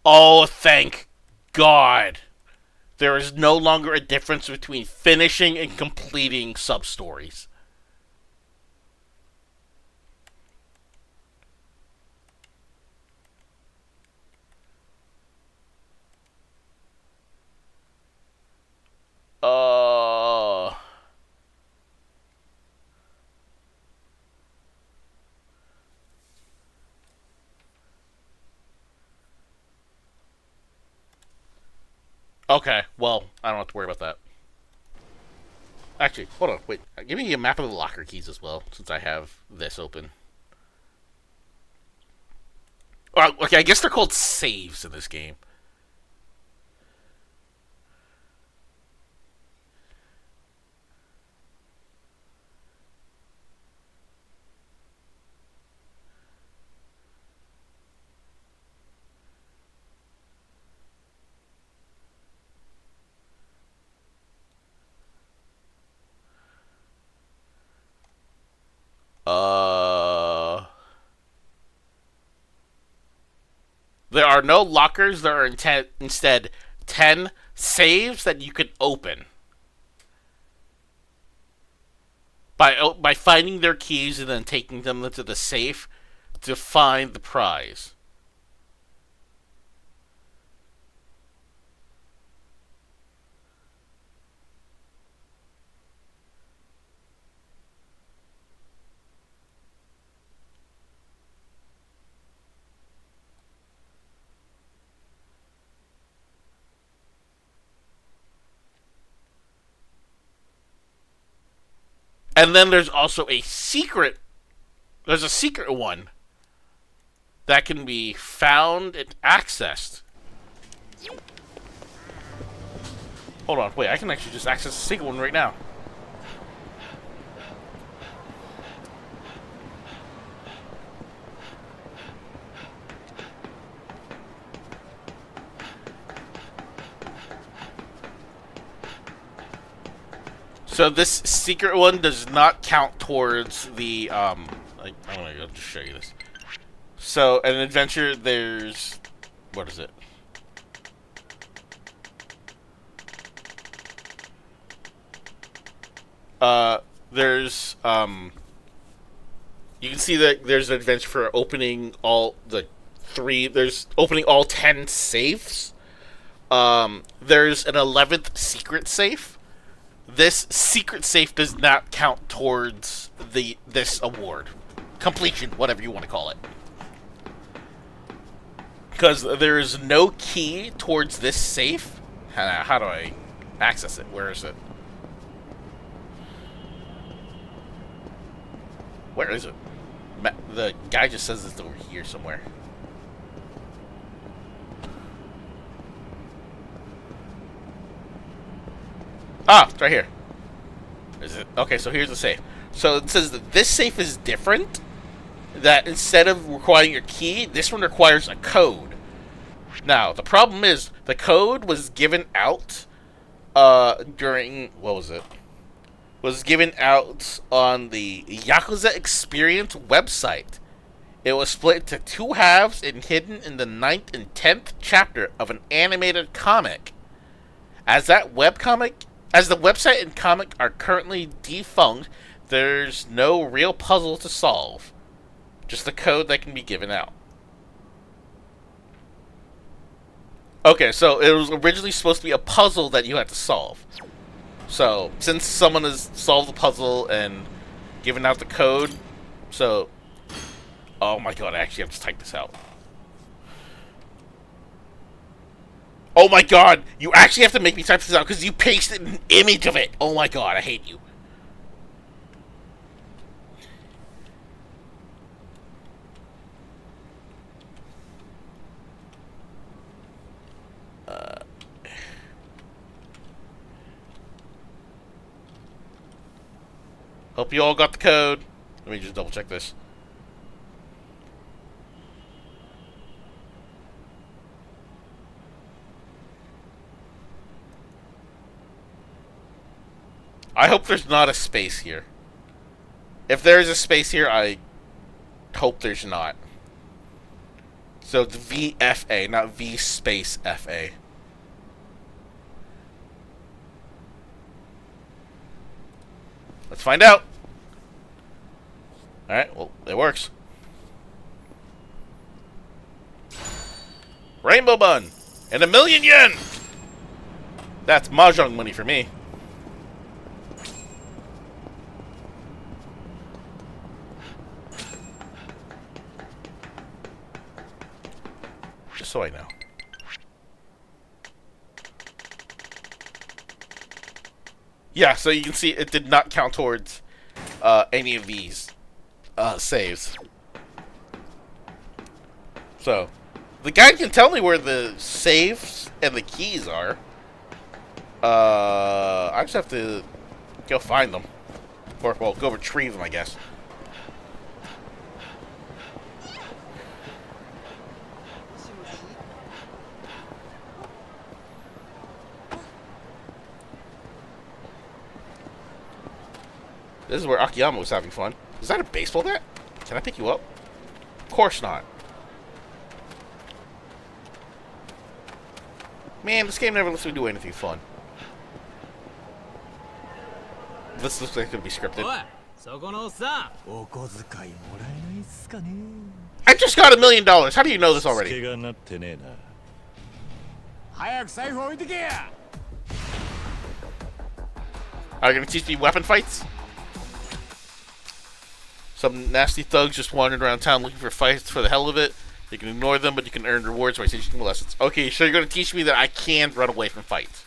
Oh, thank God. There is no longer a difference between finishing and completing sub-stories. Okay, well, I don't have to worry about that. Actually, hold on, wait. Give me a map of the locker keys as well, since I have this open. Oh, okay, I guess they're called saves in this game. There are no lockers. There are instead 10 saves that you can open by finding their keys and then taking them into the safe to find the prize. And then there's also a secret. There's a secret one that can be found and accessed. Hold on, wait, I can actually just access the secret one right now. So this secret one does not count towards the I'll just show you this. So an adventure, there's what is it? There's you can see that there's an adventure for opening all the there's opening all 10 safes. There's an 11th secret safe. This secret safe does not count towards this award. Completion, whatever you want to call it. Because there is no key towards this safe. How do I access it? Where is it? Where is it? The guy just says it's over here somewhere. Ah, it's right here. Is it? Okay, so here's the safe. So it says that this safe is different. That instead of requiring your key, this one requires a code. Now, the problem is, the code was given out during, what was it? Was given out on the Yakuza Experience website. It was split into 2 halves and hidden in the 9th and 10th chapter of an animated comic. As the website and comic are currently defunct, there's no real puzzle to solve. Just the code that can be given out. Okay, so it was originally supposed to be a puzzle that you had to solve. So, since someone has solved the puzzle and given out the code, so... Oh my god, I actually have to type this out. Oh my god, you actually have to make me type this out because you pasted an image of it. Oh my god, I hate you. Hope you all got the code. Let me just double check this. I hope there's not a space here. If there is a space here, I hope there's not. So it's VFA, not V space FA. Let's find out. Alright, well, it works. Rainbow Bun! And 1,000,000 yen! That's mahjong money for me. Just so I know. Yeah, so you can see it did not count towards any of these saves. So, the guide can tell me where the saves and the keys are. I just have to go find them. Or, well, go retrieve them, I guess. This is where Akiyama was having fun. Is that a baseball bat? Can I pick you up? Of course not. Man, this game never lets me do anything fun. This looks like it's gonna be scripted. I just got $1 million. How do you know this already? Are you gonna teach me weapon fights? Some nasty thugs just wandering around town looking for fights for the hell of it. You can ignore them, but you can earn rewards by teaching lessons. Okay, so you're gonna teach me that I can run away from fights.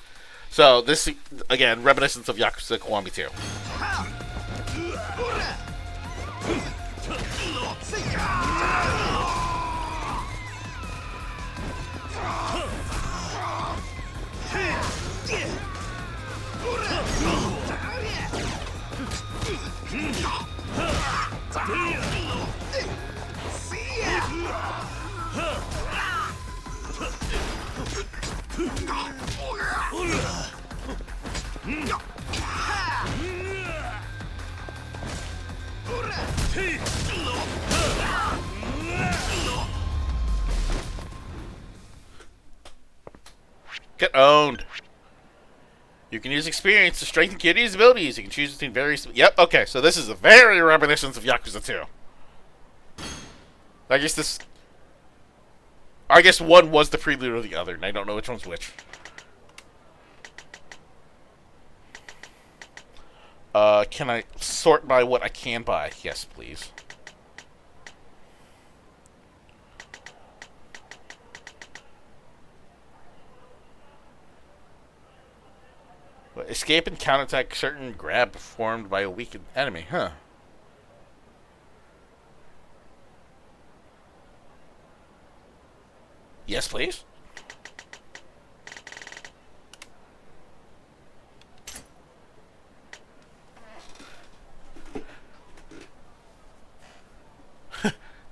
So this, again, reminiscence of Yakuza Kiwami 2. Get owned. You can use experience to strengthen Kiryu's abilities. You can choose between various... Yep, okay, so this is a very reminiscence of Yakuza 2. I guess one was the prelude of the other, and I don't know which one's which. Can I sort by what I can buy? Yes, please. Escape and counterattack certain grab performed by a weakened enemy. Huh. Yes, please.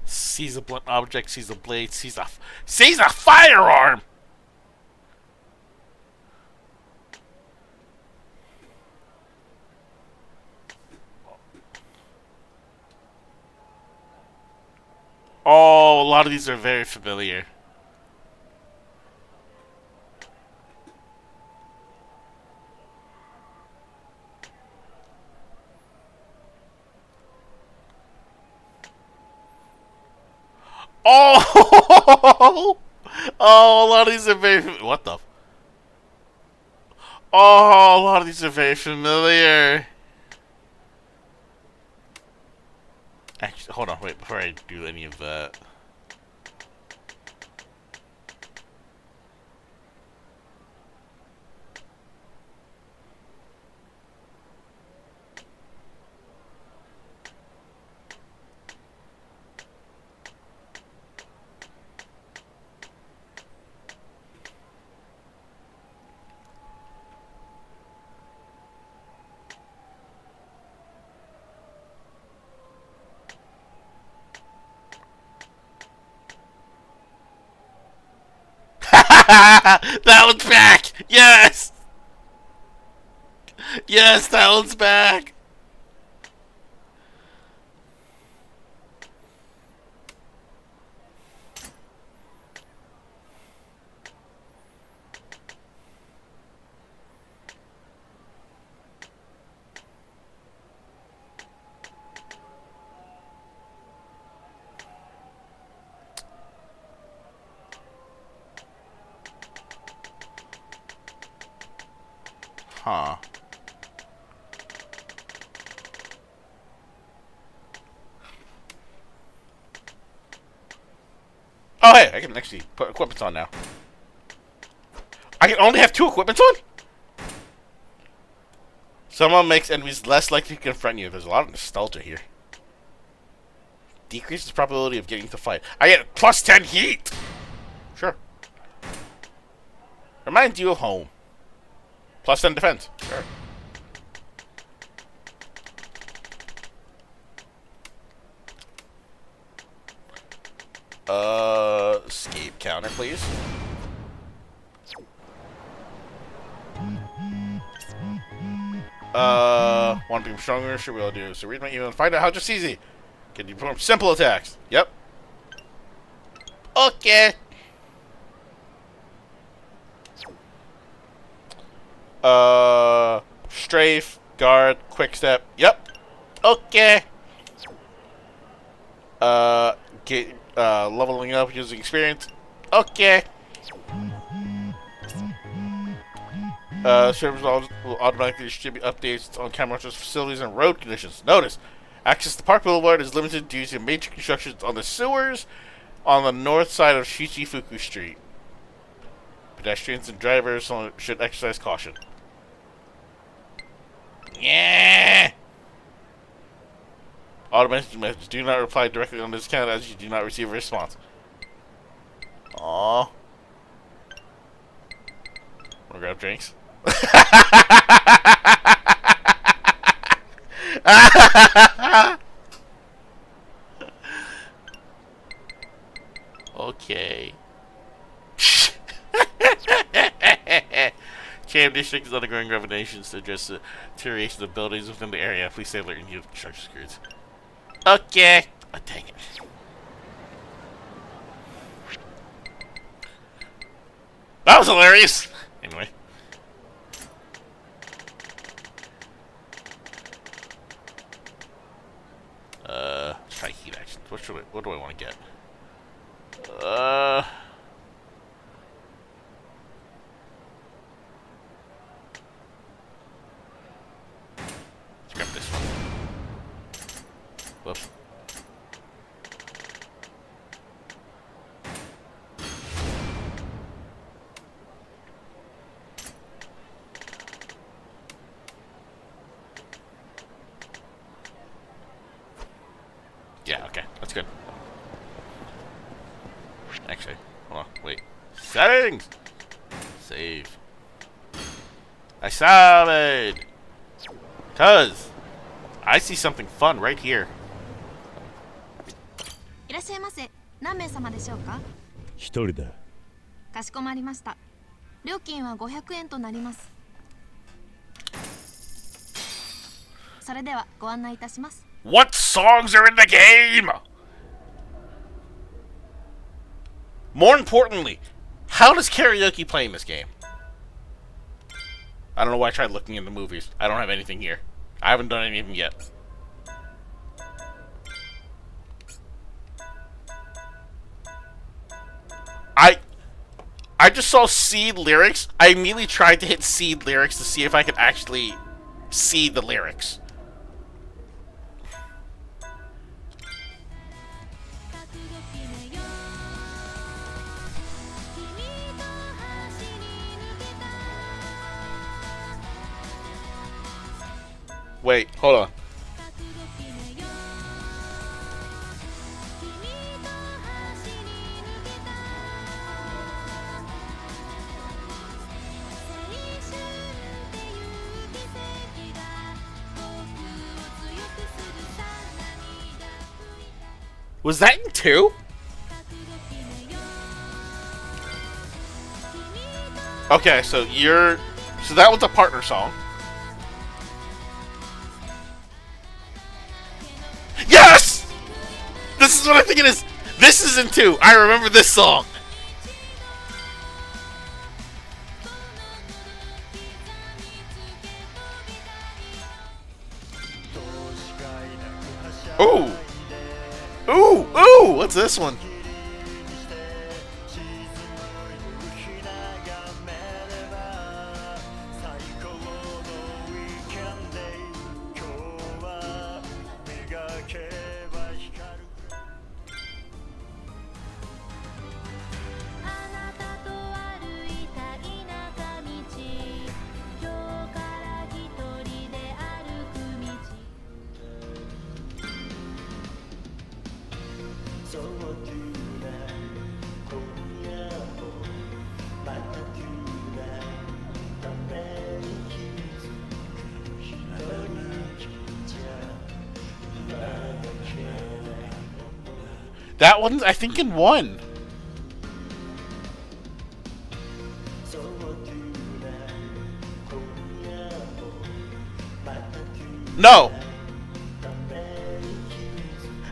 Seize a blunt object, seize a blade, seize a firearm! Oh, a lot of these are very familiar. Oh! Oh, a lot of these are very... What the... Oh, a lot of these are very familiar. Actually, hold on, wait, before I do any of that. That one's back! Yes! Yes, that one's back! Huh. Oh, hey, I can actually put equipment on now. I can only have 2 equipments on? Someone makes enemies less likely to confront you. There's a lot of nostalgia here. Decreases probability of getting to fight. I get plus 10 heat! Sure. Reminds you of home. Plus 10 defense. Sure. Escape counter, please. Want to become stronger? Sure we all do. So read my email and find out how just easy. Can you perform simple attacks? Yep. Okay. Strafe, guard, quick step. Yep. Okay. Get leveling up using experience. Okay. Servers will automatically distribute updates on Kamurocho's facilities and road conditions. Notice, access to Park Boulevard is limited due to major constructions on the sewers on the north side of Shichifuku Street. Pedestrians and drivers should exercise caution. Yeah. Automated messages. Do not reply directly on this account as you do not receive a response. Aww. Wanna grab drinks? Okay. Cham District is undergoing renovations to address the deterioration of buildings within the area. Please stay alert and use construction securities. Okay. Oh, dang it. That was hilarious. Anyway. Let's try heat actions. What do I want to get? Let's grab this one. Whoops. Yeah, okay, that's good. Actually, hold on, wait. Settings! Save. I saved! Cause I see something fun right here. いらっしゃいませ。何名様でしょうか？一人だ。かしこまりました。料金は500円となります。それではご案内いたします。 What songs are in the game? More importantly, how does karaoke play in this game? I don't know why I tried looking in the movies. I don't have anything here. I haven't done any of them yet. I just saw seed lyrics. I immediately tried to hit seed lyrics to see if I could actually see the lyrics. Wait, hold on. Was that in 2? Okay, so that was a partner song. Yes! This is what I think it is. This is in 2. I remember this song. Ooh! Ooh! Ooh! What's this one? That one's, I think, in 1. No.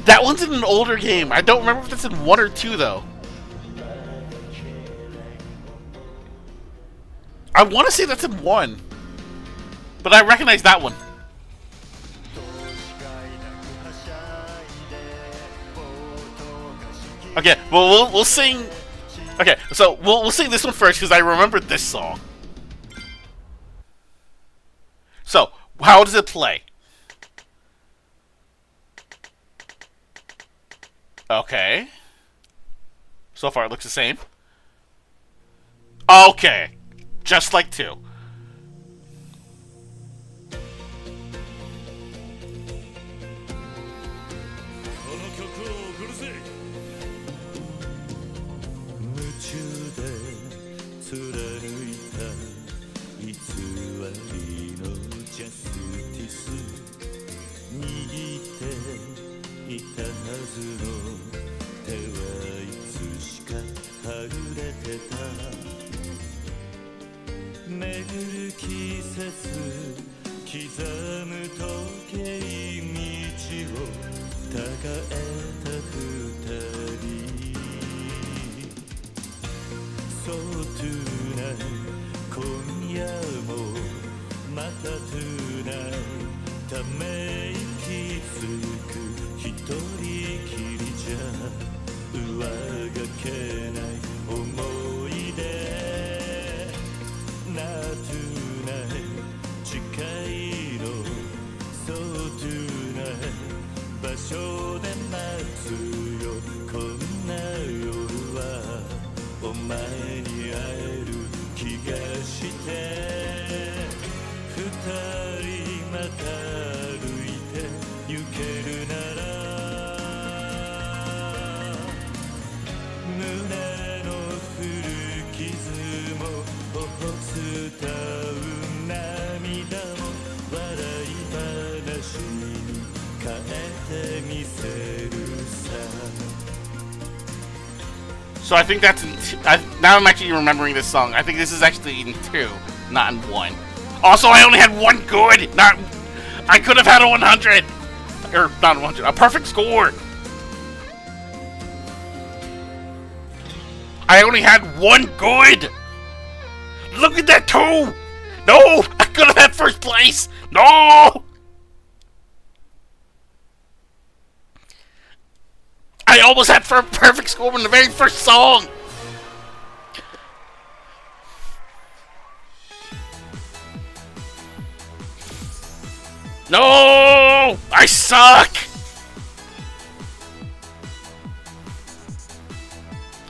That one's in an older game. I don't remember if that's in 1 or 2, though. I want to say that's in 1. But I recognize that one. Okay, well, we'll sing... Okay, so we'll sing this one first, because I remember this song. So, how does it play? Okay. So far it looks the same. Okay. Just like 2. So I think that's in now I'm actually remembering this song. I think this is actually in 2, not in 1. Also, I only had 1 good. I could have had a 100, or not 100, a perfect score. I only had 1 good. Look at that 2. No, I could have had first place. No. I almost had perfect score in the very first song! No! I suck!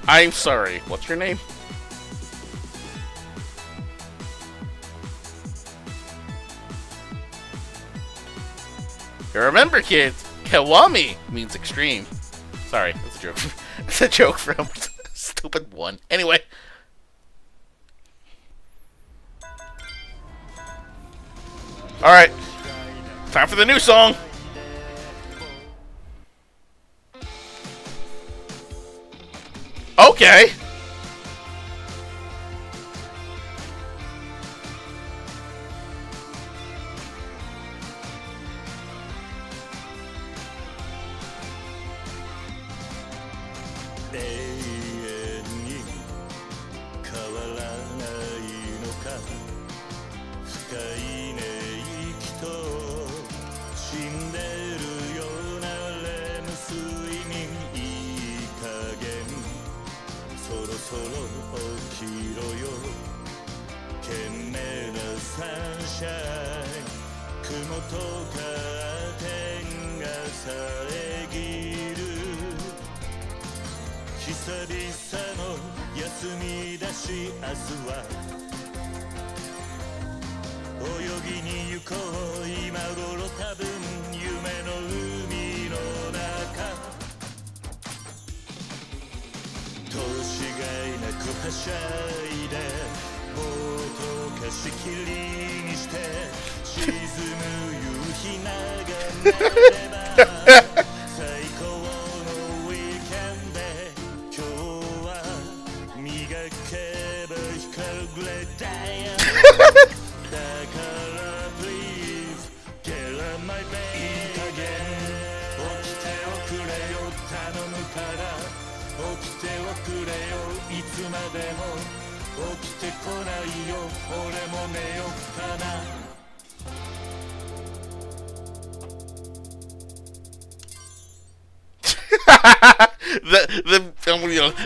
I'm sorry. What's your name? Remember, kids, Kiwami means extreme. Sorry, that's a joke. It's a joke from Stupid 1. Anyway. Alright. Time for the new song. Okay.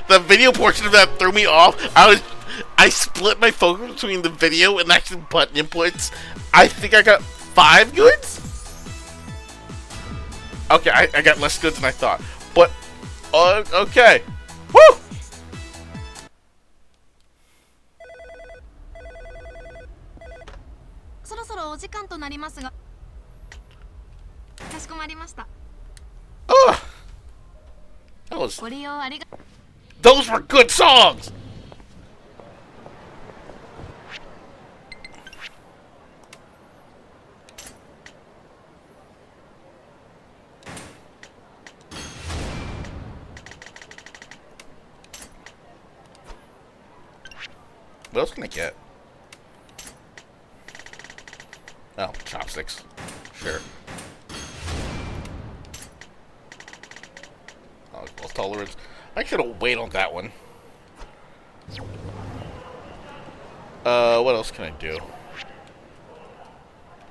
the video portion of that threw me off. I split my focus between the video and actual button inputs. I think I got 5 goods. Okay, I got less goods than I thought. But okay, woo! Those were good songs! What else can I get? Oh, chopsticks. Sure. Oh, well, tolerance. I should have waited on that one. What else can I do?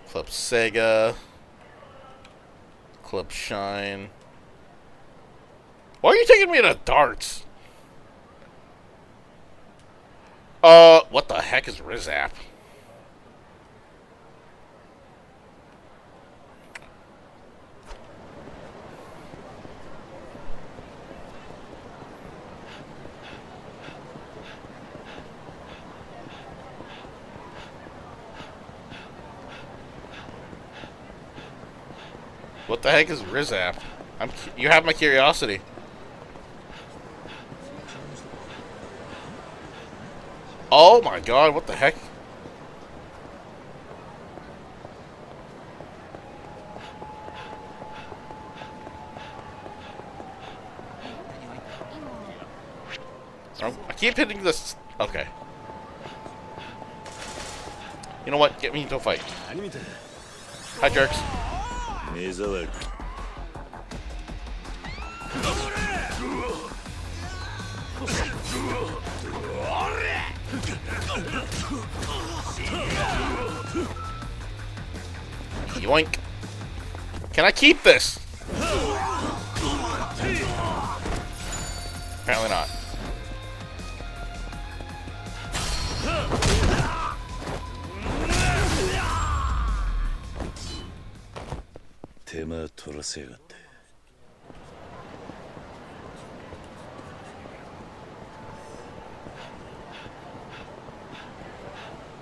Club Sega. Club Shine. Why are you taking me to darts? What the heck is Rizap? What the heck is Rizap? You have my curiosity. Oh my god, what the heck? I keep hitting this. Okay. You know what? Get me into a fight. Hi, jerks. Yoink. Can I keep this? Apparently not.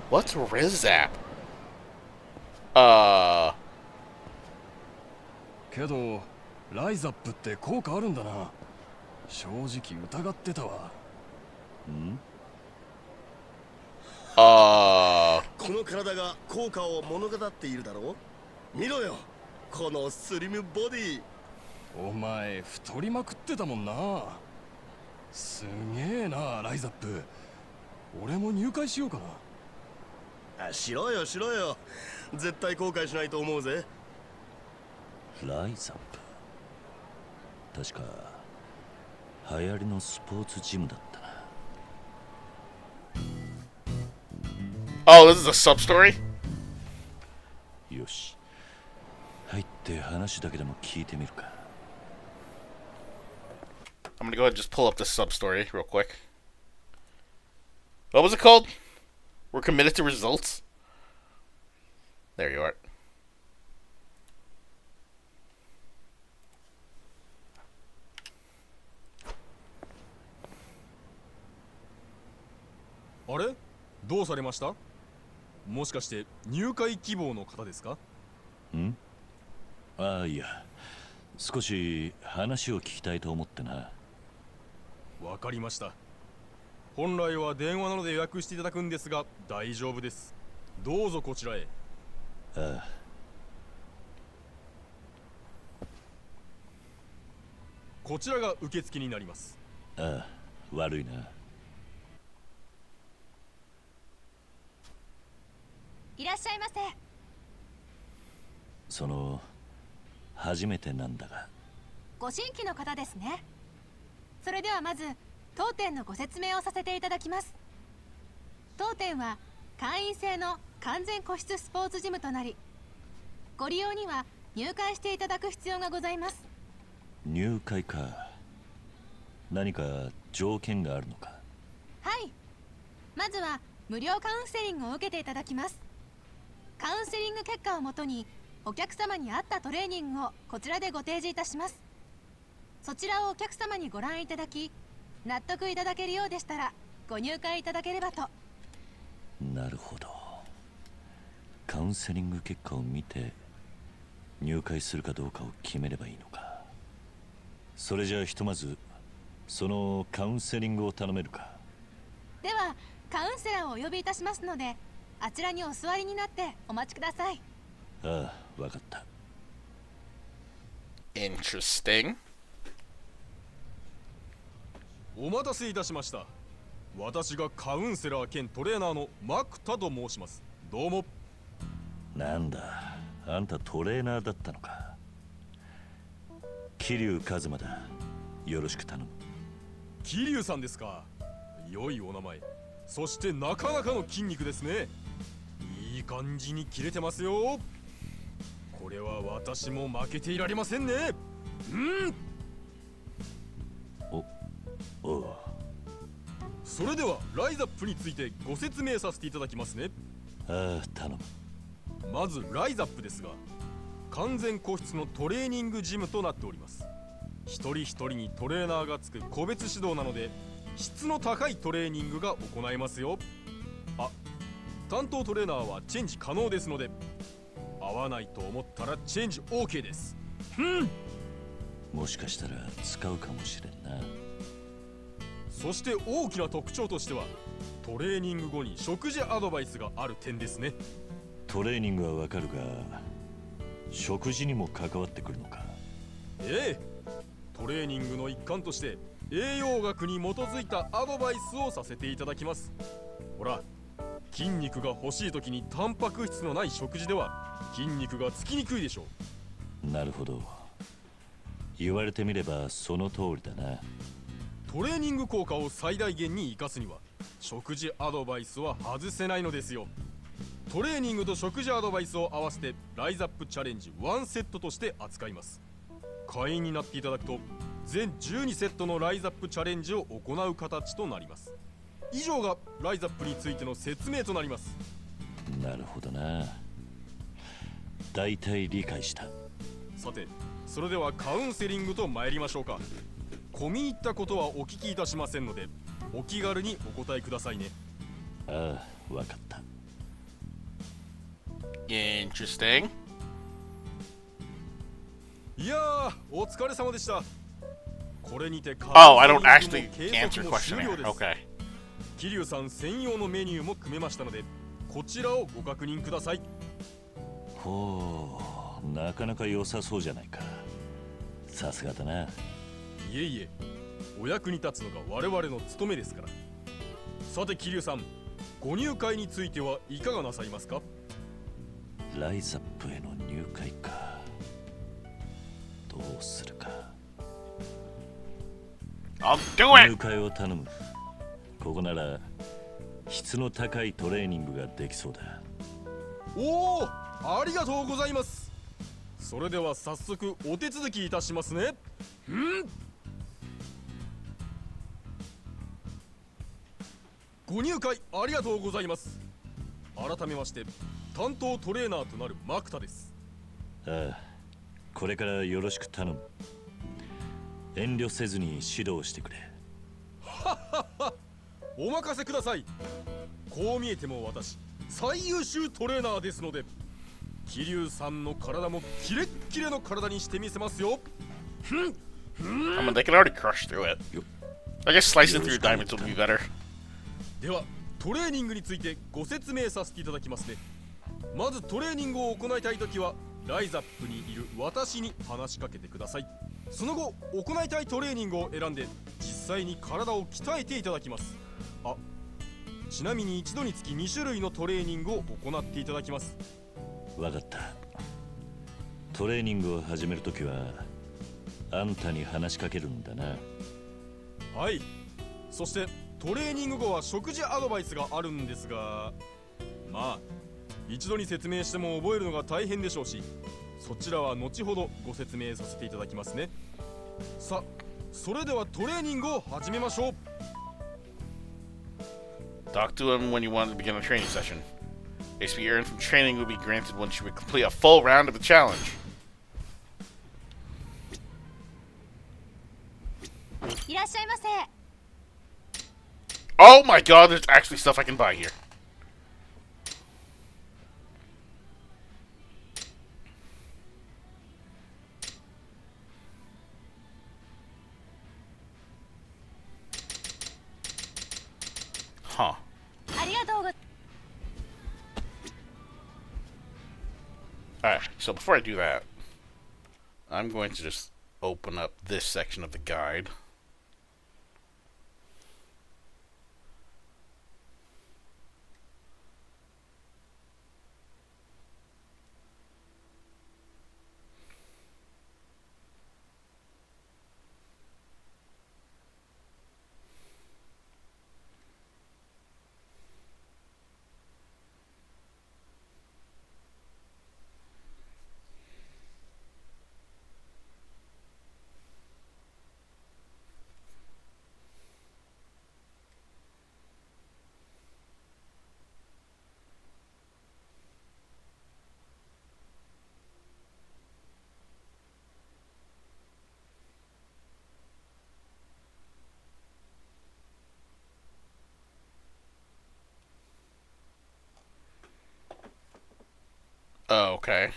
What's Rizap? けどライザップって効果あるんだな。正直疑ってたわ。ん？この体が効果を物語っているだろう。見ろよ、このスリムボディ。お前太りまくってたもんな。すげえなライザップ。俺も入会しようかな。しろよしろよ、絶対後悔しないと思うぜ。ライザップ、確か流行りのスポーツジムだったな。Oh, this is a sub-story? よし、入って話だけでも聞いてみるか。I'm gonna go ahead and just pull up this sub-story real quick. What was it called? We're committed to results? There you are. Are? どうされました？もしかして入会希望の方ですか？ん？ああ、いや、少し話を聞きたいと思ってな。わかりました。本来は電話なので予約していただくんですが大丈夫です。どうぞこちらへ。ああ。こちらが受付になります。ああ、悪いな。いらっしゃいませ。その初めてなんだが。ご新規の方ですね。それではまず当店のご説明をさせていただきます。当店は会員制の完全個室スポーツジムとなり、ご利用には入会していただく必要がございます。入会か。何か条件があるのか。はい、まずは無料カウンセリングを受けていただきます。カウンセリング結果をもとにお客様に合ったトレーニングをこちらでご提示いたします。そちらをお客様にご覧いただき、納得いただけるようでしたらご入会いただければと。なるほど。カウンセリング結果を見て入会するかどうかを決めればいいのか。それじゃあひとまずそのカウンセリングを頼めるか。ではカウンセラーをお呼びいたしますので、あちらにお座りになってお待ちください。ああ、わかった。Interesting. お待たせいたしました。私がカウンセラー兼トレーナーのマクタと申します。どうも。なんだ、あんたトレーナーだったのか。桐生一馬だ。よろしく頼む。桐生さんですか。良いお名前。そしてなかなかの筋肉ですね。いい感じに切れてますよ。これは私も負けていられませんね。おう。それではライザップについてご説明させていただきますね。ああ、頼む。まずライザップですが、完全個室のトレーニングジムとなっております。一人一人にトレーナーがつく個別指導なので、質の高いトレーニングが行えますよ。あ、担当トレーナーはチェンジ可能ですので、合わないと思ったらチェンジ OK です。もしかしたら使うかもしれんな。そして大きな特徴としては、トレーニング後に食事アドバイスがある点ですね。トレーニングはわかるが、食事にも関わってくるのか。ええ、トレーニングの一環として栄養学に基づいたアドバイスをさせていただきます。ほら、筋肉が欲しい時にタンパク質のない食事では筋肉がつきにくいでしょう。なるほど。言われてみればその通りだな。トレーニング効果を最大限に生かすには食事アドバイスは外せないのですよ。トレーニングと食事アドバイスを合わせてライザップチャレンジ1セットとして扱います。会員になっていただくと全12セットのライザップチャレンジを行う形となります。以上がライザップについての説明となります。なるほどな。だいたい理解した。さて、それではカウンセリングと参りましょうか。込み入ったことはお聞きいたしませんので、お気軽にお答えくださいね。ああ、わかった。Interesting. いやー、お疲れ様でした。これにて Oh, I don't actually answer question here. Okay. 桐生さん専用のメニューも組めましたので、こちらをご確認ください。ほう、なかなか良さそうじゃないか。さすがだな。いえいえ、お役に立つのが我々の務めですから。さて桐生さん、ご入会についてはいかがなさいますか？ライザップへの入会か。どうするか。入会を頼む。ここなら質の高いトレーニングができそうだ。おお、ありがとうございます。それでは早速お手続きいたしますね。ご入会ありがとうございます。改めまして担当トレーナーとなるマクタです。ああ、これからよろしく頼む。遠慮せずに指導してくれ。はっはっは、お任せください。こう見えても私最優秀トレーナーですので、桐生さんの体もキレッキレの体にしてみせますよ。I mean, they can already crush through it. I guess slicing through diamonds would be better. ではトレーニングについてご説明させていただきますね。まずトレーニングを行いたいときはライザップにいる私に話しかけてください。その後行いたいトレーニングを選んで実際に体を鍛えていただきます。あ、ちなみに一度につき2種類のトレーニングを行っていただきます。わかった。トレーニングを始めるときはあんたに話しかけるんだな。はい。そしてトレーニング後は食事アドバイスがあるんですが、まあ一度に説明しても覚えるのが大変でしょうし、そちらは後ほどご説明させていただきますね。さあ、それではトレーニングを始めましょう。 Talk to him when you want to begin a training session. XP earned from training will be granted once you complete a full round of the challenge. Oh my god, there's actually stuff I can buy here. Huh. Alright, so before I do that, I'm going to just open up this section of the guide. Oh, okay.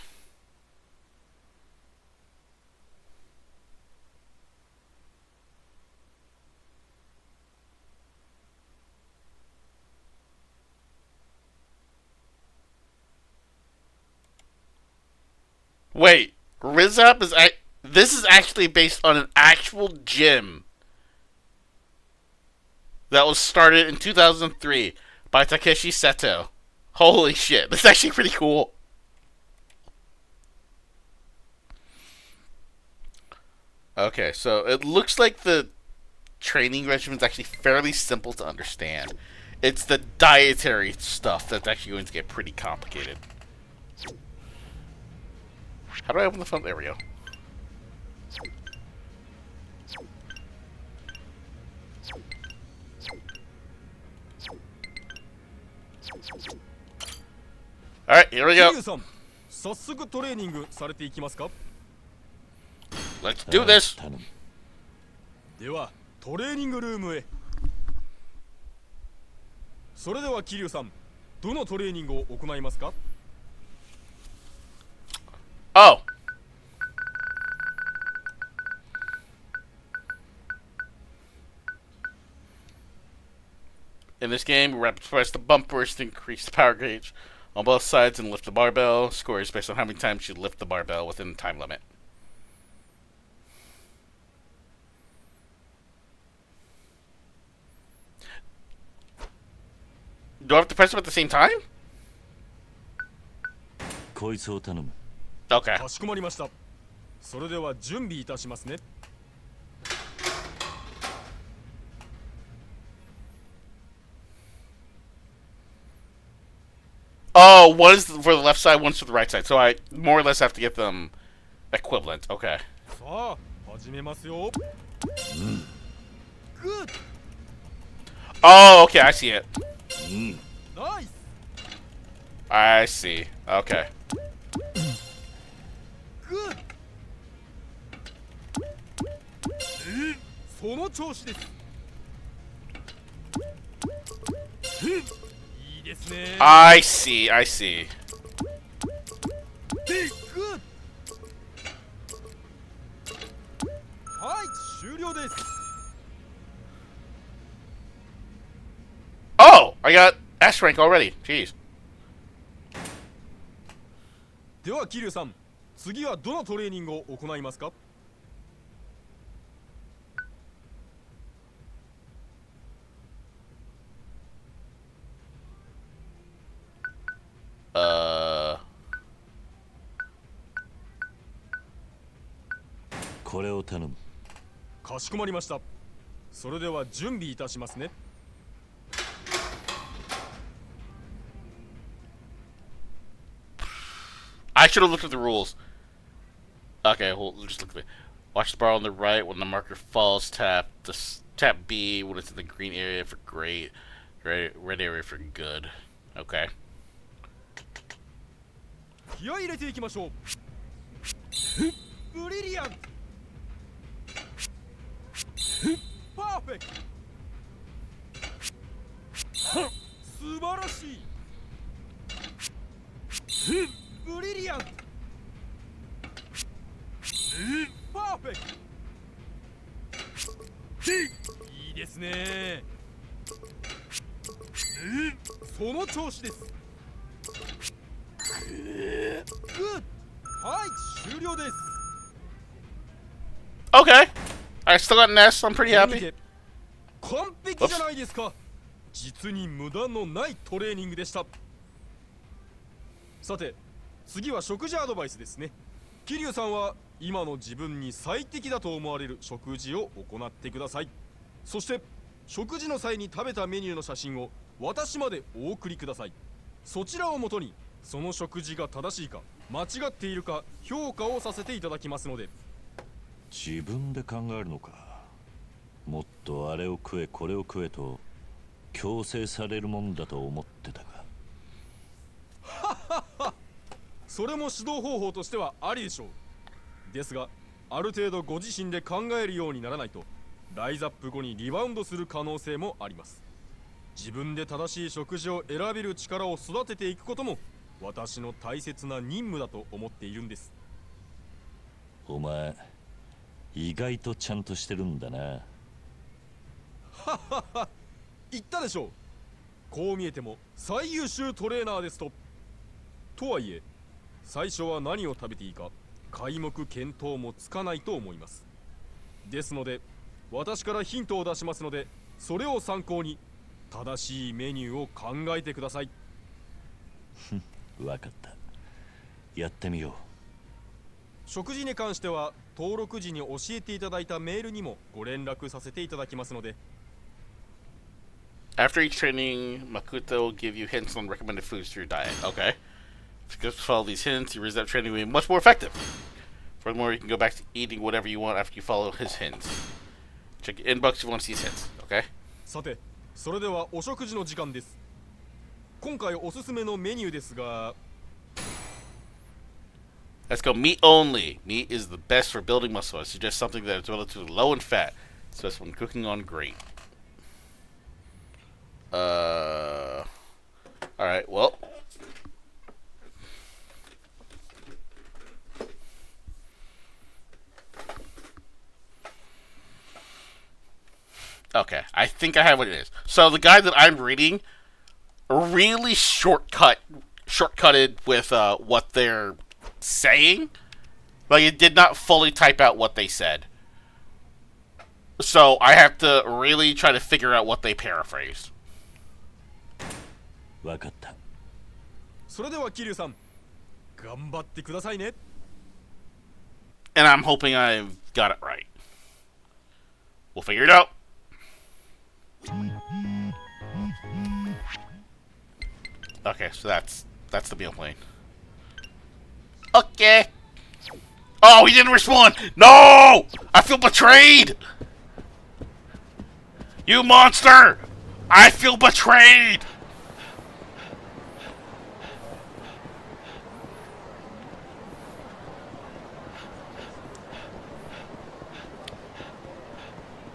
Wait, Rizap is this is actually based on an actual gym that was started in 2003 by Takeshi Seto. Holy shit, that's actually pretty cool. Okay, so it looks like the training regimen is actually fairly simple to understand. It's the dietary stuff that's actually going to get pretty complicated. How do I open the phone? There we go. Alright, here we go. Let's do this. ではトレーニングルームへ。それでは桐生さん、どのトレーニングを行いますか？ Oh. In this game, rapid press the bumpers to increase the power gauge on both sides and lift the barbell. Score is based on how many times you lift the barbell within the time limit. Do I have to press them at the same time? Okay. かしこまりました。それでは準備いたしますね。Oh, one is for the left side, one's for the right side. So I more or less have to get them equivalent. Okay. さあ、始めますよ。Good. Oh, okay, I see it. Nice. I see. Okay. Good. その調子です。いいですね。I see. I see. Good. はい、終了です。Oh, I got S rank already. Jeez. では桐生さん、次はどのトレーニングを行いますか？ これを頼む。かしこまりました。それでは準備いたしますね。should have looked at the rules. Okay, we'll just look at it. Watch the bar on the right. When the marker falls, tap B when it's in the green area for great. Red area for good. Okay. 気合い入れていきましょう。ブリリアント。パーフェクト。素晴らしい。ブリリアント。パーフェクト。いいですね。その調子です。グッド。はい、終了です。Okay. I still got an S. I'm pretty happy. 完璧じゃないですか。実に無駄のないトレーニングでした。さて、次は食事アドバイスですね。桐生さんは今の自分に最適だと思われる食事を行ってください。そして食事の際に食べたメニューの写真を私までお送りください。そちらをもとにその食事が正しいか間違っているか評価をさせていただきますので。自分で考えるのか。もっとあれを食えこれを食えと強制されるもんだと思ってたが。はっはっは。それも指導方法としてはありでしょう。ですがある程度ご自身で考えるようにならないとライズアップ後にリバウンドする可能性もあります。自分で正しい食事を選べる力を育てていくことも私の大切な任務だと思っているんです。お前意外とちゃんとしてるんだな。はっはっは。言ったでしょう。こう見えても最優秀トレーナーですと。とはいえ最初は何を食べていいか皆目見当もつかないと思います。ですので私からヒントを出しますのでそれを参考に正しいメニューを考えてください。わかった。やってみよう。食事に関しては登録時に教えていただいたメールにもご連絡させていただきますので。After each training, Makuta will give you hints on recommended foods for your diet. Okay. If you just follow these hints, your reserve training will be much more effective. Furthermore, you can go back to eating whatever you want after you follow his hints. Check your inbox if you want to see his hints. Okay. さて、それではお食事の時間です。今回おすすめのメニューですが。Let's go meat only. Meat is the best for building muscle. I suggest something that is relatively low in fat, especially when cooking on grate. Alright, well. Okay, I think I have what it is. So the guy that I'm reading really shortcutted with what they're saying. Like, it did not fully type out what they said. So I have to really try to figure out what they paraphrased. わかった。それでは桐生さん、頑張ってくださいね。And I'm hoping I've got it right. We'll figure it out. Okay, so that's the meal plane. Okay. Oh, he didn't respond. No! I feel betrayed. You monster! I feel betrayed.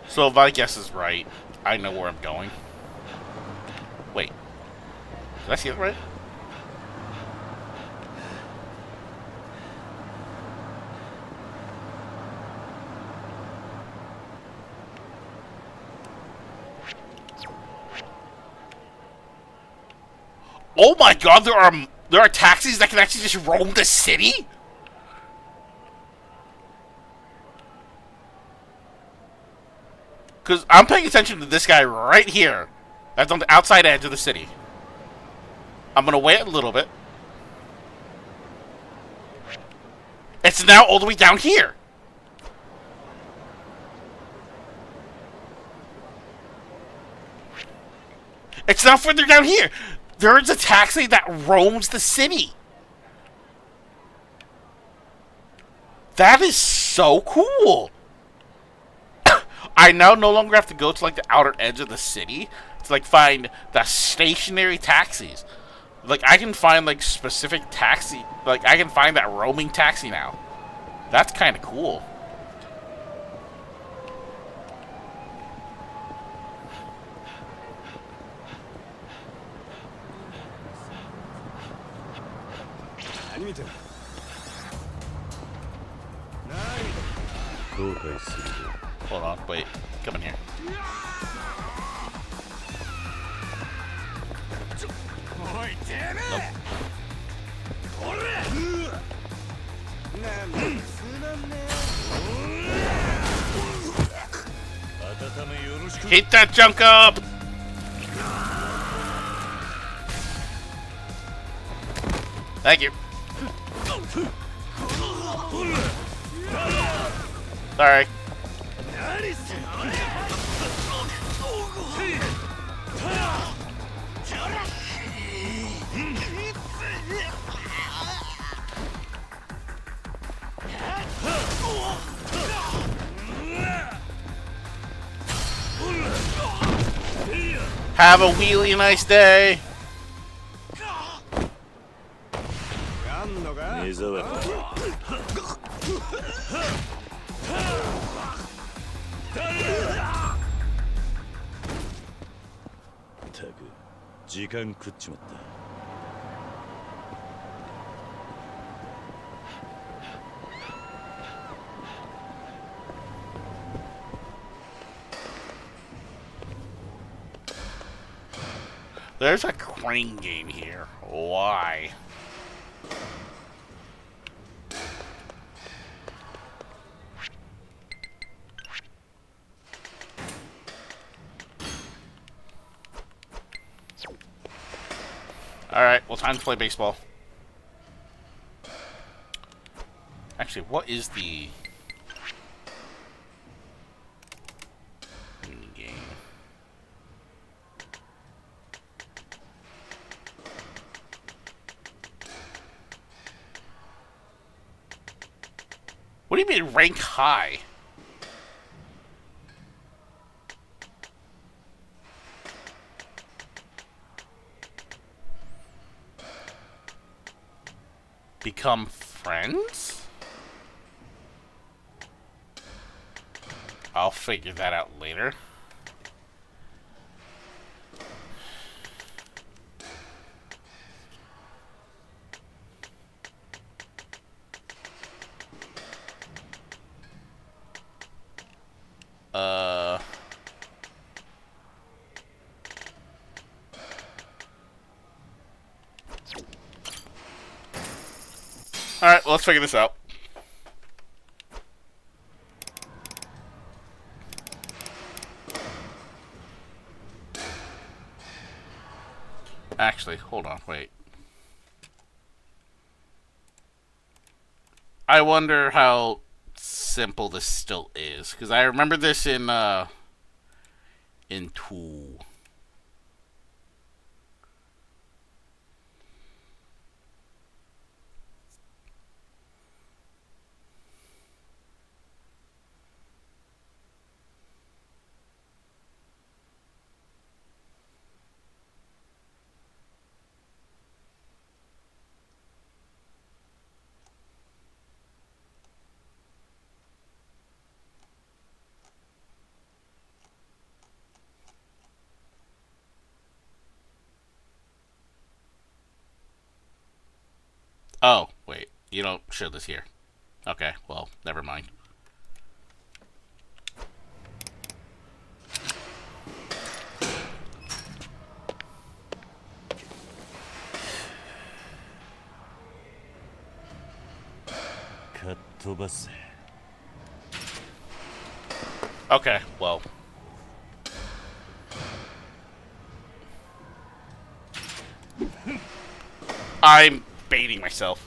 So if my guess is right, I know where I'm going. Wait. Did I see it right? Oh my god, there are taxis that can actually just roam the city? Because I'm paying attention to this guy right here. That's on the outside edge of the city. I'm going to wait a little bit. It's now all the way down here. It's now further down here. There's a taxi that roams the city. That is so cool. I now no longer have to go to like the outer edge of the city to like find the stationary taxis. Like I can find like specific taxi, like I can find that roaming taxi now. That's kind of cool. Hold on, wait, come in here. Hit that junk up! Thank you. Sorry. Have a really nice day. There's a crane game here. Why? Alright, well, time to play baseball. Actually, what is the game? What do you mean rank high? Become friends? I'll figure that out later. Alright, well, let's figure this out. Actually, hold on, wait. I wonder how simple this still is, because I remember this in 2. Oh, wait. You don't show this here. Okay, well, never mind. Okay, well. I'm baiting myself.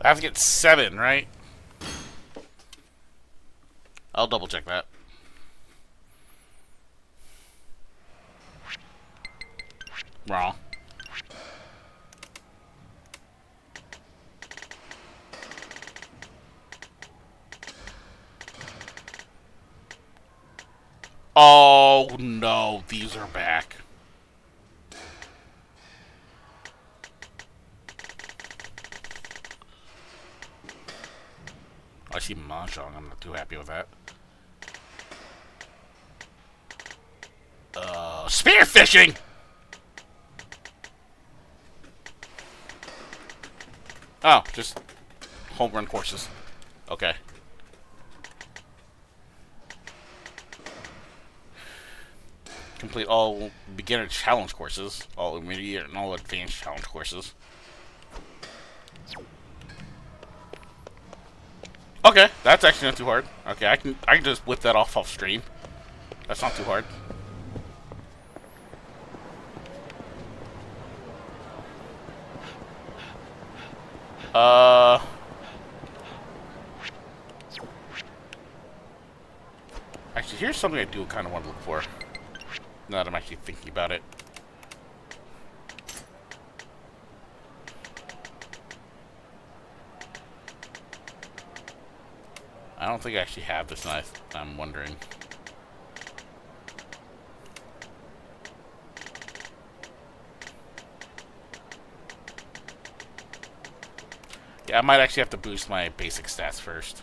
I have to get 7, right? I'll double check that. Wrong. Oh no, these are back. I see Mahjong, I'm not too happy with that. Spearfishing! Oh, just home run courses. Okay. Complete all beginner challenge courses, all intermediate and all advanced challenge courses. Okay, that's actually not too hard. Okay, I can just whip that off stream. That's not too hard. Actually, here's something I do kind of want to look for. Now that I'm actually thinking about it. I don't think I actually have this knife. I'm wondering. Yeah, I might actually have to boost my basic stats first.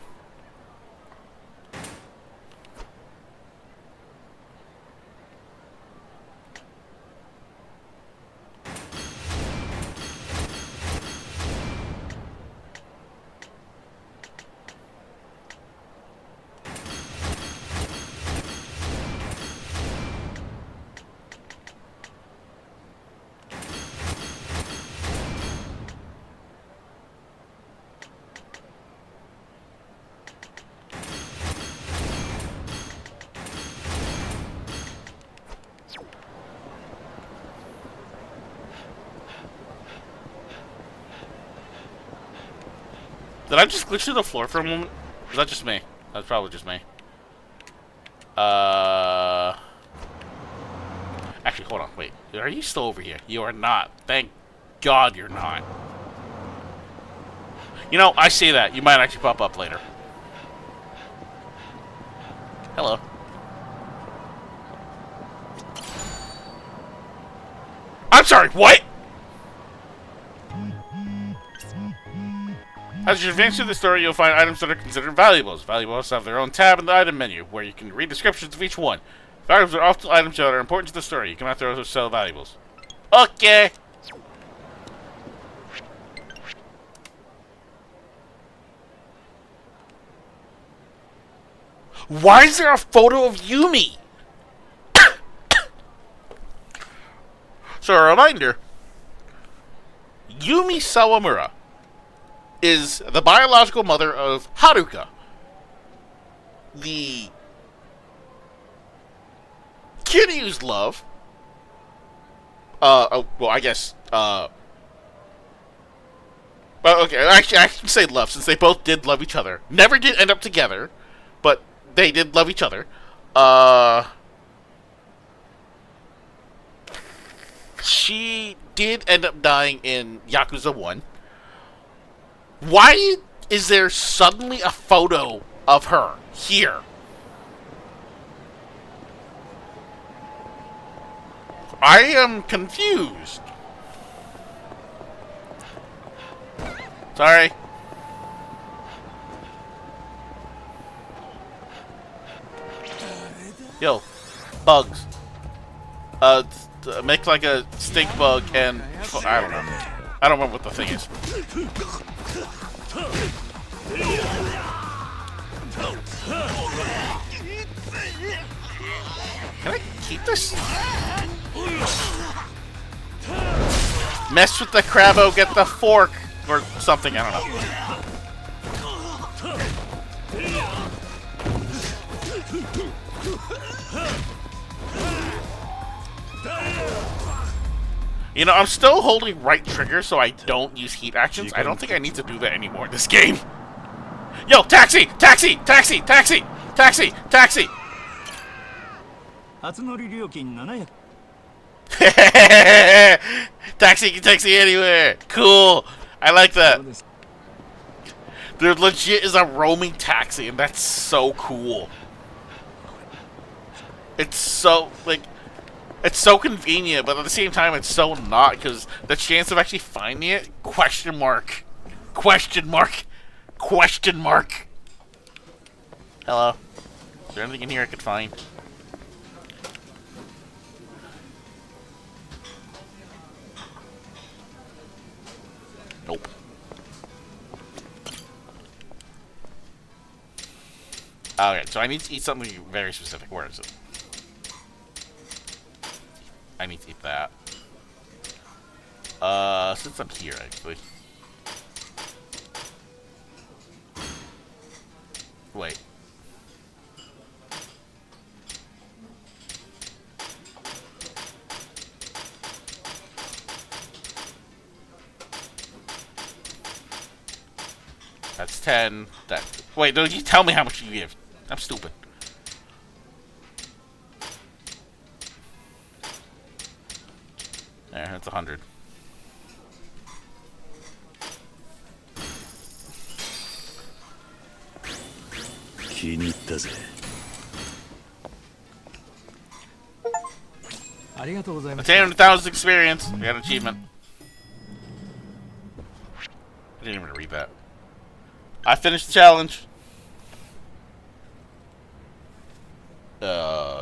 Did I just glitch through the floor for a moment? Was that just me? That's probably just me. Actually, hold on, wait. Are you still over here? You are not. Thank God you're not. You know, I say that. You might actually pop up later. Hello. I'm sorry, what? As you advance through the story, you'll find items that are considered valuables. Valuables have their own tab in the item menu, where you can read descriptions of each one. Valuables are often items that are important to the story. You cannot throw or sell valuables. Okay. Why is there a photo of Yumi? So a reminder, Yumi Sawamura is the biological mother of Haruka, the Kiryu's love. Well, I guess, well, okay, actually, I can say love, since they both did love each other. Never did end up together, but they did love each other. She did end up dying in Yakuza 1. Why is there suddenly a photo of her here? I am confused. Sorry. Yo, bugs. Make like a stink bug and I don't know. I don't remember what the thing is. Can I keep this? Mess with the crabbo, get the fork or something. I don't know. You know, I'm still holding right trigger so I don't use heat actions. I don't think I need to do that anymore in this game. Yo, taxi! Taxi! Taxi! Taxi! Taxi! Taxi! Taxi can taxi anywhere! Cool! I like that. There legit is a roaming taxi, and that's so cool. It's so, like, it's so convenient, but at the same time, it's so not, because the chance of actually finding it, question mark. Question mark. Question mark. Hello. Is there anything in here I could find? Nope. Okay, so I need to eat something very specific. Where is it? I need to eat that. Since I'm here, actually. Wait. That's 10. That. Wait, no, you tell me how much you give. I'm stupid. There, that's 100. Attain 1,000 experience. We got an achievement. I didn't even read that. I finished the challenge.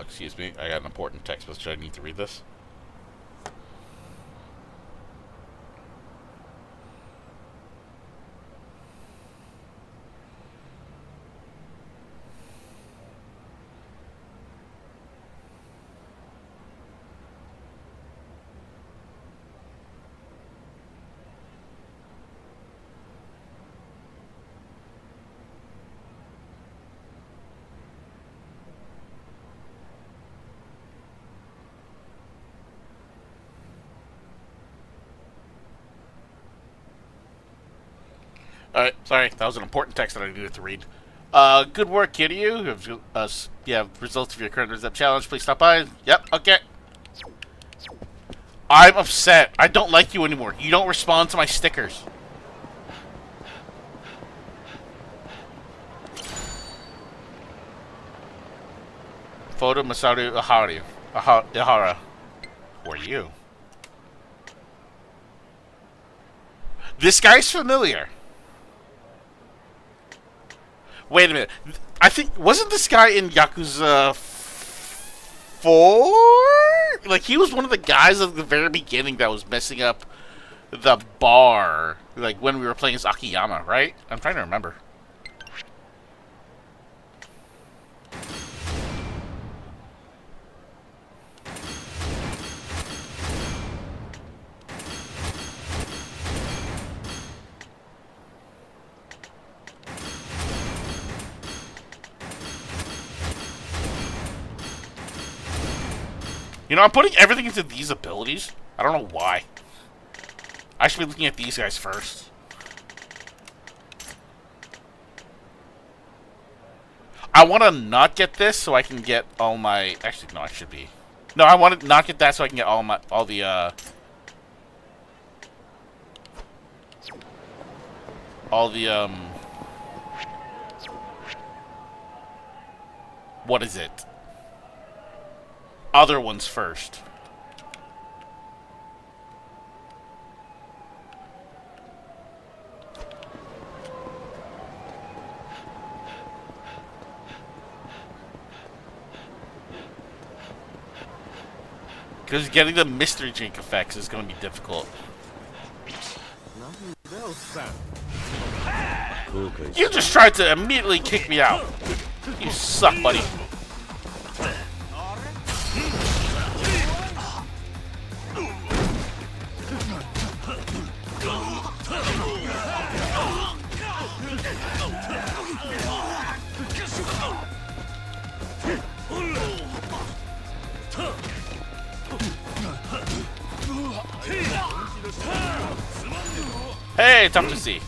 Excuse me. I got an important text message. I need to read this. Alright, sorry. That was an important text that I needed to read. Good work, Kiryu. Yeah, results of your current Resep challenge. Please stop by. Yep, okay. I'm upset. I don't like you anymore. You don't respond to my stickers. Photo Masaru Ihara. Who are you? This guy's familiar. Wait a minute. I think... Wasn't this guy in Yakuza 4? Like, he was one of the guys at the very beginning that was messing up the bar. Like, when we were playing as Akiyama, right? I'm trying to remember. You know, I'm putting everything into these abilities. I don't know why. I should be looking at these guys first. I want to not get this so I can get all my... Actually, no, I should be. No, I want to not get that so I can get all the what is it? Other ones first. Because getting the mystery drink effects is going to be difficult. You just tried to immediately kick me out. You suck, buddy. Hey, tough to see.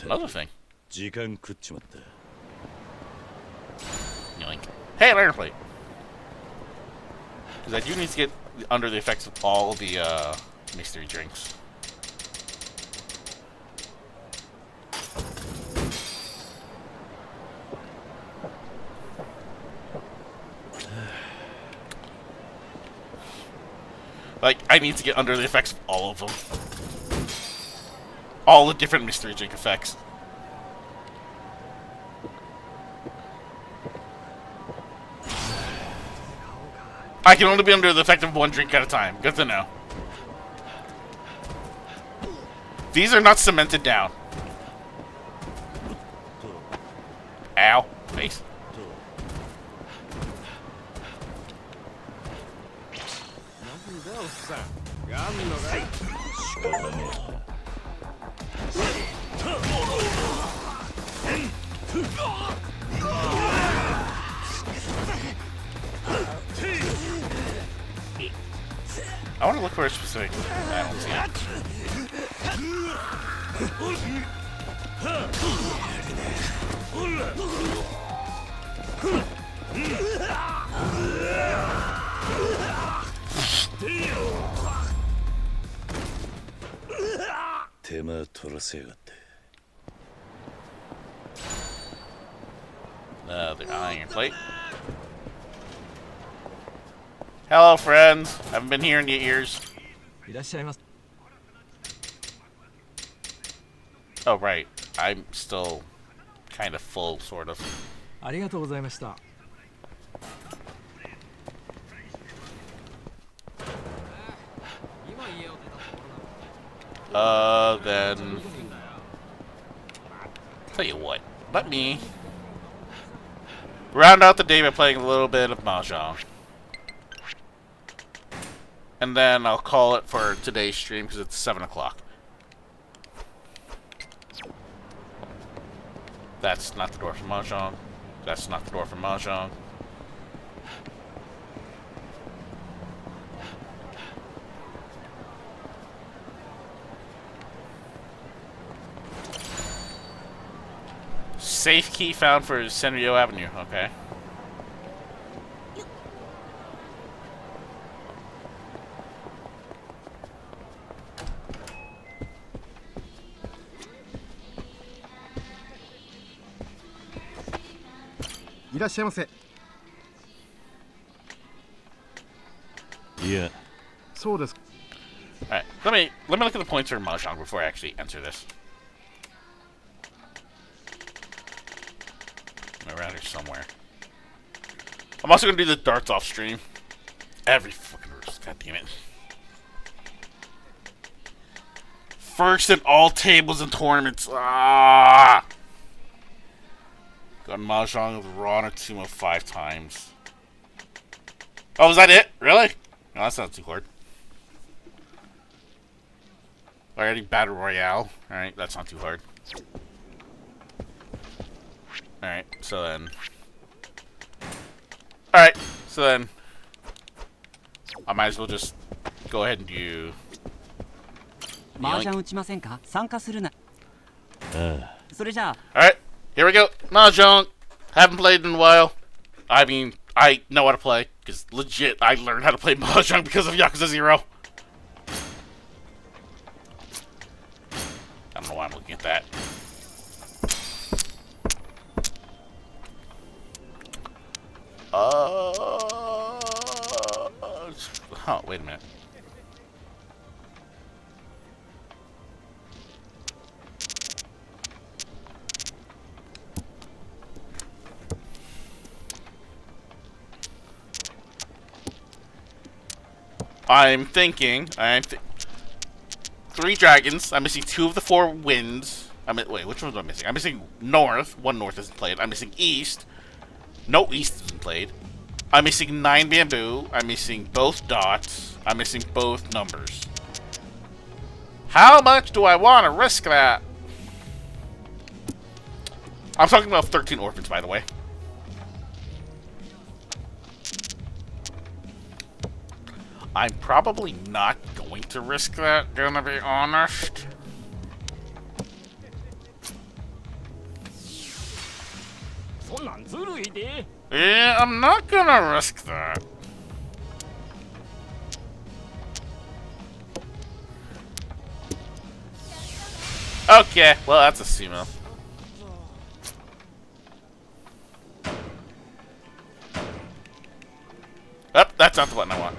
Another thing. Yoink. Hey, learner plate. Because I do need to get under the effects of all the mystery drinks. Like, I need to get under the effects of all of them. All the different mystery drink effects. I can only be under the effect of one drink at a time. Good to know. These are not cemented down. Ow. Face. I want to look for a specific. I don't see the iron plate. Hello, friends. Haven't been hearing your ears. Oh, right. I'm still kind of full, sort of. Then... Tell you what. Let me round out the day by playing a little bit of Mahjong. And then I'll call it for today's stream because it's 7 o'clock. That's not the door for Mahjong. That's not the door for Mahjong. Safe key found for Senryo Avenue. Okay. Yeah. Alright, let me look at the points for Mahjong before I actually enter this. I'm around here somewhere. I'm also gonna do the darts off stream. Every fucking roost, god damn it. First in all tables and tournaments. Ah! Got Mahjong with Ron or Tumo 5 times. Oh, is that it? Really? No, that's not too hard. Already Battle Royale. Alright, that's not too hard. Alright, so then... Alright, so then... I might as well just go ahead and do... Alright, here we go. Mahjong. Haven't played in a while. I mean, I know how to play. Because legit, I learned how to play Mahjong because of Yakuza 0. I don't know why I'm looking at that. Oh, wait a minute. I'm thinking, 3 dragons. I'm missing 2 of the 4 winds. Wait, which ones am I missing? I'm missing north. 1 north isn't played. I'm missing east. No east isn't played. I'm missing 9 bamboo. I'm missing both dots. I'm missing both numbers. How much do I want to risk that? I'm talking about 13 orphans, by the way. I'm probably not going to risk that, gonna be honest. Yeah, I'm not gonna risk that. Okay, well, that's a sumo. Oh, that's not the button I want.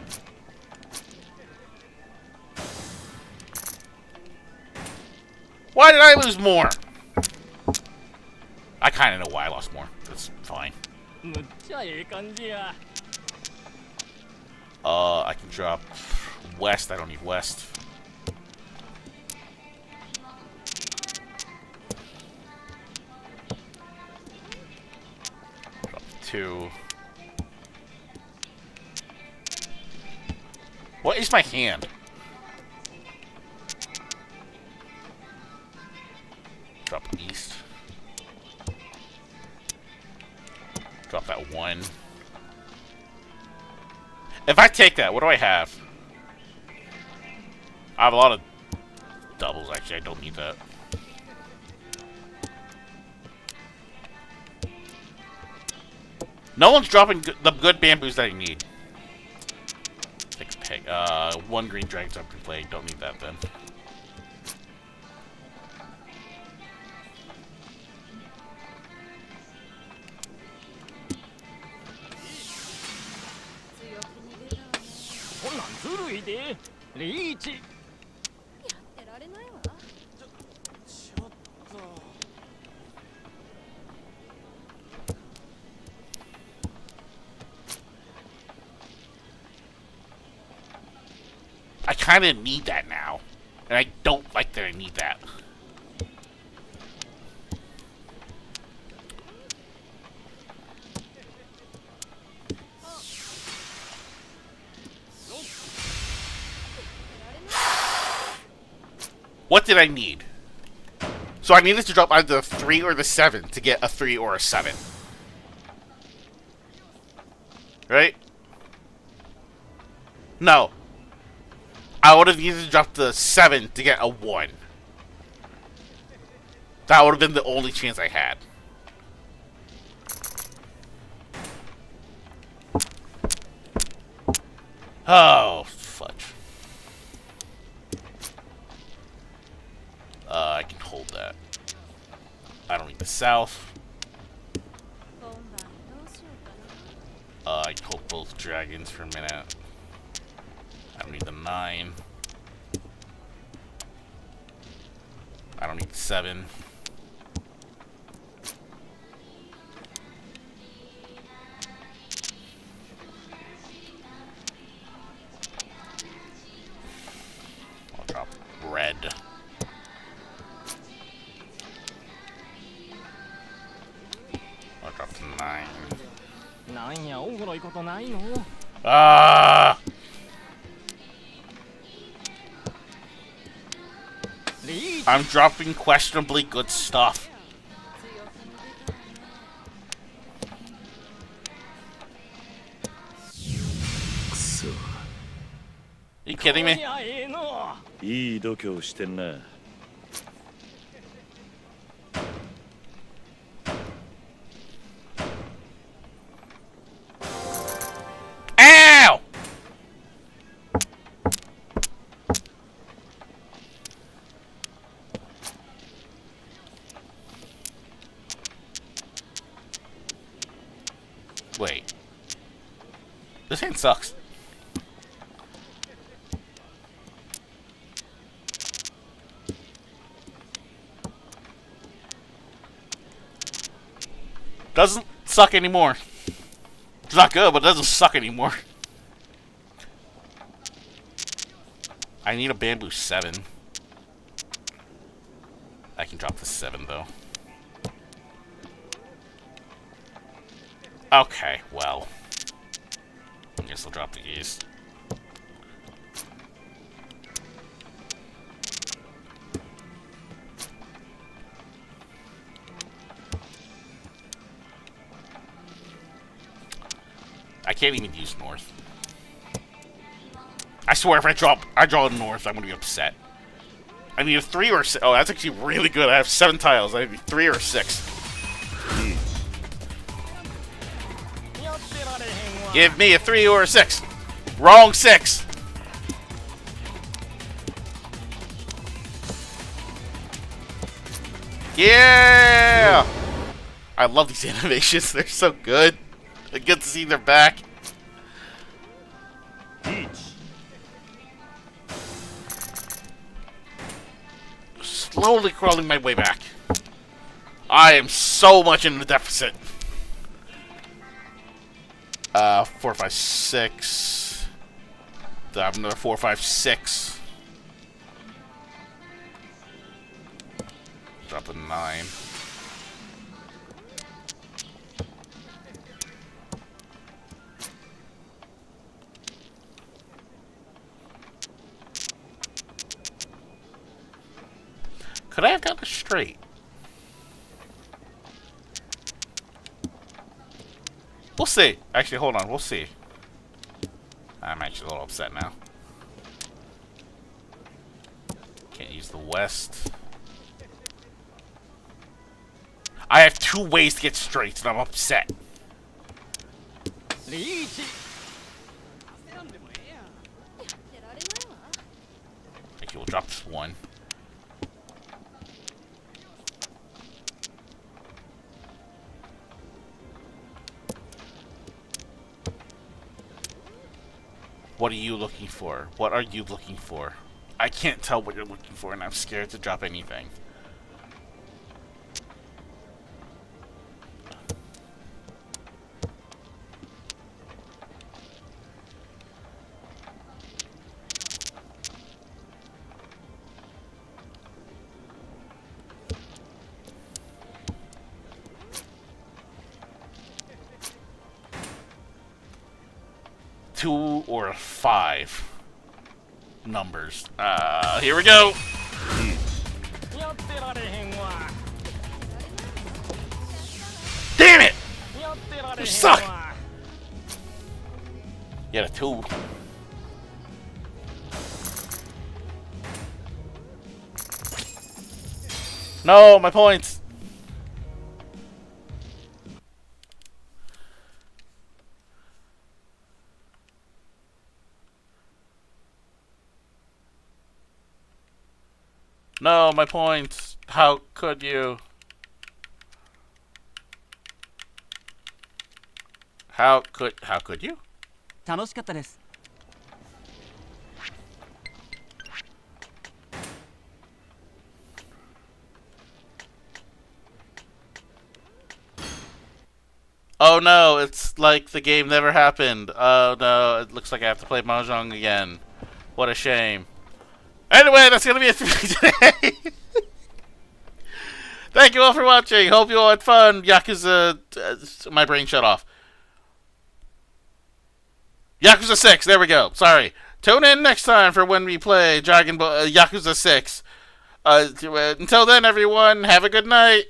Why did I lose more? I kind of know why I lost more. That's fine. I can drop west. I don't need west. Drop 2. What is my hand? Drop east. Drop that 1. If I take that, what do I have? I have a lot of doubles, actually. I don't need that. No one's dropping the good bamboos that I need. Take a pick. 1 green dragon's up to play. Don't need that then. I kind of need that now. And I don't like that I need that. What did I need? So I needed to drop either the 3 or the 7 to get a 3 or a 7. Right? No. I would have needed to drop the 7 to get a 1. That would have been the only chance I had. Oh, fudge. I can hold that. I don't need the south. I can hold both dragons for a minute. I don't need the 9. I don't need the 7. I'll drop red. I'll drop the 9. Ah! I'm dropping questionably good stuff. Are you kidding me? いい度胸してんな。Ow! Wait. This hand sucks. Doesn't suck anymore. It's not good, but it doesn't suck anymore. I need a bamboo 7. I can drop the 7 though. Okay, well. I guess I'll drop the east. I can't even use north. I swear if I draw north, I'm gonna be upset. I need a 3 or 6. Oh, that's actually really good. I have 7 tiles. I need 3 or 6. Give me a 3 or a 6. Wrong 6. Yeah! I love these animations. They're so good. I get to see their back. Slowly crawling my way back. I am so much in the deficit. 4, 5, 6. I have another 4, 5, 6. Drop a 9. Could I have gotten a straight? We'll see. Actually, hold on. We'll see. I'm actually a little upset now. Can't use the west. I have 2 ways to get straights, and I'm upset. Actually, we'll drop this 1. What are you looking for? What are you looking for? I can't tell what you're looking for, and I'm scared to drop anything. Two or 5 numbers. Here we go. Damn it! You suck. You had a 2. No, my points. No, my points. How could you? How could you? 楽しかったです。Oh no, it's like the game never happened. Oh no, it looks like I have to play Mahjong again. What a shame. Anyway, that's gonna be it for me today. Thank you all for watching. Hope you all had fun. Yakuza... my brain shut off. Yakuza 6. There we go. Sorry. Tune in next time for when we play Dragon Ball Yakuza 6. Until then, everyone, have a good night.